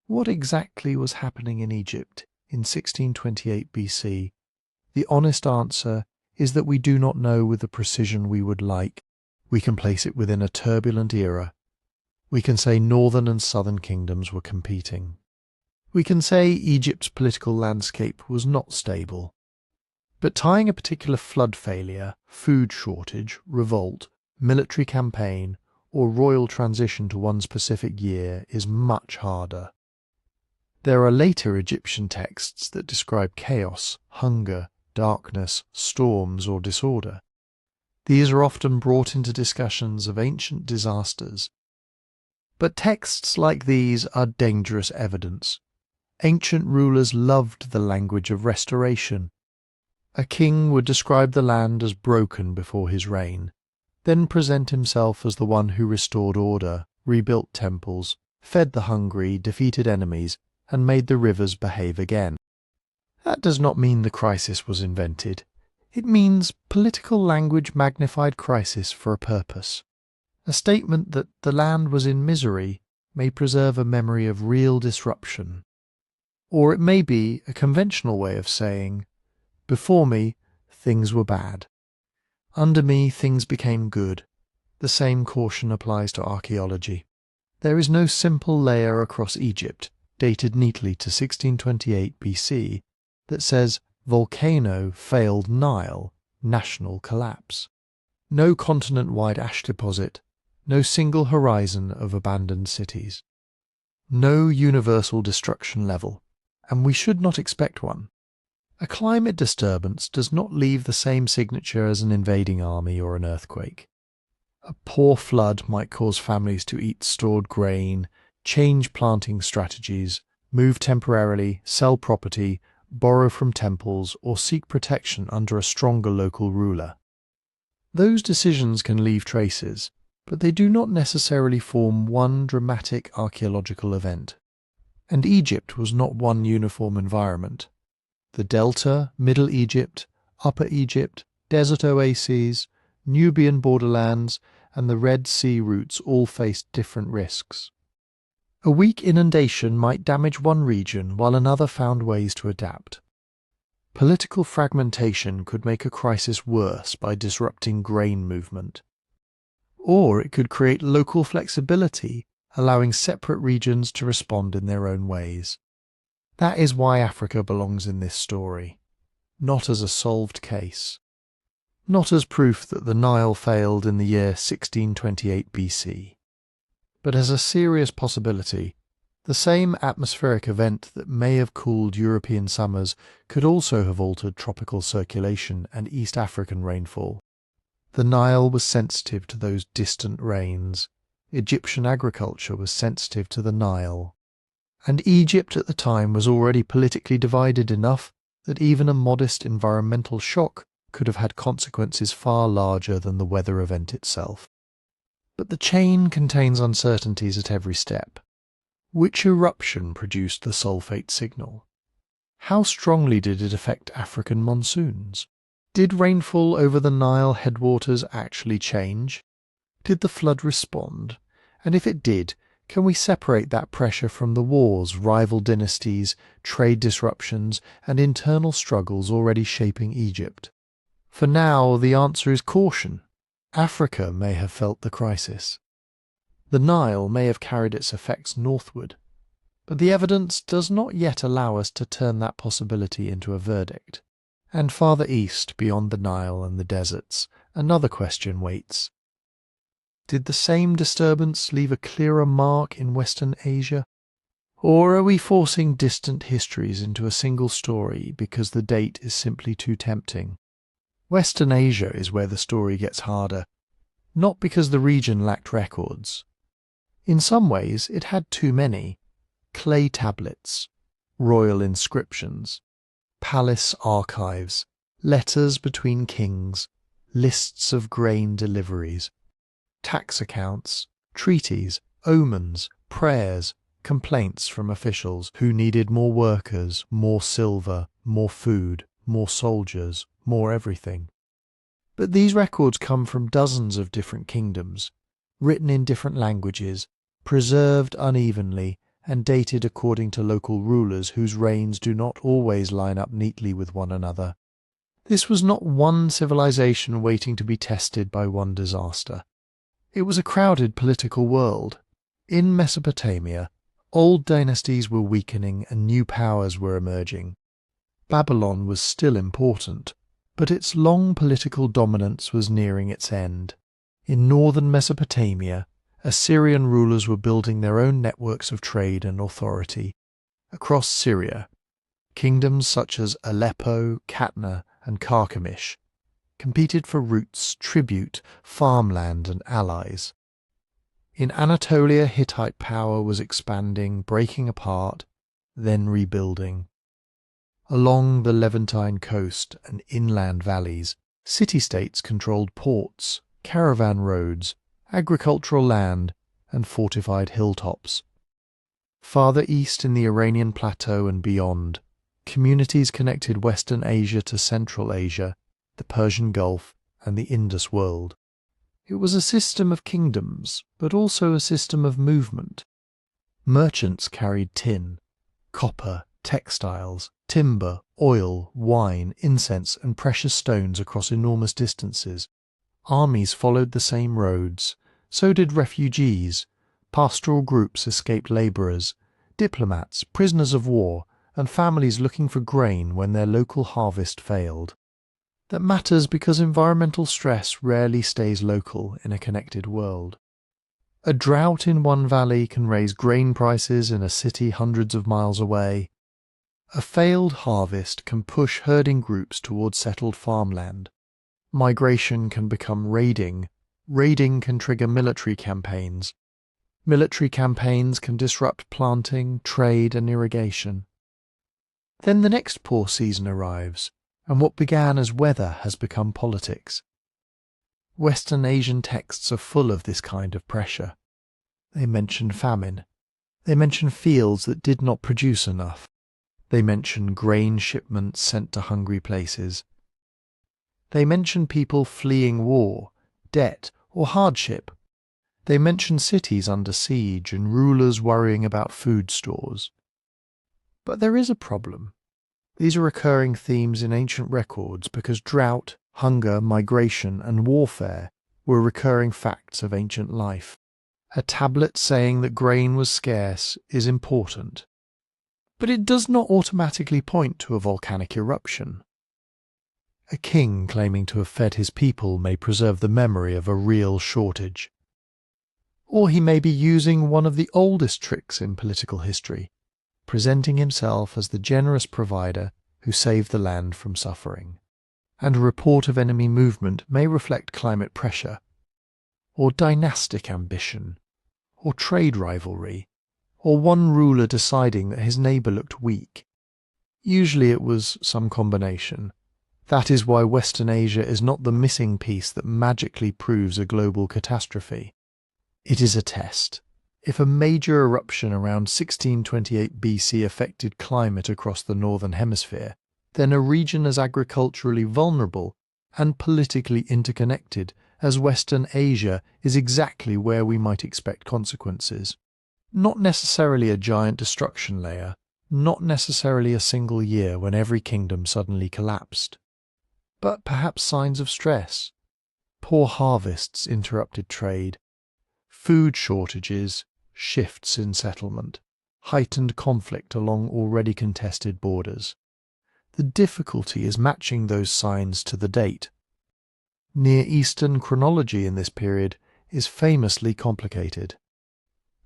What exactly was happening in Egypt in 1628 BC? The honest answer is that we do not know with the precision we would like. We can place it within a turbulent era. We can say northern and southern kingdoms were competing. We can say Egypt's political landscape was not stable. But tying a particular flood failure, food shortage, revolt, military campaign, or royal transition to one specific year is much harder. There are later Egyptian texts that describe chaos, hunger, darkness, storms, or disorder. These are often brought into discussions of ancient disasters. But texts like these are dangerous evidence. Ancient rulers loved the language of restoration. A king would describe the land as broken before his reign, then present himself as the one who restored order, rebuilt temples, fed the hungry, defeated enemies, and made the rivers behave again. That does not mean the crisis was invented. It means political language magnified crisis for a purpose. A statement that the land was in misery may preserve a memory of real disruption. Or it may be a conventional way of saying, before me, things were bad. Under me, things became good. The same caution applies to archaeology. There is no simple layer across Egypt, dated neatly to 1628 BC, that says Volcano failed Nile, national collapse. No continent-wide ash deposit, no single horizon of abandoned cities. No universal destruction level, and we should not expect one. A climate disturbance does not leave the same signature as an invading army or an earthquake. A poor flood might cause families to eat stored grain, change planting strategies, move temporarily, sell property, borrow from temples, or seek protection under a stronger local ruler. Those decisions can leave traces, but they do not necessarily form one dramatic archaeological event. And Egypt was not one uniform environment. The Delta, Middle Egypt, Upper Egypt, desert oases, Nubian borderlands, and the Red Sea routes all faced different risks. A weak inundation might damage one region while another found ways to adapt. Political fragmentation could make a crisis worse by disrupting grain movement. Or it could create local flexibility, allowing separate regions to respond in their own ways. That is why Africa belongs in this story, not as a solved case, not as proof that the Nile failed in the year 1628 BC, but as a serious possibility. The same atmospheric event that may have cooled European summers could also have altered tropical circulation and East African rainfall. The Nile was sensitive to those distant rains. Egyptian agriculture was sensitive to the Nile. And Egypt at the time was already politically divided enough that even a modest environmental shock could have had consequences far larger than the weather event itself. But the chain contains uncertainties at every step. Which eruption produced the sulfate signal? How strongly did it affect African monsoons? Did rainfall over the Nile headwaters actually change? Did the flood respond? And if it did, can we separate that pressure from the wars, rival dynasties, trade disruptions, and internal struggles already shaping Egypt? For now, the answer is caution. Africa may have felt the crisis. The Nile may have carried its effects northward, but the evidence does not yet allow us to turn that possibility into a verdict. And farther east, beyond the Nile and the deserts, another question waits. Did the same disturbance leave a clearer mark in Western Asia? Or are we forcing distant histories into a single story because the date is simply too tempting? Western Asia is where the story gets harder, not because the region lacked records. In some ways, it had too many: clay tablets, royal inscriptions, palace archives, letters between kings, lists of grain deliveries, tax accounts, treaties, omens, prayers, complaints from officials who needed more workers, more silver, more food, more soldiers, more everything. But these records come from dozens of different kingdoms, written in different languages, preserved unevenly, and dated according to local rulers whose reigns do not always line up neatly with one another. This was not one civilization waiting to be tested by one disaster. It was a crowded political world. In Mesopotamia, old dynasties were weakening and new powers were emerging. Babylon was still important, but its long political dominance was nearing its end. In northern Mesopotamia, Assyrian rulers were building their own networks of trade and authority. Across Syria, kingdoms such as Aleppo, Katna, and Carchemish competed for routes, tribute, farmland, and allies. In Anatolia, Hittite power was expanding, breaking apart, then rebuilding. Along the Levantine coast and inland valleys, city-states controlled ports, caravan roads, agricultural land, and fortified hilltops. Farther east in the Iranian plateau and beyond, communities connected Western Asia to Central Asia, the Persian Gulf, and the Indus world. It was a system of kingdoms, but also a system of movement. Merchants carried tin, copper, textiles, timber, oil, wine, incense, and precious stones across enormous distances. Armies followed the same roads. So did refugees, pastoral groups, escaped labourers, diplomats, prisoners of war, and families looking for grain when their local harvest failed. That matters because environmental stress rarely stays local in a connected world. A drought in one valley can raise grain prices in a city hundreds of miles away. A failed harvest can push herding groups towards settled farmland. Migration can become raiding. Raiding can trigger military campaigns. Military campaigns can disrupt planting, trade, and irrigation. Then the next poor season arrives, and what began as weather has become politics. Western Asian texts are full of this kind of pressure. They mention famine. They mention fields that did not produce enough. They mention grain shipments sent to hungry places. They mention people fleeing war, debt, or hardship. They mention cities under siege and rulers worrying about food stores. But there is a problem. These are recurring themes in ancient records because drought, hunger, migration, and warfare were recurring facts of ancient life. A tablet saying that grain was scarce is important, but it does not automatically point to a volcanic eruption. A king claiming to have fed his people may preserve the memory of a real shortage. Or he may be using one of the oldest tricks in political history, presenting himself as the generous provider who saved the land from suffering. And a report of enemy movement may reflect climate pressure, or dynastic ambition, or trade rivalry, or one ruler deciding that his neighbour looked weak. Usually it was some combination. That is why Western Asia is not the missing piece that magically proves a global catastrophe. It is a test. If a major eruption around 1628 BC affected climate across the Northern Hemisphere, then a region as agriculturally vulnerable and politically interconnected as Western Asia is exactly where we might expect consequences. Not necessarily a giant destruction layer, not necessarily a single year when every kingdom suddenly collapsed, but perhaps signs of stress. Poor harvests interrupted trade, food shortages, shifts in settlement, heightened conflict along already contested borders. The difficulty is matching those signs to the date. Near Eastern chronology in this period is famously complicated.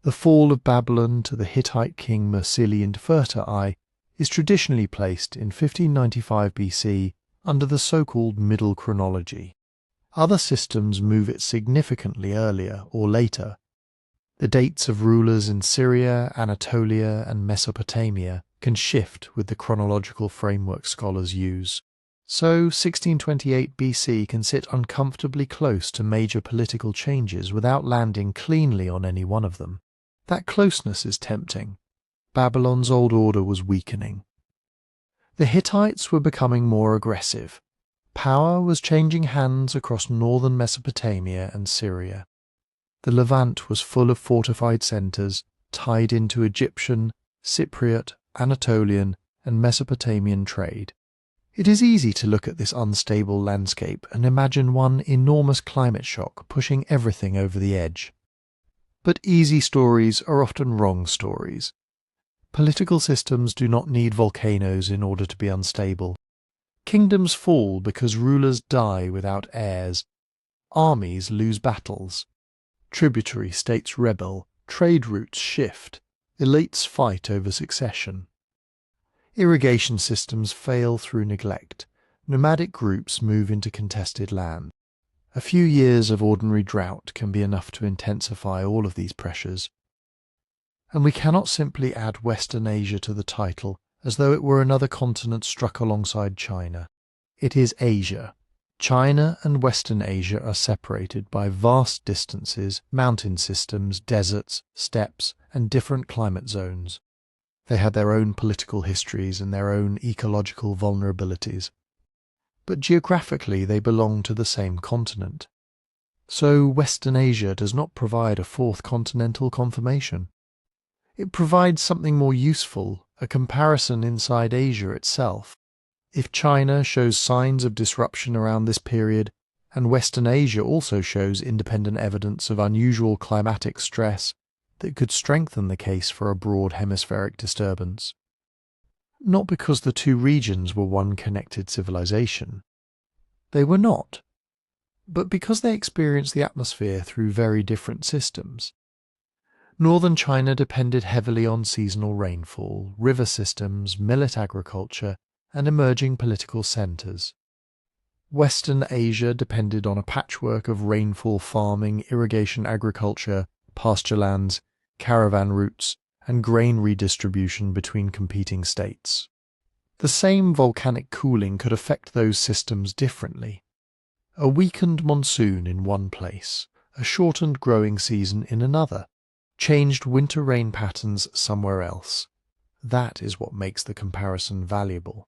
The fall of Babylon to the Hittite king Nefertiti is traditionally placed in 1595 BC under the so-called Middle Chronology. Other systems move it significantly earlier or later. The dates of rulers in Syria, Anatolia, and Mesopotamia can shift with the chronological framework scholars use. So 1628 BC can sit uncomfortably close to major political changes without landing cleanly on any one of them. That closeness is tempting. Babylon's old order was weakening. The Hittites were becoming more aggressive. Power was changing hands across northern Mesopotamia and Syria. The Levant was full of fortified centres tied into Egyptian, Cypriot, Anatolian, and Mesopotamian trade. It is easy to look at this unstable landscape and imagine one enormous climate shock pushing everything over the edge. But easy stories are often wrong stories. Political systems do not need volcanoes in order to be unstable. Kingdoms fall because rulers die without heirs. Armies lose battles. Tributary states rebel. Trade routes shift. Elites fight over succession. Irrigation systems fail through neglect. Nomadic groups move into contested land. A few years of ordinary drought can be enough to intensify all of these pressures. And we cannot simply add Western Asia to the title as though it were another continent struck alongside China. It is Asia. China and Western Asia are separated by vast distances, mountain systems, deserts, steppes, and different climate zones. They had their own political histories and their own ecological vulnerabilities. But geographically they belong to the same continent. So Western Asia does not provide a fourth continental conformation. It provides something more useful, a comparison inside Asia itself. If China shows signs of disruption around this period, and Western Asia also shows independent evidence of unusual climatic stress that could strengthen the case for a broad hemispheric disturbance. Not because the two regions were one connected civilization. They were not. But because they experienced the atmosphere through very different systems. Northern China depended heavily on seasonal rainfall, river systems, millet agriculture, and emerging political centres. Western Asia depended on a patchwork of rainfall farming, irrigation agriculture, pasture lands, caravan routes, and grain redistribution between competing states. The same volcanic cooling could affect those systems differently. A weakened monsoon in one place, a shortened growing season in another, changed winter rain patterns somewhere else. That is what makes the comparison valuable.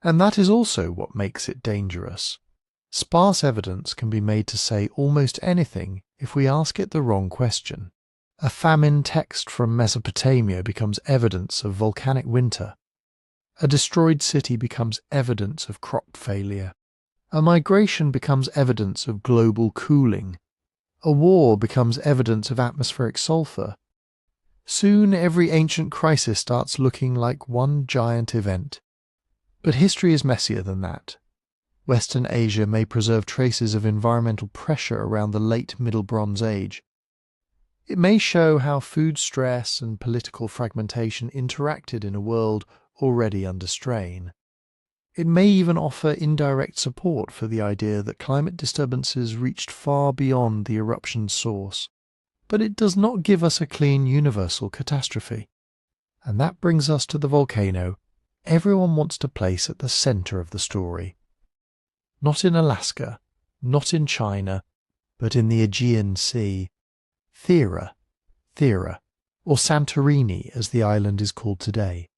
And that is also what makes it dangerous. Sparse evidence can be made to say almost anything if we ask it the wrong question. A famine text from Mesopotamia becomes evidence of volcanic winter. A destroyed city becomes evidence of crop failure. A migration becomes evidence of global cooling. A war becomes evidence of atmospheric sulfur. Soon every ancient crisis starts looking like one giant event. But history is messier than that. Western Asia may preserve traces of environmental pressure around the late Middle Bronze Age. It may show how food stress and political fragmentation interacted in a world already under strain. It may even offer indirect support for the idea that climate disturbances reached far beyond the eruption's source. But it does not give us a clean universal catastrophe. And that brings us to the volcano everyone wants to place at the center of the story. Not in Alaska, not in China, but in the Aegean Sea. Thera, or Santorini as the island is called today.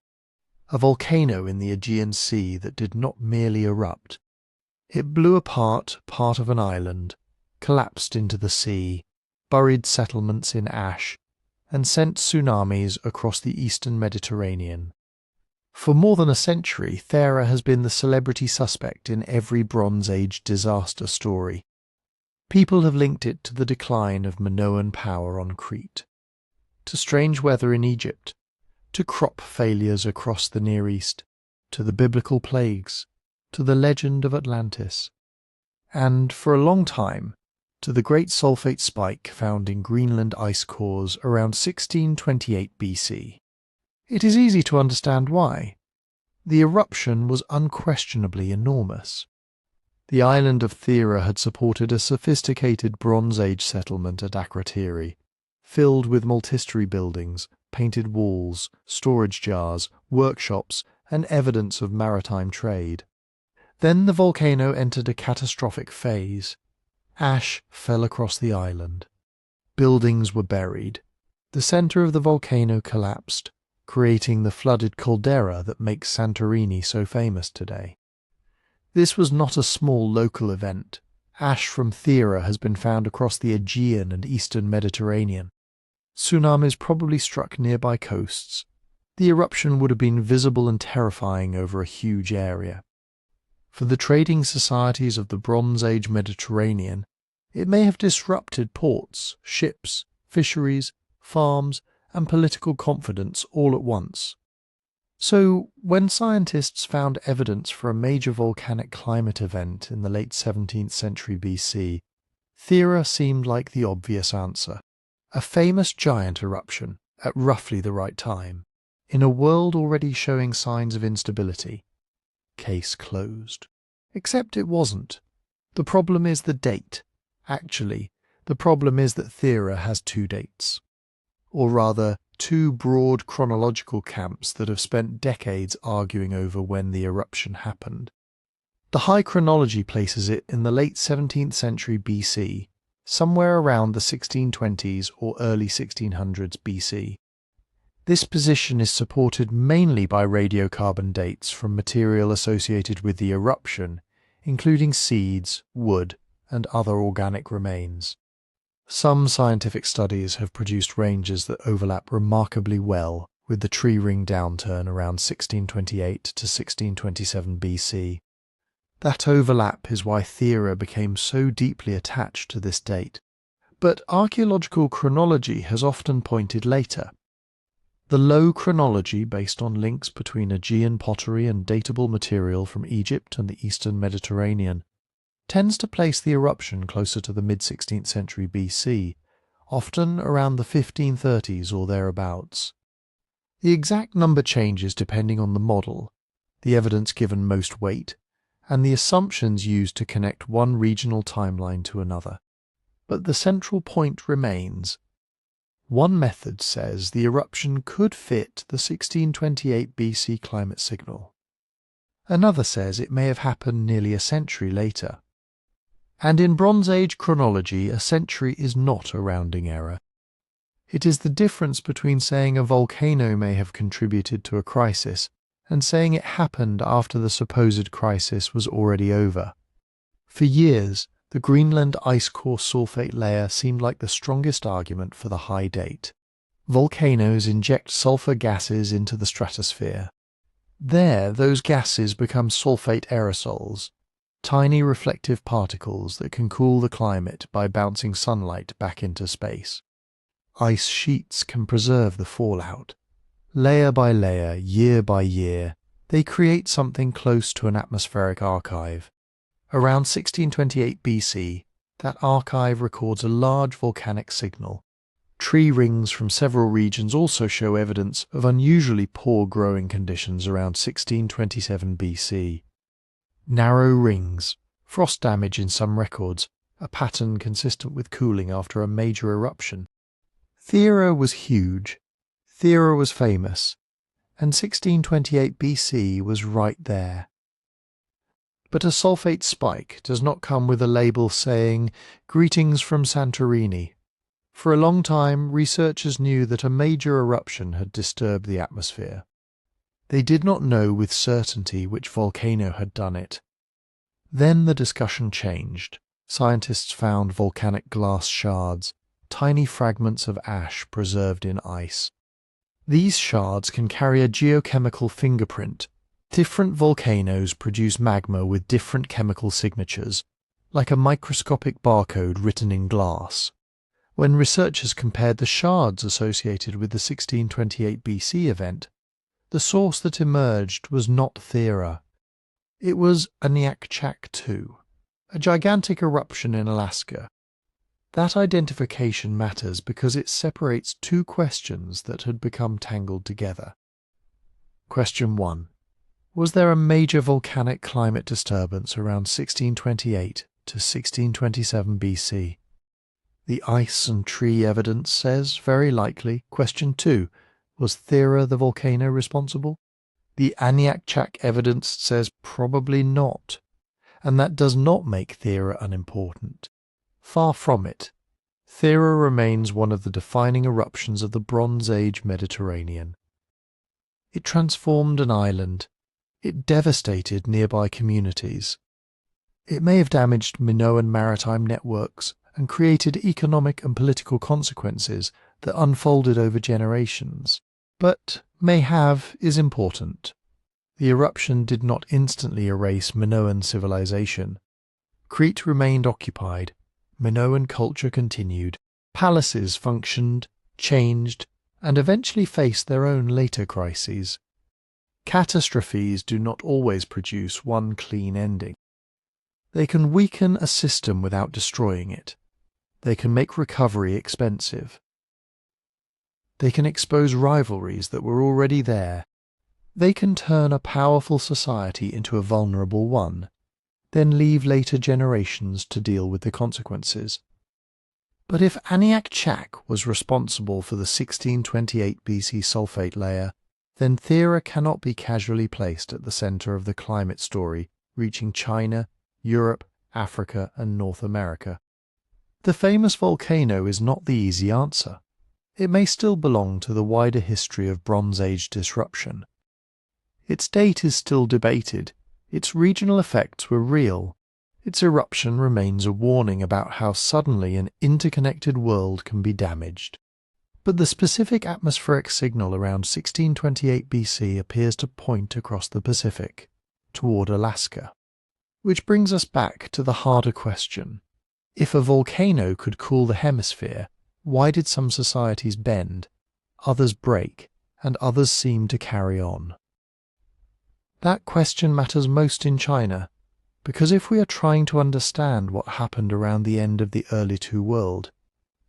A volcano in the Aegean Sea that did not merely erupt. It blew apart part of an island, collapsed into the sea, buried settlements in ash, and sent tsunamis across the eastern Mediterranean. For more than a century, Thera has been the celebrity suspect in every Bronze Age disaster story. People have linked it to the decline of Minoan power on Crete, to strange weather in Egypt, to crop failures across the Near East, to the biblical plagues, to the legend of Atlantis, and, for a long time, to the great sulfate spike found in Greenland ice cores around 1628 BC. It is easy to understand why. The eruption was unquestionably enormous. The island of Thera had supported a sophisticated Bronze Age settlement at Akrotiri, filled with multistory buildings, painted walls, storage jars, workshops, and evidence of maritime trade. Then the volcano entered a catastrophic phase. Ash fell across the island. Buildings were buried. The center of the volcano collapsed, creating the flooded caldera that makes Santorini so famous today. This was not a small local event. Ash from Thera has been found across the Aegean and eastern Mediterranean. Tsunamis probably struck nearby coasts. The eruption would have been visible and terrifying over a huge area. For the trading societies of the Bronze Age Mediterranean, it may have disrupted ports, ships, fisheries, farms, and political confidence all at once. So, when scientists found evidence for a major volcanic climate event in the late 17th century BC, Thera seemed like the obvious answer. A famous giant eruption at roughly the right time, in a world already showing signs of instability. Case closed. Except it wasn't. The problem is the date. Actually, the problem is that Thera has two dates. Or rather, two broad chronological camps that have spent decades arguing over when the eruption happened. The high chronology places it in the late 17th century BC, somewhere around the 1620s or early 1600s BC. This position is supported mainly by radiocarbon dates from material associated with the eruption, including seeds, wood, and other organic remains. Some scientific studies have produced ranges that overlap remarkably well with the tree ring downturn around 1628 to 1627 BC. That overlap is why Thera became so deeply attached to this date. But archaeological chronology has often pointed later. The low chronology, based on links between Aegean pottery and datable material from Egypt and the eastern Mediterranean, tends to place the eruption closer to the mid-16th century BC, often around the 1530s or thereabouts. The exact number changes depending on the model, the evidence given most weight, and the assumptions used to connect one regional timeline to another. But the central point remains. One method says the eruption could fit the 1628 BC climate signal. Another says it may have happened nearly a century later. And in Bronze Age chronology, a century is not a rounding error. It is the difference between saying a volcano may have contributed to a crisis and saying it happened after the supposed crisis was already over. For years, the Greenland ice core sulfate layer seemed like the strongest argument for the high date. Volcanoes inject sulfur gases into the stratosphere. There, those gases become sulfate aerosols, tiny reflective particles that can cool the climate by bouncing sunlight back into space. Ice sheets can preserve the fallout. Layer by layer, year by year, they create something close to an atmospheric archive. Around 1628 BC, that archive records a large volcanic signal. Tree rings from several regions also show evidence of unusually poor growing conditions around 1627 BC. Narrow rings, frost damage in some records, a pattern consistent with cooling after a major eruption. Thera was huge, Thera was famous, and 1628 BC was right there. But a sulfate spike does not come with a label saying, "Greetings from Santorini." For a long time, researchers knew that a major eruption had disturbed the atmosphere. They did not know with certainty which volcano had done it. Then the discussion changed. Scientists found volcanic glass shards, tiny fragments of ash preserved in ice. These shards can carry a geochemical fingerprint. Different volcanoes produce magma with different chemical signatures, like a microscopic barcode written in glass. When researchers compared the shards associated with the 1628 BC event, the source that emerged was not Thera. It was Aniakchak II, a gigantic eruption in Alaska. That identification matters because it separates two questions that had become tangled together. Question 1. Was there a major volcanic climate disturbance around 1628 to 1627 BC? The ice and tree evidence says very likely. Question 2. Was Thera the volcano responsible? The Aniakchak evidence says probably not, and that does not make Thera unimportant. Far from it. Thera remains one of the defining eruptions of the Bronze Age Mediterranean. It transformed an island. It devastated nearby communities. It may have damaged Minoan maritime networks and created economic and political consequences that unfolded over generations. But may have is important. The eruption did not instantly erase Minoan civilization. Crete remained occupied. Minoan culture continued. Palaces functioned, changed, and eventually faced their own later crises. Catastrophes do not always produce one clean ending. They can weaken a system without destroying it. They can make recovery expensive. They can expose rivalries that were already there. They can turn a powerful society into a vulnerable one, then leave later generations to deal with the consequences. But if Aniakchak was responsible for the 1628 BC sulfate layer, then Thera cannot be casually placed at the center of the climate story reaching China, Europe, Africa, and North America. The famous volcano is not the easy answer. It may still belong to the wider history of Bronze Age disruption. Its date is still debated. Its regional effects were real. Its eruption remains a warning about how suddenly an interconnected world can be damaged. But the specific atmospheric signal around 1628 BC appears to point across the Pacific, toward Alaska. Which brings us back to the harder question. If a volcano could cool the hemisphere, why did some societies bend, others break, and others seem to carry on? That question matters most in China, because if we are trying to understand what happened around the end of the Erlitou world,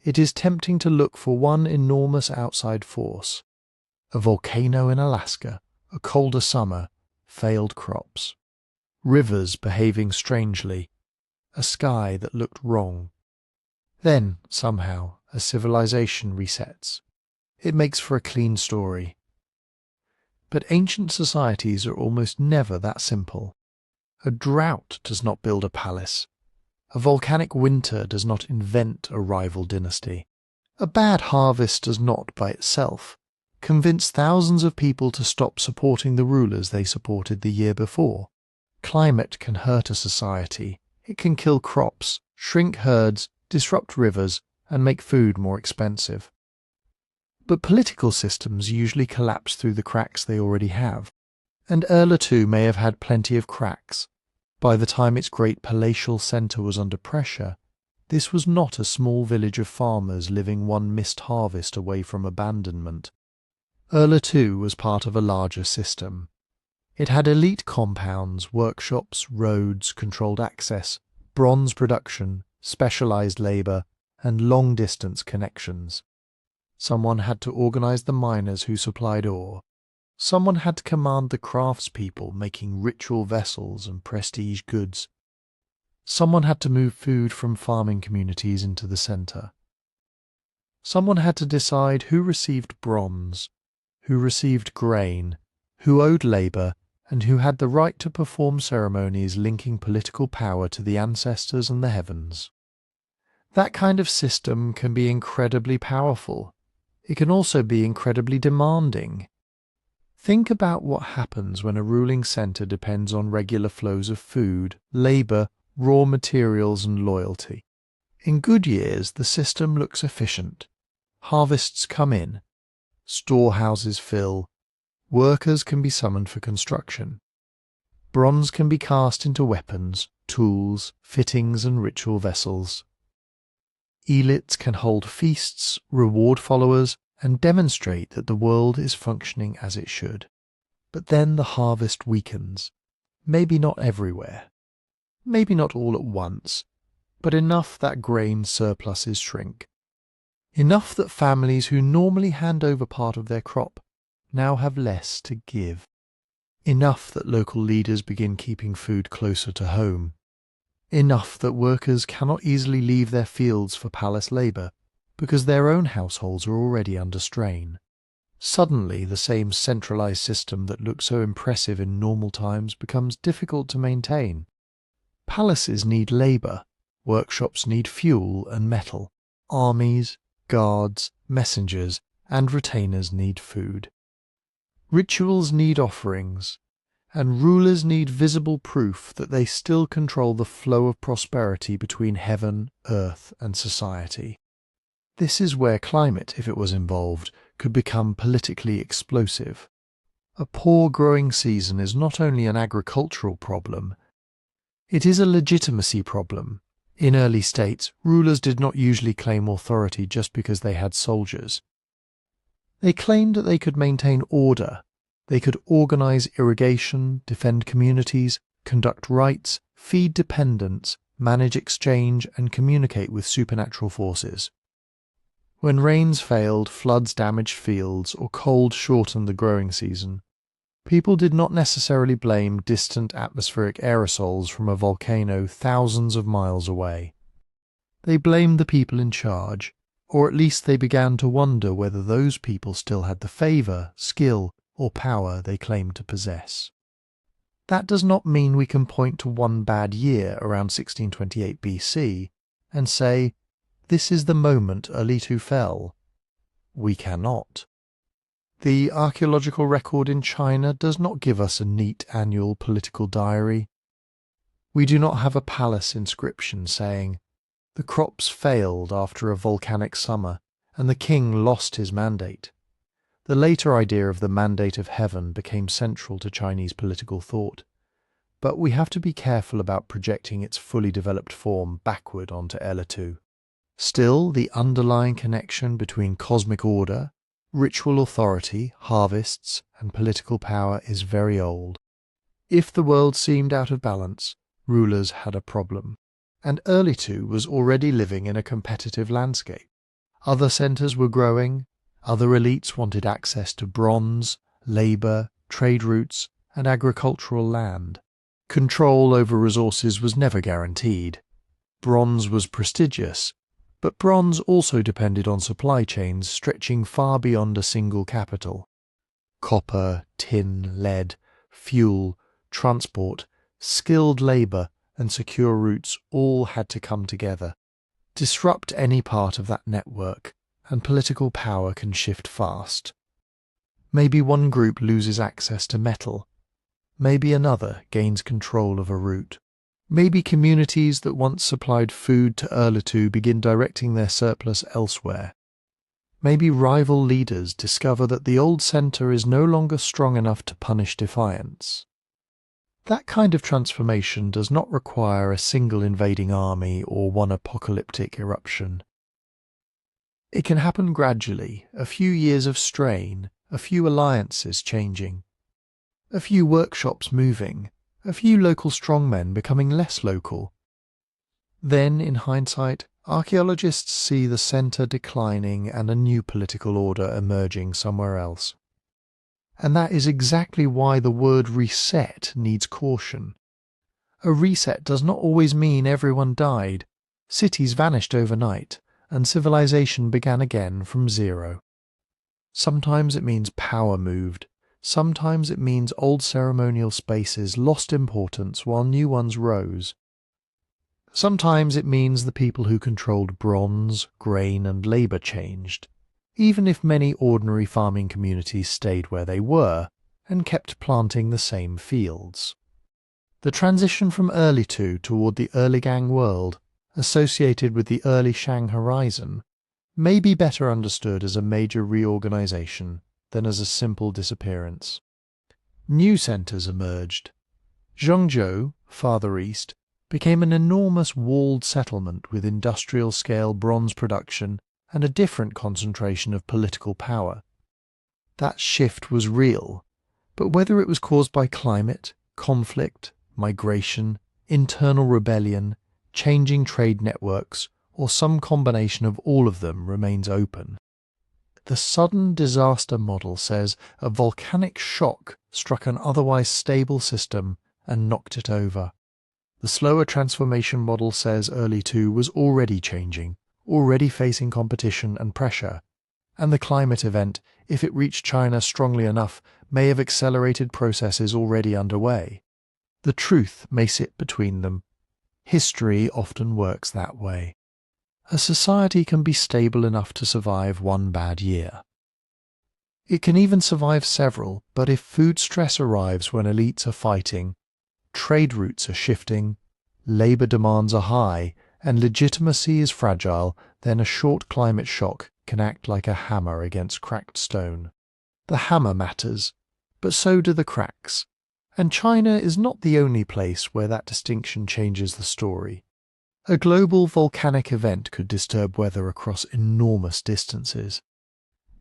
it is tempting to look for one enormous outside force. A volcano in Alaska, a colder summer, failed crops. Rivers behaving strangely, a sky that looked wrong. Then, somehow, a civilization resets. It makes for a clean story. But ancient societies are almost never that simple. A drought does not build a palace. A volcanic winter does not invent a rival dynasty. A bad harvest does not, by itself, convince thousands of people to stop supporting the rulers they supported the year before. Climate can hurt a society. It can kill crops, shrink herds, disrupt rivers, and make food more expensive. But political systems usually collapse through the cracks they already have, and Erlitou may have had plenty of cracks. By the time its great palatial centre was under pressure, this was not a small village of farmers living one missed harvest away from abandonment. Erlitou was part of a larger system. It had elite compounds, workshops, roads, controlled access, bronze production, specialised labour, and long-distance connections. Someone had to organise the miners who supplied ore. Someone had to command the craftspeople making ritual vessels and prestige goods. Someone had to move food from farming communities into the centre. Someone had to decide who received bronze, who received grain, who owed labour, and who had the right to perform ceremonies linking political power to the ancestors and the heavens. That kind of system can be incredibly powerful. It can also be incredibly demanding. Think about what happens when a ruling centre depends on regular flows of food, labour, raw materials and loyalty. In good years, the system looks efficient. Harvests come in. Storehouses fill. Workers can be summoned for construction. Bronze can be cast into weapons, tools, fittings and ritual vessels. Elites can hold feasts, reward followers, and demonstrate that the world is functioning as it should. But then the harvest weakens. Maybe not everywhere. Maybe not all at once, but enough that grain surpluses shrink. Enough that families who normally hand over part of their crop now have less to give. Enough that local leaders begin keeping food closer to home. Enough that workers cannot easily leave their fields for palace labour, because their own households are already under strain. Suddenly, the same centralised system that looked so impressive in normal times becomes difficult to maintain. Palaces need labour, workshops need fuel and metal, armies, guards, messengers, and retainers need food. Rituals need offerings, and rulers need visible proof that they still control the flow of prosperity between heaven, earth, and society. This is where climate, if it was involved, could become politically explosive. A poor growing season is not only an agricultural problem, it is a legitimacy problem. In early states, rulers did not usually claim authority just because they had soldiers. They claimed that they could maintain order. They could organize irrigation, defend communities, conduct rites, feed dependents, manage exchange, and communicate with supernatural forces. When rains failed, floods damaged fields, or cold shortened the growing season, people did not necessarily blame distant atmospheric aerosols from a volcano thousands of miles away. They blamed the people in charge, or at least they began to wonder whether those people still had the favour, skill, or power they claimed to possess. That does not mean we can point to one bad year around 1628 BC and say, this is the moment Erlitou fell. We cannot. The archaeological record in China does not give us a neat annual political diary. We do not have a palace inscription saying, the crops failed after a volcanic summer, and the king lost his mandate. The later idea of the mandate of heaven became central to Chinese political thought, but we have to be careful about projecting its fully developed form backward onto Erlitou. Still, the underlying connection between cosmic order, ritual authority, harvests, and political power is very old. If the world seemed out of balance, rulers had a problem, and Erlitou was already living in a competitive landscape. Other centres were growing, other elites wanted access to bronze, labour, trade routes, and agricultural land. Control over resources was never guaranteed. Bronze was prestigious, but bronze also depended on supply chains stretching far beyond a single capital. Copper, tin, lead, fuel, transport, skilled labour, and secure routes all had to come together. Disrupt any part of that network, and political power can shift fast. Maybe one group loses access to metal. Maybe another gains control of a route. Maybe communities that once supplied food to Erlitou begin directing their surplus elsewhere. Maybe rival leaders discover that the old centre is no longer strong enough to punish defiance. That kind of transformation does not require a single invading army or one apocalyptic eruption. It can happen gradually, a few years of strain, a few alliances changing, a few workshops moving, a few local strongmen becoming less local. Then, in hindsight, archaeologists see the centre declining and a new political order emerging somewhere else. And that is exactly why the word reset needs caution. A reset does not always mean everyone died. Cities vanished overnight, and civilization began again from zero. Sometimes it means power moved. Sometimes it means old ceremonial spaces lost importance while new ones rose. Sometimes it means the people who controlled bronze, grain, and labour changed, even if many ordinary farming communities stayed where they were and kept planting the same fields. The transition from Erlitou toward the Erligang world, associated with the early Shang horizon, may be better understood as a major reorganization than as a simple disappearance. New centres emerged. Zhengzhou, farther east, became an enormous walled settlement with industrial-scale bronze production and a different concentration of political power. That shift was real, but whether it was caused by climate, conflict, migration, internal rebellion, changing trade networks, or some combination of all of them remains open. The sudden disaster model says a volcanic shock struck an otherwise stable system and knocked it over. The slower transformation model says Erlitou was already changing, already facing competition and pressure, and the climate event, if it reached China strongly enough, may have accelerated processes already underway. The truth may sit between them. History often works that way. A society can be stable enough to survive one bad year. It can even survive several, but if food stress arrives when elites are fighting, trade routes are shifting, labour demands are high, and legitimacy is fragile, then a short climate shock can act like a hammer against cracked stone. The hammer matters, but so do the cracks. And China is not the only place where that distinction changes the story. A global volcanic event could disturb weather across enormous distances.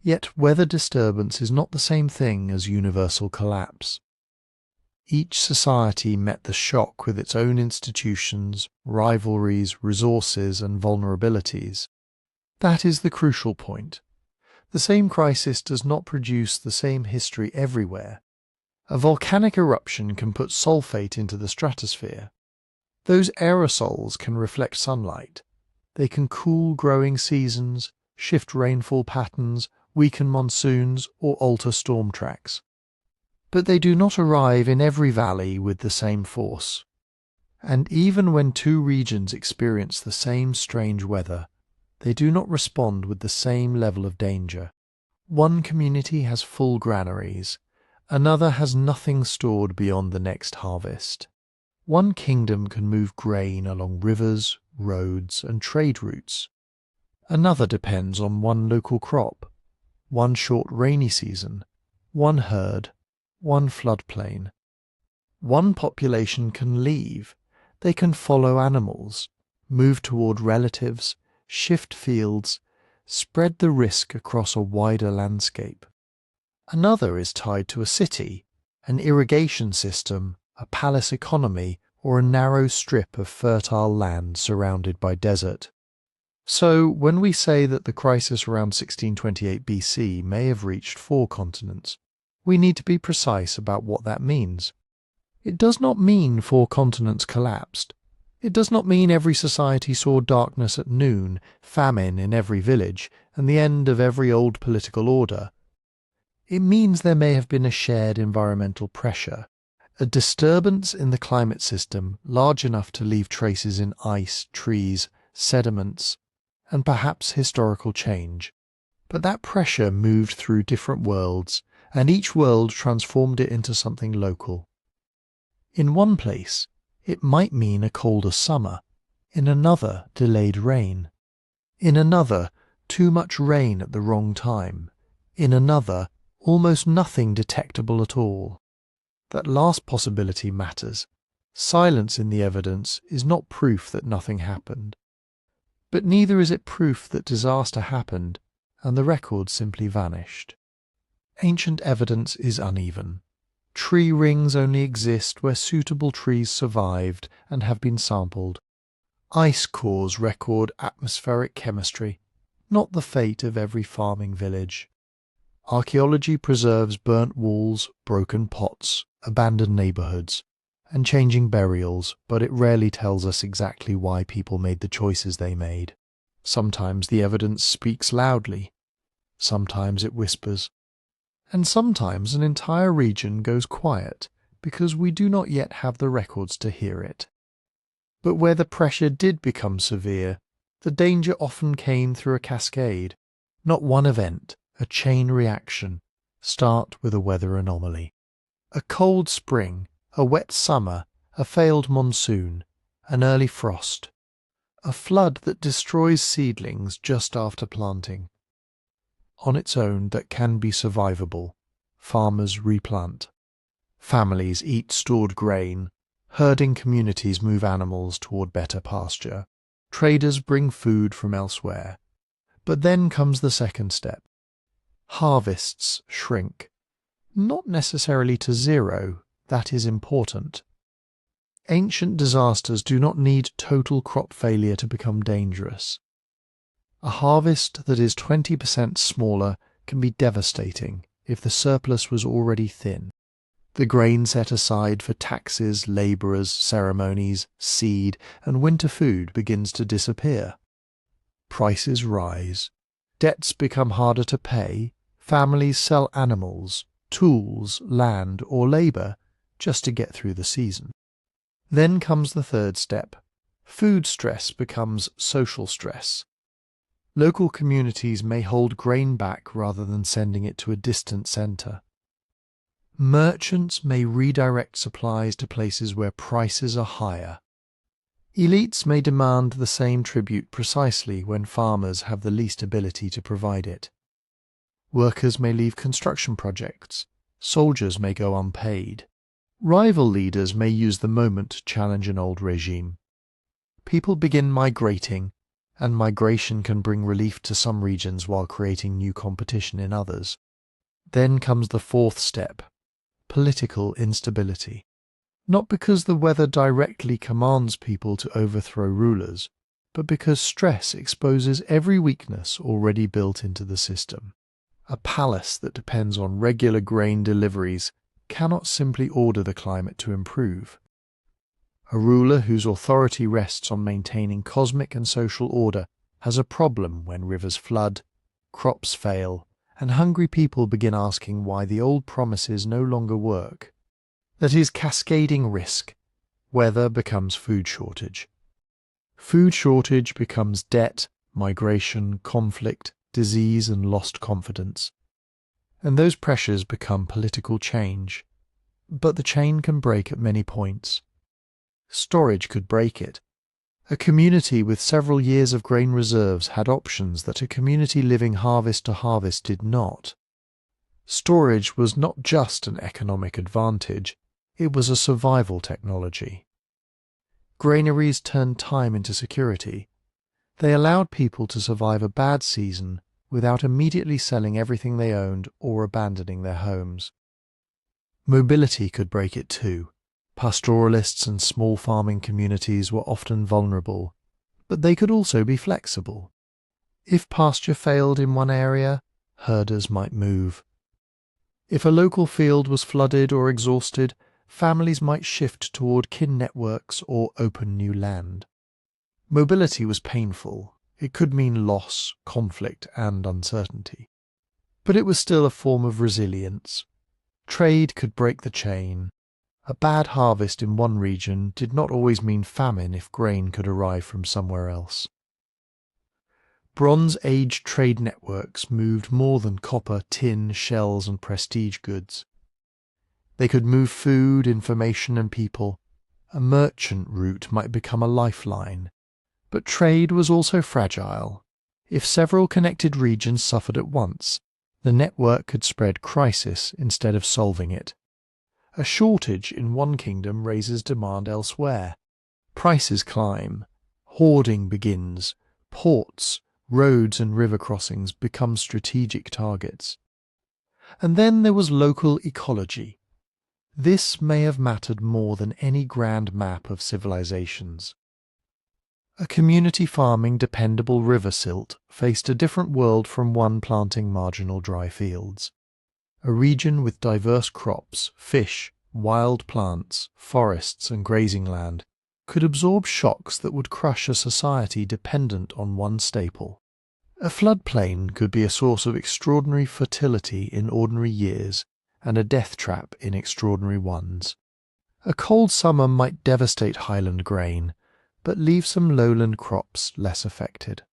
Yet weather disturbance is not the same thing as universal collapse. Each society met the shock with its own institutions, rivalries, resources, and vulnerabilities. That is the crucial point. The same crisis does not produce the same history everywhere. A volcanic eruption can put sulfate into the stratosphere. Those aerosols can reflect sunlight. They can cool growing seasons, shift rainfall patterns, weaken monsoons, or alter storm tracks. But they do not arrive in every valley with the same force. And even when two regions experience the same strange weather, they do not respond with the same level of danger. One community has full granaries. Another has nothing stored beyond the next harvest. One kingdom can move grain along rivers, roads, and trade routes. Another depends on one local crop, one short rainy season, one herd, one floodplain. One population can leave. They can follow animals, move toward relatives, shift fields, spread the risk across a wider landscape. Another is tied to a city, an irrigation system, a palace economy, or a narrow strip of fertile land surrounded by desert. So, when we say that the crisis around 1628 BC may have reached 4 continents, we need to be precise about what that means. It does not mean 4 continents collapsed. It does not mean every society saw darkness at noon, famine in every village, and the end of every old political order. It means there may have been a shared environmental pressure, a disturbance in the climate system large enough to leave traces in ice, trees, sediments, and perhaps historical change. But that pressure moved through different worlds, and each world transformed it into something local. In one place, it might mean a colder summer, in another, delayed rain, in another, too much rain at the wrong time, in another, almost nothing detectable at all. That last possibility matters. Silence in the evidence is not proof that nothing happened. But neither is it proof that disaster happened and the record simply vanished. Ancient evidence is uneven. Tree rings only exist where suitable trees survived and have been sampled. Ice cores record atmospheric chemistry, not the fate of every farming village. Archaeology preserves burnt walls, broken pots, abandoned neighborhoods, and changing burials, but it rarely tells us exactly why people made the choices they made. Sometimes the evidence speaks loudly, sometimes it whispers, and sometimes an entire region goes quiet because we do not yet have the records to hear it. But where the pressure did become severe, the danger often came through a cascade, not one event, a chain reaction. Start with a weather anomaly. A cold spring, a wet summer, a failed monsoon, an early frost, a flood that destroys seedlings just after planting. On its own, that can be survivable. Farmers replant. Families eat stored grain. Herding communities move animals toward better pasture. Traders bring food from elsewhere. But then comes the second step. Harvests shrink. Not necessarily to zero, that is important. Ancient disasters do not need total crop failure to become dangerous. A harvest that is 20% smaller can be devastating if the surplus was already thin. The grain set aside for taxes, labourers, ceremonies, seed, and winter food begins to disappear. Prices rise. Debts become harder to pay. Families sell animals, tools, land, or labour just to get through the season. Then comes the third step. Food stress becomes social stress. Local communities may hold grain back rather than sending it to a distant centre. Merchants may redirect supplies to places where prices are higher. Elites may demand the same tribute precisely when farmers have the least ability to provide it. Workers may leave construction projects. Soldiers may go unpaid. Rival leaders may use the moment to challenge an old regime. People begin migrating, and migration can bring relief to some regions while creating new competition in others. Then comes the fourth step, political instability. Not because the weather directly commands people to overthrow rulers, but because stress exposes every weakness already built into the system. A palace that depends on regular grain deliveries cannot simply order the climate to improve. A ruler whose authority rests on maintaining cosmic and social order has a problem when rivers flood, crops fail, and hungry people begin asking why the old promises no longer work. That is cascading risk. Weather becomes food shortage. Food shortage becomes debt, migration, conflict, disease, and lost confidence. And those pressures become political change. But the chain can break at many points. Storage could break it. A community with several years of grain reserves had options that a community living harvest to harvest did not. Storage was not just an economic advantage, it was a survival technology. Granaries turned time into security. They allowed people to survive a bad season without immediately selling everything they owned or abandoning their homes. Mobility could break it too. Pastoralists and small farming communities were often vulnerable, but they could also be flexible. If pasture failed in one area, herders might move. If a local field was flooded or exhausted, families might shift toward kin networks or open new land. Mobility was painful. It could mean loss, conflict, and uncertainty. But it was still a form of resilience. Trade could break the chain. A bad harvest in one region did not always mean famine if grain could arrive from somewhere else. Bronze Age trade networks moved more than copper, tin, shells, and prestige goods. They could move food, information, and people. A merchant route might become a lifeline. But trade was also fragile. If several connected regions suffered at once, the network could spread crisis instead of solving it. A shortage in one kingdom raises demand elsewhere. Prices climb. Hoarding begins. Ports, roads and river crossings become strategic targets. And then there was local ecology. This may have mattered more than any grand map of civilizations. A community farming dependable river silt faced a different world from one planting marginal dry fields. A region with diverse crops, fish, wild plants, forests and grazing land could absorb shocks that would crush a society dependent on one staple. A floodplain could be a source of extraordinary fertility in ordinary years and a death trap in extraordinary ones. A cold summer might devastate highland grain, but leave some lowland crops less affected.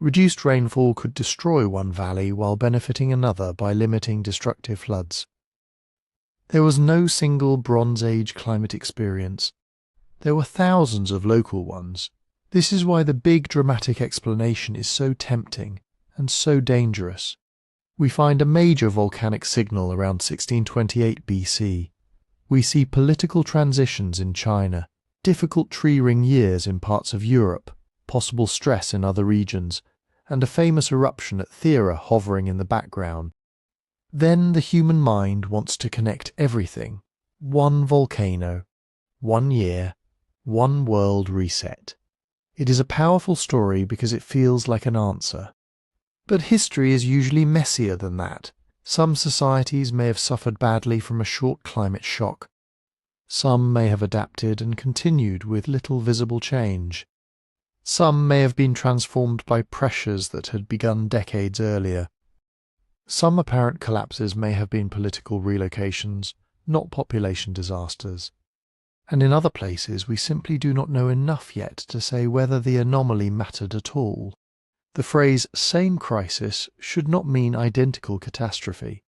Reduced rainfall could destroy one valley while benefiting another by limiting destructive floods. There was no single Bronze Age climate experience. There were thousands of local ones. This is why the big dramatic explanation is so tempting and so dangerous. We find a major volcanic signal around 1628 BC. We see political transitions in China, difficult tree ring years in parts of Europe, possible stress in other regions, and a famous eruption at Thera hovering in the background. Then the human mind wants to connect everything. One volcano, 1 year, one world reset. It is a powerful story because it feels like an answer. But history is usually messier than that. Some societies may have suffered badly from a short climate shock. Some may have adapted and continued with little visible change. Some may have been transformed by pressures that had begun decades earlier. Some apparent collapses may have been political relocations, not population disasters. And in other places we simply do not know enough yet to say whether the anomaly mattered at all. The phrase same crisis should not mean identical catastrophe.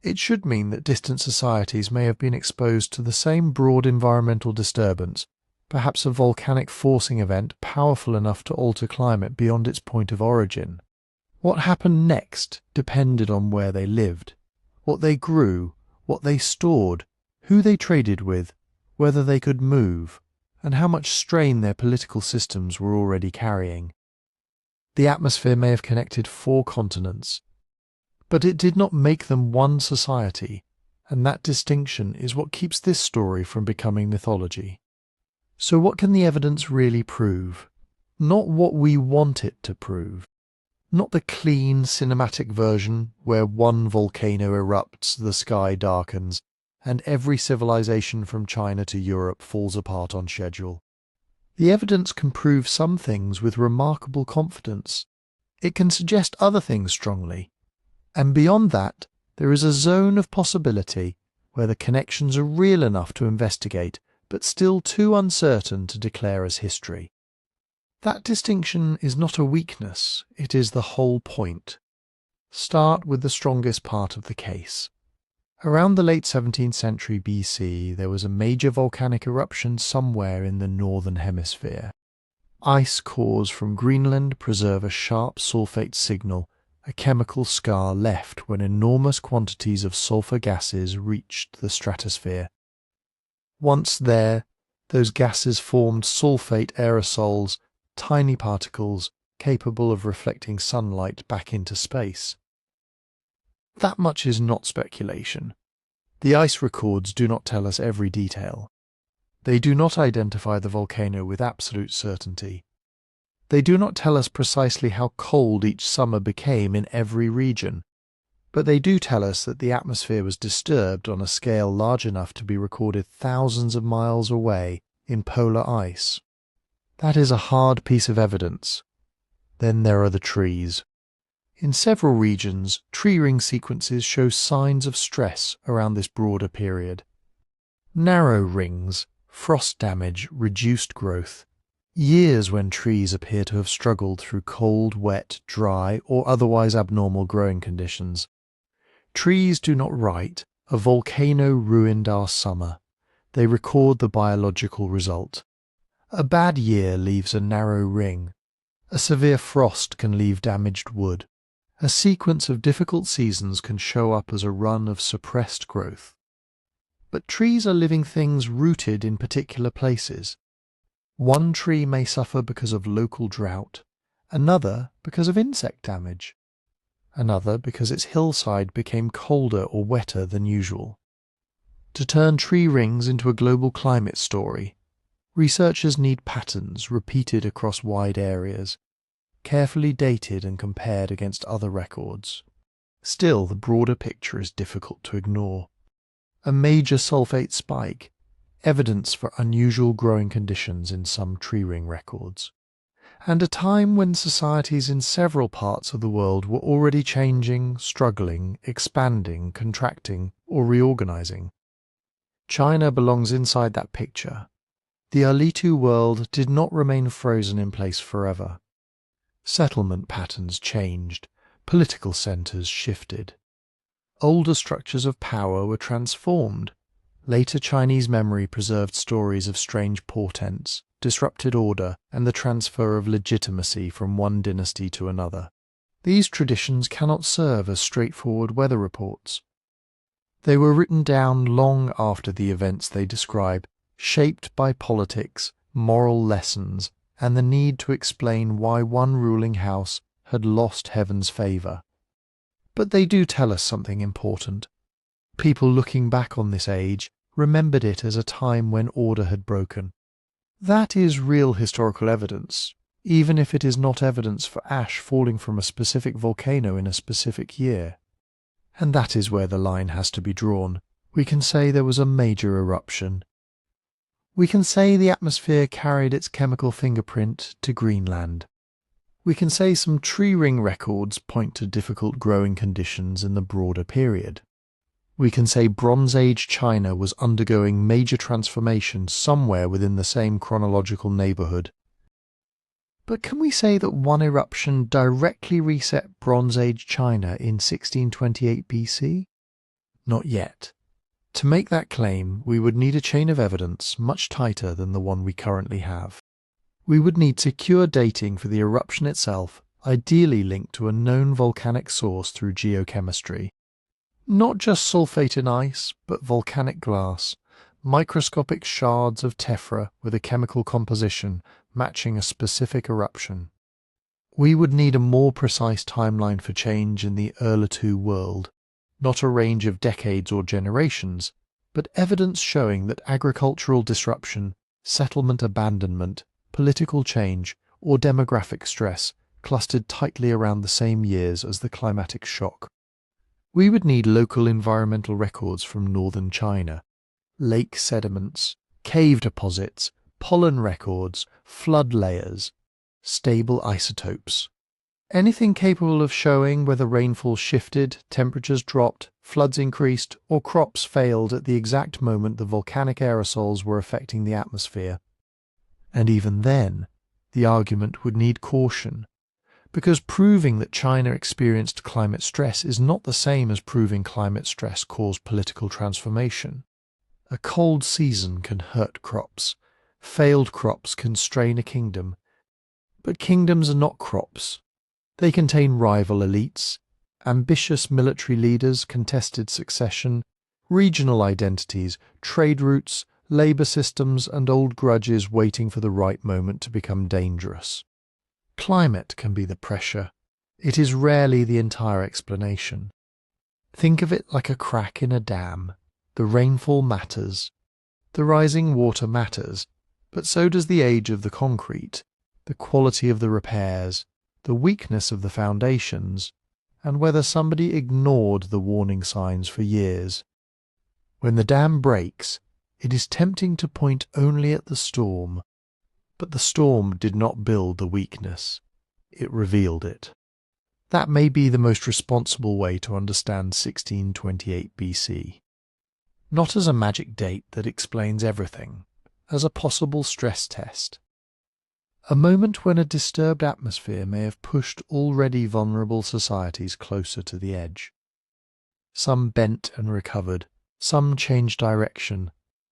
It should mean that distant societies may have been exposed to the same broad environmental disturbance, perhaps a volcanic forcing event powerful enough to alter climate beyond its point of origin. What happened next depended on where they lived, what they grew, what they stored, who they traded with, whether they could move, and how much strain their political systems were already carrying. The atmosphere may have connected 4 continents, but it did not make them one society, and that distinction is what keeps this story from becoming mythology. So what can the evidence really prove? Not what we want it to prove. Not the clean cinematic version where one volcano erupts, the sky darkens, and every civilization from China to Europe falls apart on schedule. The evidence can prove some things with remarkable confidence. It can suggest other things strongly. And beyond that, there is a zone of possibility where the connections are real enough to investigate, but still too uncertain to declare as history. That distinction is not a weakness, it is the whole point. Start with the strongest part of the case. Around the late 17th century BC, there was a major volcanic eruption somewhere in the northern hemisphere. Ice cores from Greenland preserve a sharp sulfate signal, a chemical scar left when enormous quantities of sulfur gases reached the stratosphere. Once there, those gases formed sulfate aerosols, tiny particles capable of reflecting sunlight back into space. That much is not speculation. The ice records do not tell us every detail. They do not identify the volcano with absolute certainty, They do not tell us precisely how cold each summer became in every region, but they do tell us that the atmosphere was disturbed on a scale large enough to be recorded thousands of miles away in polar ice. That is a hard piece of evidence. Then there are the trees. In several regions, tree ring sequences show signs of stress around this broader period. Narrow rings, frost damage, reduced growth. Years when trees appear to have struggled through cold, wet, dry, or otherwise abnormal growing conditions. Trees do not write, "A volcano ruined our summer." They record the biological result. A bad year leaves a narrow ring. A severe frost can leave damaged wood. A sequence of difficult seasons can show up as a run of suppressed growth. But trees are living things rooted in particular places. One tree may suffer because of local drought, another because of insect damage, another because its hillside became colder or wetter than usual. To turn tree rings into a global climate story, researchers need patterns repeated across wide areas, carefully dated and compared against other records. Still, the broader picture is difficult to ignore. A major sulfate spike, evidence for unusual growing conditions in some tree ring records, and a time when societies in several parts of the world were already changing, struggling, expanding, contracting, or reorganizing. China belongs inside that picture. The Erlitou world did not remain frozen in place forever. Settlement patterns changed, political centers shifted. Older structures of power were transformed. Later Chinese memory preserved stories of strange portents, disrupted order, and the transfer of legitimacy from one dynasty to another. These traditions cannot serve as straightforward weather reports. They were written down long after the events they describe, shaped by politics, moral lessons, and the need to explain why one ruling house had lost heaven's favour. But they do tell us something important. People looking back on this age remembered it as a time when order had broken. That is real historical evidence, even if it is not evidence for ash falling from a specific volcano in a specific year. And that is where the line has to be drawn. We can say there was a major eruption. We can say the atmosphere carried its chemical fingerprint to Greenland. We can say some tree ring records point to difficult growing conditions in the broader period. We can say Bronze Age China was undergoing major transformation somewhere within the same chronological neighbourhood. But can we say that one eruption directly reset Bronze Age China in 1628 BC? Not yet. To make that claim, we would need a chain of evidence much tighter than the one we currently have. We would need secure dating for the eruption itself, ideally linked to a known volcanic source through geochemistry. Not just sulfate in ice, but volcanic glass, microscopic shards of tephra with a chemical composition matching a specific eruption. We would need a more precise timeline for change in the Erlitou world, not a range of decades or generations, but evidence showing that agricultural disruption, settlement abandonment, political change, or demographic stress clustered tightly around the same years as the climatic shock. We would need local environmental records from northern China, lake sediments, cave deposits, pollen records, flood layers, stable isotopes. Anything capable of showing whether rainfall shifted, temperatures dropped, floods increased, or crops failed at the exact moment the volcanic aerosols were affecting the atmosphere. And even then, the argument would need caution, because proving that China experienced climate stress is not the same as proving climate stress caused political transformation. A cold season can hurt crops. Failed crops can strain a kingdom. But kingdoms are not crops. They contain rival elites, ambitious military leaders, contested succession, regional identities, trade routes, labour systems, and old grudges waiting for the right moment to become dangerous. Climate can be the pressure. It is rarely the entire explanation. Think of it like a crack in a dam. The rainfall matters. The rising water matters, but so does the age of the concrete. the quality of the repairs, the weakness of the foundations, and whether somebody ignored the warning signs for years. When the dam breaks, it is tempting to point only at the storm, but the storm did not build the weakness, it revealed it. That may be the most responsible way to understand 1628 BC. Not as a magic date that explains everything, as a possible stress test. A moment when a disturbed atmosphere may have pushed already vulnerable societies closer to the edge. Some bent and recovered, some changed direction,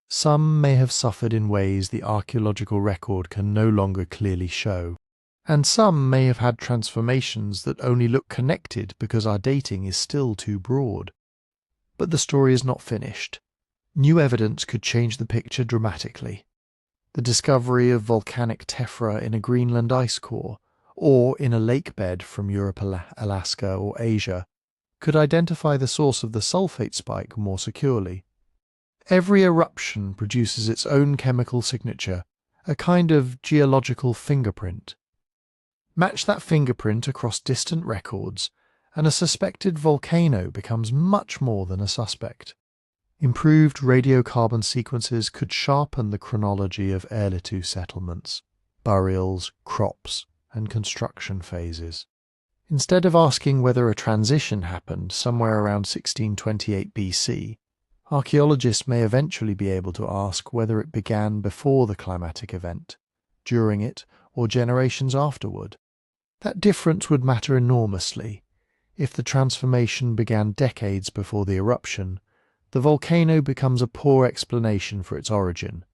some may have suffered in ways the archaeological record can no longer clearly show, and some may have had transformations that only look connected because our dating is still too broad. But the story is not finished. New evidence could change the picture dramatically. The discovery of volcanic tephra in a Greenland ice core, or in a lake bed from Europe, Alaska, or Asia, could identify the source of the sulfate spike more securely. Every eruption produces its own chemical signature, a kind of geological fingerprint. Match that fingerprint across distant records, and a suspected volcano becomes much more than a suspect. Improved radiocarbon sequences could sharpen the chronology of Erlitou settlements, burials, crops, and construction phases. Instead of asking whether a transition happened somewhere around 1628 BC, archaeologists may eventually be able to ask whether it began before the climatic event, during it, or generations afterward. That difference would matter enormously. If the transformation began decades before the eruption, the volcano becomes a poor explanation for its origin,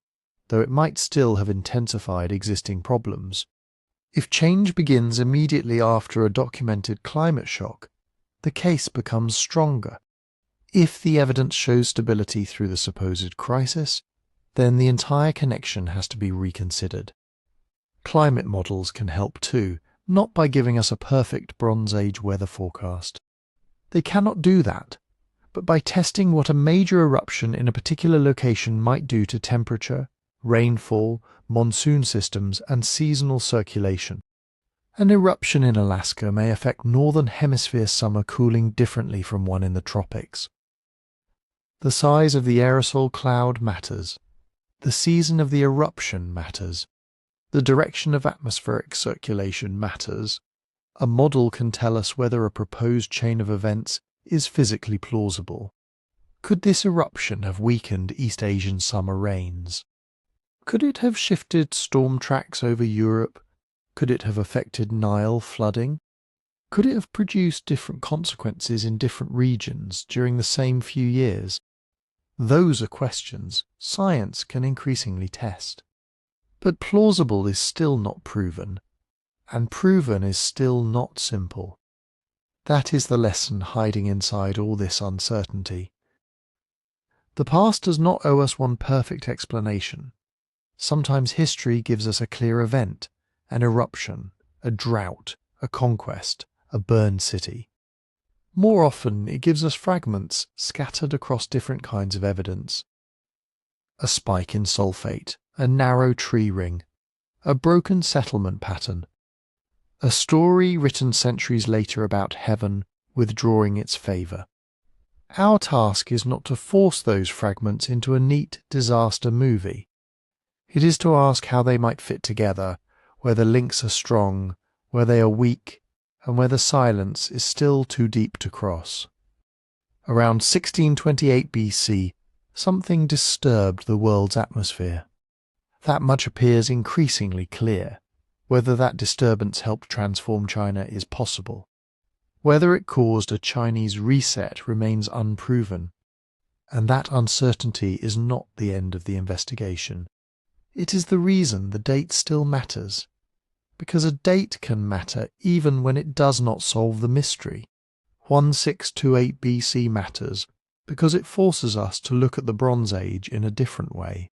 though it might still have intensified existing problems. If change begins immediately after a documented climate shock, the case becomes stronger. If the evidence shows stability through the supposed crisis, then the entire connection has to be reconsidered. Climate models can help too, not by giving us a perfect Bronze Age weather forecast. They cannot do that, but by testing what a major eruption in a particular location might do to temperature, rainfall, monsoon systems, and seasonal circulation. An eruption in Alaska may affect northern hemisphere summer cooling differently from one in the tropics. The size of the aerosol cloud matters. The season of the eruption matters. The direction of atmospheric circulation matters. A model can tell us whether a proposed chain of events is physically plausible. Could this eruption have weakened East Asian summer rains? Could it have shifted storm tracks over Europe? Could it have affected Nile flooding? Could it have produced different consequences in different regions during the same few years? Those are questions science can increasingly test. But plausible is still not proven, and proven is still not simple. That is the lesson hiding inside all this uncertainty. The past does not owe us one perfect explanation. Sometimes history gives us a clear event, an eruption, a drought, a conquest, a burned city. More often it gives us fragments scattered across different kinds of evidence. A spike in sulfate, a narrow tree ring, a broken settlement pattern, a story written centuries later about heaven withdrawing its favour. Our task is not to force those fragments into a neat disaster movie. It is to ask how they might fit together, where the links are strong, where they are weak, and where the silence is still too deep to cross. Around 1628 BC, something disturbed the world's atmosphere. That much appears increasingly clear. Whether that disturbance helped transform China is possible. Whether it caused a Chinese reset remains unproven, and that uncertainty is not the end of the investigation. It is the reason the date still matters, because a date can matter even when it does not solve the mystery. 1628 BC matters because it forces us to look at the Bronze Age in a different way,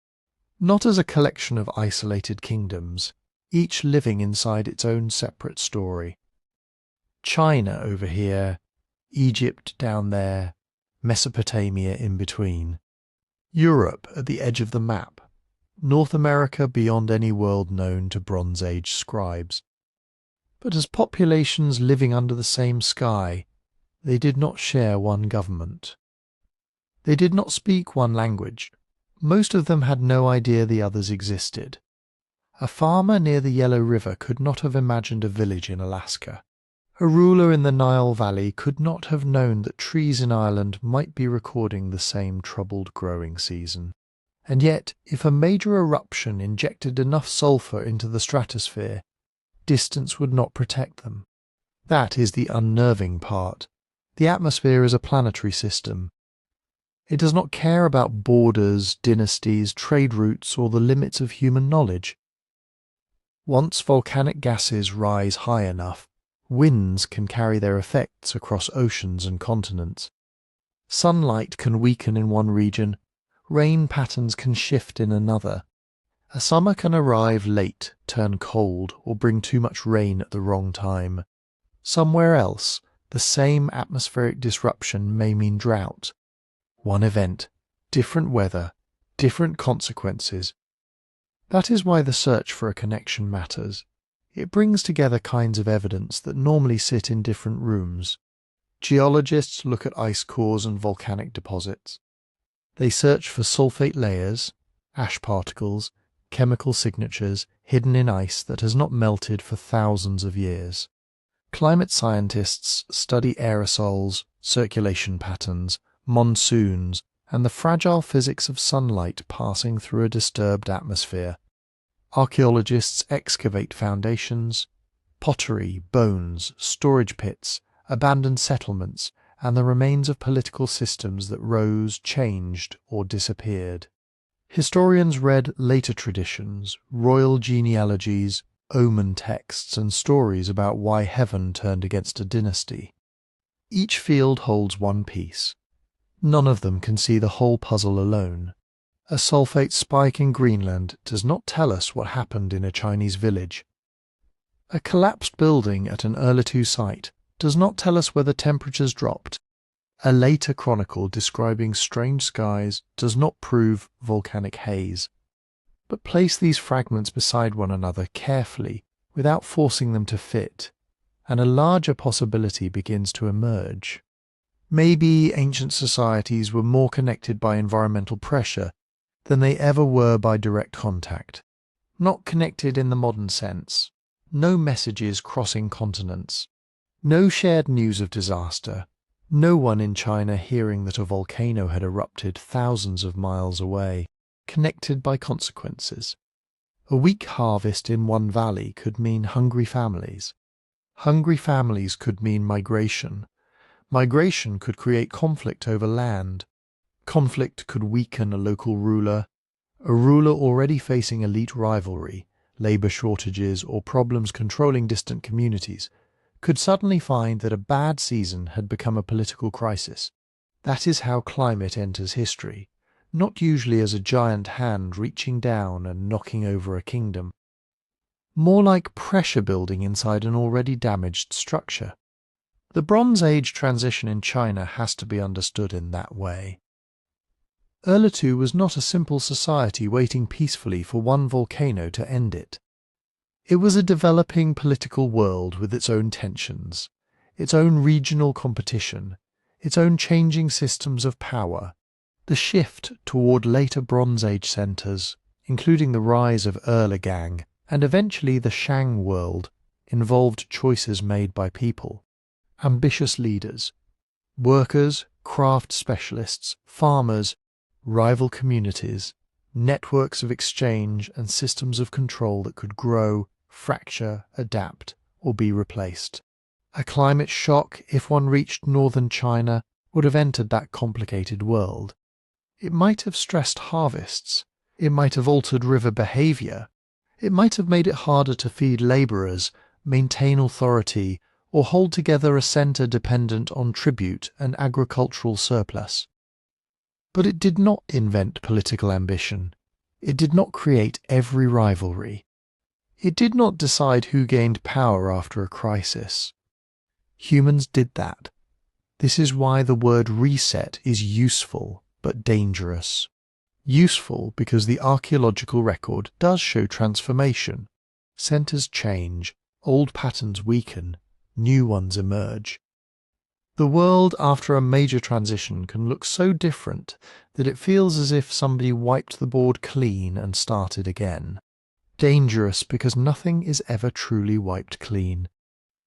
not as a collection of isolated kingdoms, each living inside its own separate story. China over here, Egypt down there, Mesopotamia in between. Europe at the edge of the map, North America beyond any world known to Bronze Age scribes. But as populations living under the same sky, they did not share one government. They did not speak one language. Most of them had no idea the others existed. A farmer near the Yellow River could not have imagined a village in Alaska. A ruler in the Nile Valley could not have known that trees in Ireland might be recording the same troubled growing season. And yet, if a major eruption injected enough sulfur into the stratosphere, distance would not protect them. That is the unnerving part. The atmosphere is a planetary system. It does not care about borders, dynasties, trade routes, or the limits of human knowledge. Once volcanic gases rise high enough, winds can carry their effects across oceans and continents. Sunlight can weaken in one region, rain patterns can shift in another. A summer can arrive late, turn cold, or bring too much rain at the wrong time. Somewhere else, the same atmospheric disruption may mean drought. One event, different weather, different consequences. That is why the search for a connection matters. It brings together kinds of evidence that normally sit in different rooms. Geologists look at ice cores and volcanic deposits. They search for sulfate layers, ash particles, chemical signatures hidden in ice that has not melted for thousands of years. Climate scientists study aerosols, circulation patterns, monsoons, and the fragile physics of sunlight passing through a disturbed atmosphere. Archaeologists excavate foundations, pottery, bones, storage pits, abandoned settlements, and the remains of political systems that rose, changed, or disappeared. Historians read later traditions, royal genealogies, omen texts, and stories about why heaven turned against a dynasty. Each field holds one piece. None of them can see the whole puzzle alone. A sulfate spike in Greenland does not tell us what happened in a Chinese village. A collapsed building at an Erlitou site does not tell us whether temperatures dropped. A later chronicle describing strange skies does not prove volcanic haze. But place these fragments beside one another carefully without forcing them to fit, and a larger possibility begins to emerge. Maybe ancient societies were more connected by environmental pressure than they ever were by direct contact. Not connected in the modern sense. No messages crossing continents. No shared news of disaster. No one in China hearing that a volcano had erupted thousands of miles away. Connected by consequences. A weak harvest in one valley could mean hungry families. Hungry families could mean migration. Migration could create conflict over land. Conflict could weaken a local ruler. A ruler already facing elite rivalry, labour shortages, or problems controlling distant communities could suddenly find that a bad season had become a political crisis. That is how climate enters history, not usually as a giant hand reaching down and knocking over a kingdom. More like pressure building inside an already damaged structure. The Bronze Age transition in China has to be understood in that way. Erlitou was not a simple society waiting peacefully for one volcano to end it. It was a developing political world with its own tensions, its own regional competition, its own changing systems of power. The shift toward later Bronze Age centres, including the rise of Erligang and eventually the Shang world, involved choices made by people. Ambitious leaders, workers, craft specialists, farmers, rival communities, networks of exchange and systems of control that could grow, fracture, adapt, or be replaced. A climate shock, if one reached northern China, would have entered that complicated world. It might have stressed harvests. It might have altered river behaviour. It might have made it harder to feed labourers, maintain authority, or hold together a centre dependent on tribute and agricultural surplus. But it did not invent political ambition. It did not create every rivalry. It did not decide who gained power after a crisis. Humans did that. This is why the word reset is useful but dangerous. Useful because the archaeological record does show transformation. Centres change, old patterns weaken, new ones emerge. The world after a major transition can look so different that it feels as if somebody wiped the board clean and started again. Dangerous because nothing is ever truly wiped clean.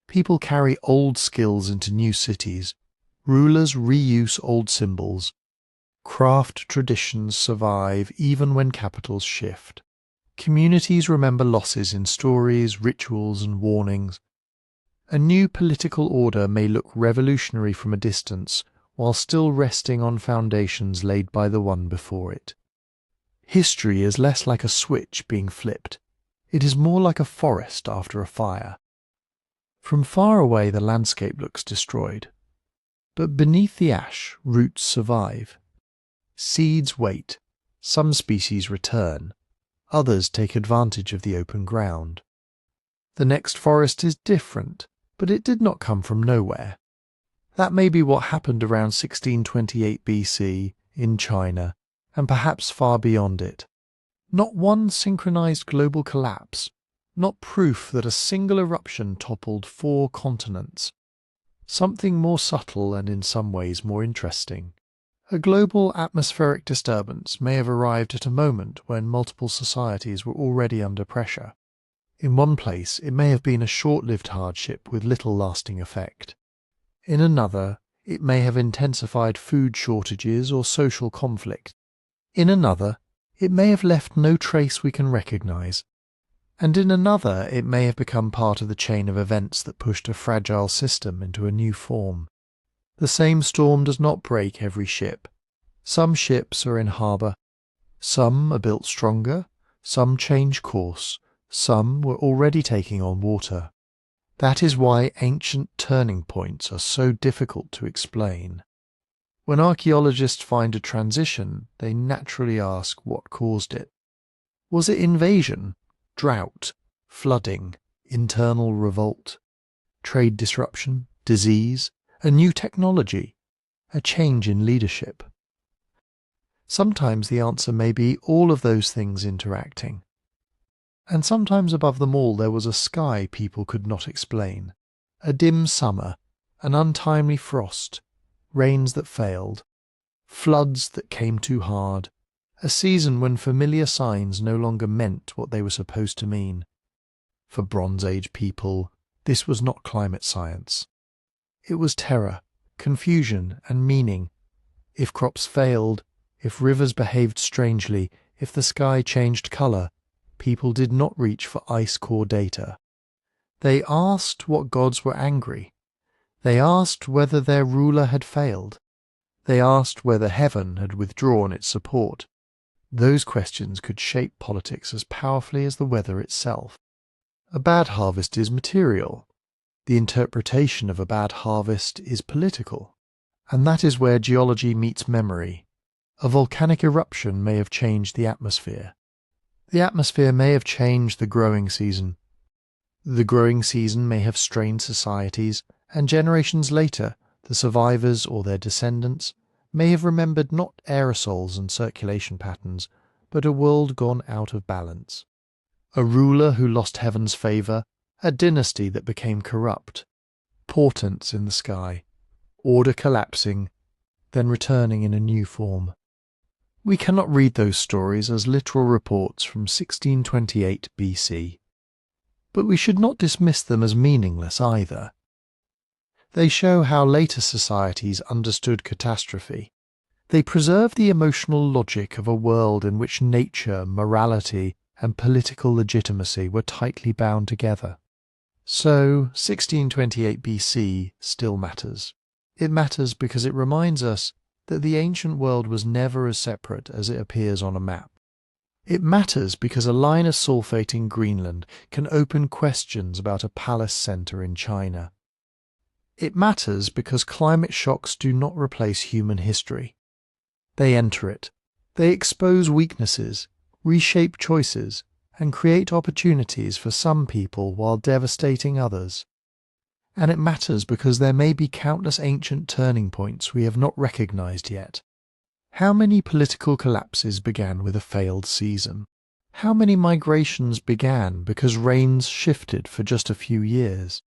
People carry old skills into new cities. Rulers reuse old symbols. Craft traditions survive even when capitals shift. Communities remember losses in stories, rituals, and warnings. A new political order may look revolutionary from a distance, while still resting on foundations laid by the one before it. History is less like a switch being flipped. It is more like a forest after a fire. From far away the landscape looks destroyed. But beneath the ash, roots survive. Seeds wait. Some species return. Others take advantage of the open ground. The next forest is different, but it did not come from nowhere. That may be what happened around 1628 BC in China, and perhaps far beyond it. Not one synchronized global collapse, not proof that a single eruption toppled 4 continents. Something more subtle and in some ways more interesting. A global atmospheric disturbance may have arrived at a moment when multiple societies were already under pressure. In one place, it may have been a short-lived hardship with little lasting effect. In another, it may have intensified food shortages or social conflict. In another, it may have left no trace we can recognize. And in another, it may have become part of the chain of events that pushed a fragile system into a new form. The same storm does not break every ship. Some ships are in harbour. Some are built stronger. Some change course. Some were already taking on water. That is why ancient turning points are so difficult to explain. When archaeologists find a transition, they naturally ask what caused it. Was it invasion, drought, flooding, internal revolt, trade disruption, disease, a new technology, a change in leadership? Sometimes the answer may be all of those things interacting. And sometimes above them all there was a sky people could not explain, a dim summer, an untimely frost, rains that failed, floods that came too hard, a season when familiar signs no longer meant what they were supposed to mean. For Bronze Age people, this was not climate science. It was terror, confusion, and meaning. If crops failed, if rivers behaved strangely, if the sky changed colour, people did not reach for ice core data. They asked what gods were angry. They asked whether their ruler had failed. They asked whether heaven had withdrawn its support. Those questions could shape politics as powerfully as the weather itself. A bad harvest is material. The interpretation of a bad harvest is political. And that is where geology meets memory. A volcanic eruption may have changed the atmosphere. The atmosphere may have changed the growing season. The growing season may have strained societies, and generations later, the survivors or their descendants may have remembered not aerosols and circulation patterns, but a world gone out of balance. A ruler who lost heaven's favour, a dynasty that became corrupt, portents in the sky, order collapsing, then returning in a new form. We cannot read those stories as literal reports from 1628 BC, but we should not dismiss them as meaningless either. They show how later societies understood catastrophe. They preserve the emotional logic of a world in which nature, morality, and political legitimacy were tightly bound together. So, 1628 BC still matters. It matters because it reminds us that the ancient world was never as separate as it appears on a map. It matters because a line of sulfate in Greenland can open questions about a palace centre in China. It matters because climate shocks do not replace human history. They enter it. They expose weaknesses, reshape choices, and create opportunities for some people while devastating others. And it matters because there may be countless ancient turning points we have not recognized yet. How many political collapses began with a failed season? How many migrations began because rains shifted for just a few years?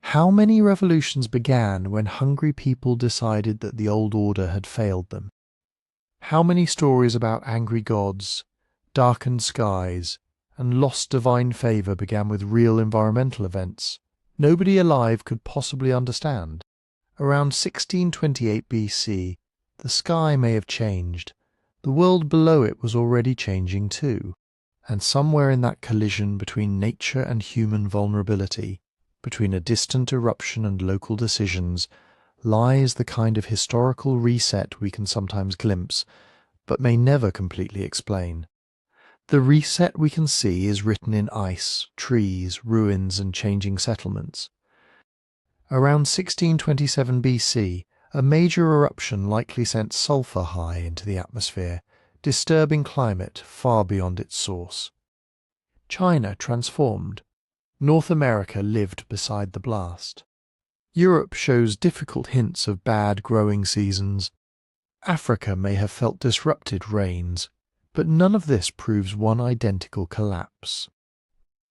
How many revolutions began when hungry people decided that the old order had failed them? How many stories about angry gods, darkened skies, and lost divine favour began with real environmental events nobody alive could possibly understand? Around 1628 BC, the sky may have changed. The world below it was already changing too. And somewhere in that collision between nature and human vulnerability, between a distant eruption and local decisions, lies the kind of historical reset we can sometimes glimpse, but may never completely explain. The reset we can see is written in ice, trees, ruins, and changing settlements. Around 1627 BC, a major eruption likely sent sulfur high into the atmosphere, disturbing climate far beyond its source. China transformed. North America lived beside the blast. Europe shows difficult hints of bad growing seasons. Africa may have felt disrupted rains, but none of this proves one identical collapse.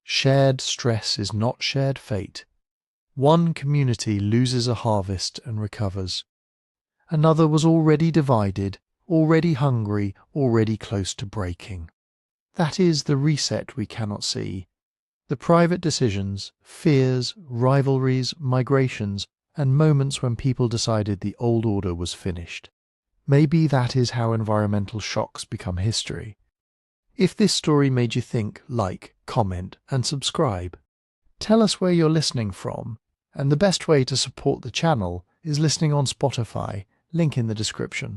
Shared stress is not shared fate. One community loses a harvest and recovers. Another was already divided, already hungry, already close to breaking. That is the reset we cannot see. The private decisions, fears, rivalries, migrations, and moments when people decided the old order was finished. Maybe that is how environmental shocks become history. If this story made you think, like, comment, and subscribe. Tell us where you're listening from, and the best way to support the channel is listening on Spotify, link in the description.